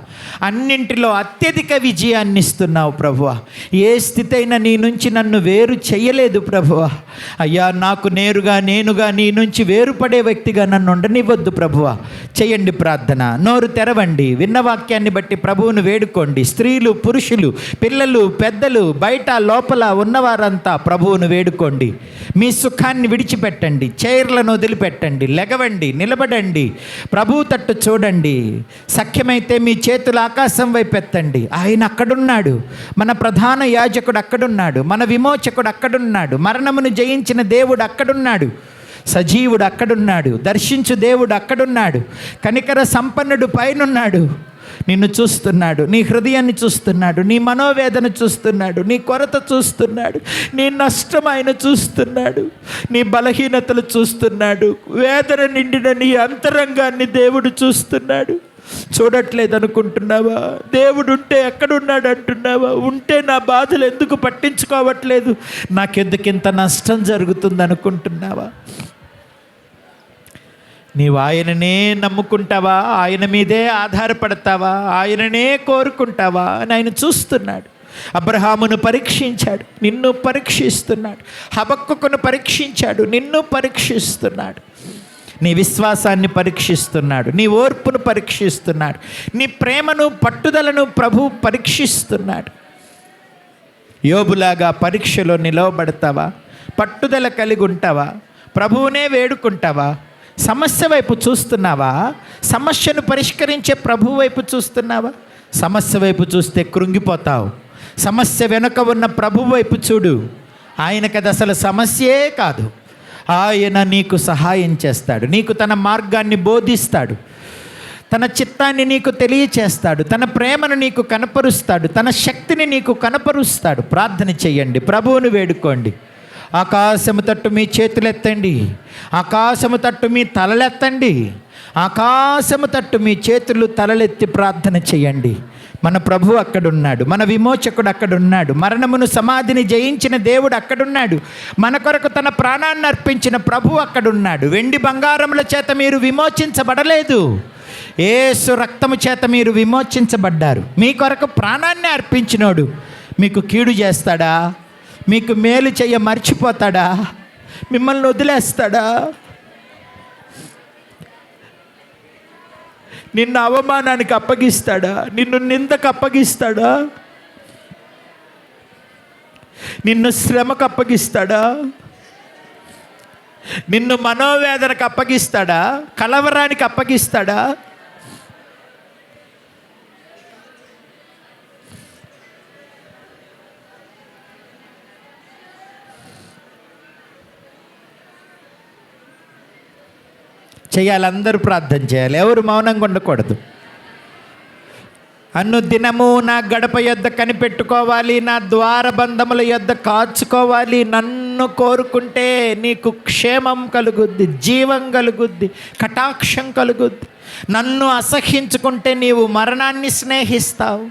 అన్నింటిలో అత్యధిక విజయాన్ని ఇస్తున్నావు ప్రభువా. ఏ స్థితి అయినా నీ నుంచి నన్ను వేరు చేయలేదు ప్రభువా. అయ్యా, నాకు నేనుగా నీ నుంచి వేరుపడే వ్యక్తిగా నన్ను ఉండనివ్వద్దు ప్రభువా. చేయండి ప్రార్థన, నోరు తెరవండి, విన్న వాక్యాన్ని బట్టి ప్రభువును వేడుకోండి. స్త్రీలు, పురుషులు, పిల్లలు, పెద్దలు, బయట లోపల ఉన్నవారంతా ప్రభువును వేడుకోండి. మీ సుఖాన్ని విడిచిపెట్టండి, చైర్లను వదిలిపెట్టండి, లెగవండి, నిలబడండి, ప్రభువు తట్టు చూడండి. సఖ్యమైతే మీ చేతులు ఆకాశం వైపు ఎత్తండి. ఆయన అక్కడున్నాడు, మన ప్రధాన యాజకుడు అక్కడున్నాడు, మన విమోచకుడు అక్కడున్నాడు, మరణమును జయించిన దేవుడు అక్కడున్నాడు, సజీవుడు అక్కడున్నాడు, దర్శించు దేవుడు అక్కడున్నాడు, కనికర సంపన్నుడు పైనున్నాడు. నిన్ను చూస్తున్నాడు, నీ హృదయాన్ని చూస్తున్నాడు, నీ మనోవేదన చూస్తున్నాడు, నీ కొరత చూస్తున్నాడు, నీ నష్టం ఆయన చూస్తున్నాడు, నీ బలహీనతలు చూస్తున్నాడు, వేదన నిండిన నీ అంతరంగాన్ని దేవుడు చూస్తున్నాడు. చూడట్లేదు అనుకుంటున్నావా? దేవుడు ఉంటే ఎక్కడున్నాడు అంటున్నావా? ఉంటే నా బాధలు ఎందుకు పట్టించుకోవట్లేదు, నాకెందుకు ఇంత నష్టం జరుగుతుంది అనుకుంటున్నావా? నీవు ఆయననే నమ్ముకుంటావా? ఆయన మీదే ఆధారపడతావా? ఆయననే కోరుకుంటావా అని ఆయన చూస్తున్నాడు. అబ్రహామును పరీక్షించాడు, నిన్ను పరీక్షిస్తున్నాడు. హబక్కుకును పరీక్షించాడు, నిన్ను పరీక్షిస్తున్నాడు. నీ విశ్వాసాన్ని పరీక్షిస్తున్నాడు, నీ ఓర్పును పరీక్షిస్తున్నాడు, నీ ప్రేమను పట్టుదలను ప్రభు పరీక్షిస్తున్నాడు. యోబులాగా పరీక్షలో నిలవబడతావా? పట్టుదల కలిగి ఉంటావా? ప్రభువునే వేడుకుంటావా? సమస్య వైపు చూస్తున్నావా? సమస్యను పరిష్కరించే ప్రభు వైపు చూస్తున్నావా? సమస్య వైపు చూస్తే కృంగిపోతావు. సమస్య వెనుక ఉన్న ప్రభు వైపు చూడు. ఆయనకి అది అసలు సమస్యే కాదు. ఆయన నీకు సహాయం చేస్తాడు, నీకు తన మార్గాన్ని బోధిస్తాడు, తన చిత్తాన్ని నీకు తెలియచేస్తాడు, తన ప్రేమను నీకు కనపరుస్తాడు, తన శక్తిని నీకు కనపరుస్తాడు. ప్రార్థన చెయ్యండి, ప్రభువును వేడుకోండి. ఆకాశము తట్టు మీ చేతులెత్తండి, ఆకాశము తట్టు మీ తలలెత్తండి, ఆకాశము తట్టు మీ చేతులు తలలెత్తి ప్రార్థన చేయండి. మన ప్రభు అక్కడున్నాడు, మన విమోచకుడు అక్కడున్నాడు, మరణమును సమాధిని జయించిన దేవుడు అక్కడున్నాడు, మన కొరకు తన ప్రాణాన్ని అర్పించిన ప్రభు అక్కడున్నాడు. వెండి బంగారముల చేత మీరు విమోచించబడలేదు, యేసు రక్తము చేత మీరు విమోచించబడ్డారు. మీ కొరకు ప్రాణాన్ని అర్పించినోడు మీకు కీడు చేస్తాడా? మీకు మేలు చెయ్య మర్చిపోతాడా? మిమ్మల్ని వదిలేస్తాడా? నిన్ను అవమానానికి అప్పగిస్తాడా? నిన్ను నిందకు అప్పగిస్తాడా? నిన్ను శ్రమకు అప్పగిస్తాడా? నిన్ను మనోవేదనకు అప్పగిస్తాడా? కలవరానికి అప్పగిస్తాడా? చేయాలి, అందరూ ప్రార్థన చేయాలి, ఎవరు మౌనంగా ఉండకూడదు. అనుదినము నా గడప యొద్ద కనిపెట్టుకోవాలి, నా ద్వారబంధముల యొద్ద కాచుకోవాలి. నన్ను కోరుకుంటే నీకు క్షేమం కలుగుద్ది, జీవం కలుగుద్ది, కటాక్షం కలుగుద్ది. నన్ను అసహ్యించుకుంటే నీవు మరణాన్ని స్నేహిస్తావు.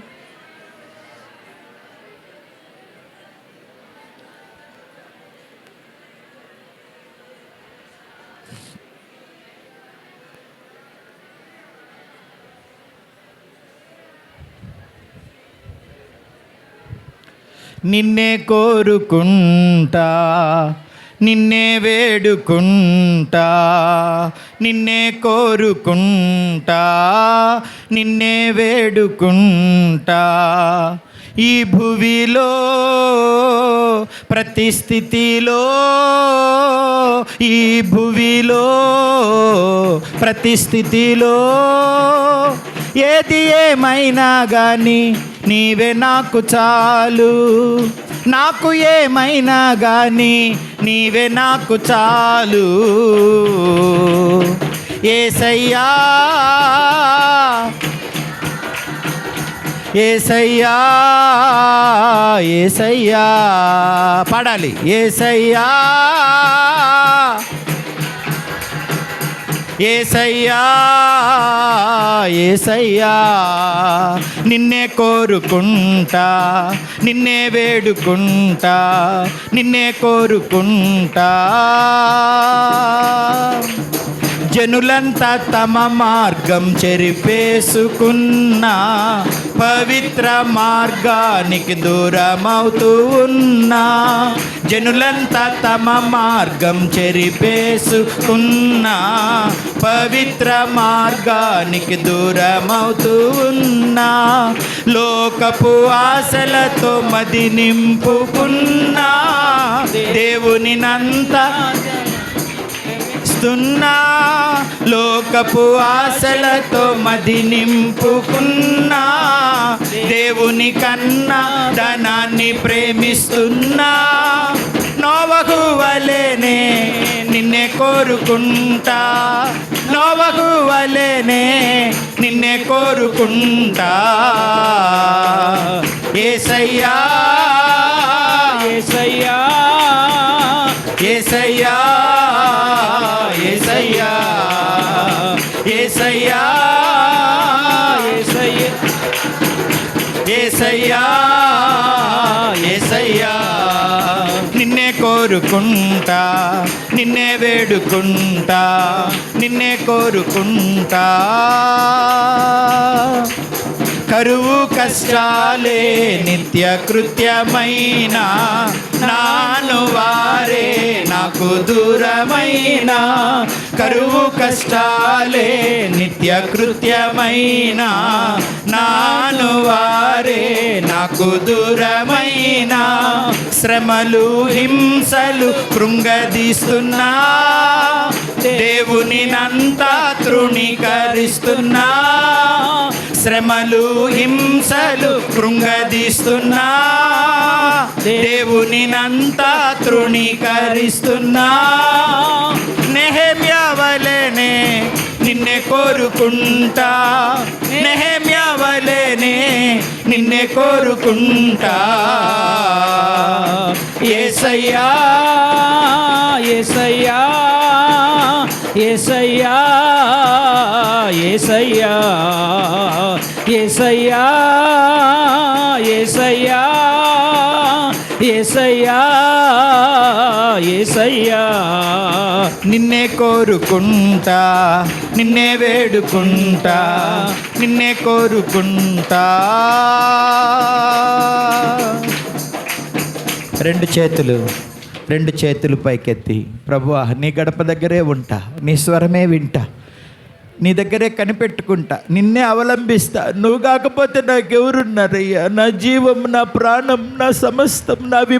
నిన్నే కోరుకుంటా, నిన్నే వేడుకుంటా, నిన్నే కోరుకుంటా, నిన్నే వేడుకుంటా. ఈ భువిలో ప్రతి స్థితిలో, ఈ భువిలో ప్రతి స్థితిలో, ఏది ఏమైనా కానీ నీవే నాకు చాలు. నాకు ఏమైనా కానీ నీవే నాకు చాలు. యేసయ్యా, యేసయ్యా, యేసయ్యా పాడాలి. యేసయ్యా, యేసయ్యా, యేసయ్యా నిన్నే కోరుకుంటా, నిన్నే వేడుకుంటా, నిన్నే కోరుకుంటా. జనులంతా తమ మార్గం చెరిపేసుకున్నా, పవిత్ర మార్గానికి దూరమవుతూ ఉన్నా. జనులంతా తమ మార్గం చెరిపేసుకున్నా, పవిత్ర మార్గానికి దూరమవుతూ ఉన్నా. లోకపు ఆశలతో మది నింపుకున్నా, దేవుని నంతా లోకపు ఆశలతో మది నింపుకున్నా, దేవుని కన్నా ధనాన్ని ప్రేమిస్తున్నా. నోవహు వలెనే నిన్నే కోరుకుంటా, నోవహు వలెనే నిన్నే కోరుకుంటా. యేసయ్యా, యేసయ్యా, యేసయ్యా, యేసయ్యా, యేసయ్యా, యేసయ్యా, యేసయ్యా నిన్నే కోరుకుంటా, నిన్నే వేడుకుంటా, నిన్నే కోరుకుంటా. కరువు కష్టాలే నిత్య కృత్యమైన నాను వారే నాకు దూరమైన. కరువు కష్టాలే నిత్య కృత్యమైన నాను వారే నాకు దూరమైన. శ్రమలు హింసలు కృంగదీస్తున్నా, దేవుని నంతా తృణీకరిస్తున్నా. శ్రమలు హింసలు కృంగదీస్తున్నా, దేవుని నంతా తృణీకరిస్తున్నా. నెహెమ్యా వలెనే నిన్నే కోరుకుంటా, నెహెమ్యా వలెనే నిన్నే కోరుకుంటా. యేసయ్యా యేసయ్యా యేసయ్యా యేసయ్యా యేసయ్యా యేసయ్యా యేసయ్యా యేసయ్యా. నిన్నే కోరుకుంటా, నిన్నే వేడుకుంటా, నిన్నే కోరుకుంటా. రెండు చేతులు పైకెత్తి, ప్రభువా నీ గడప దగ్గరే ఉంటా, నీ స్వరమే వింటా, నీ దగ్గరే కనిపెట్టుకుంటా, నిన్నే అవలంబిస్తా. నువ్వు కాకపోతే నాకెవరున్నారయ్యా? నా జీవం, నా ప్రాణం, నా సమస్తం, నా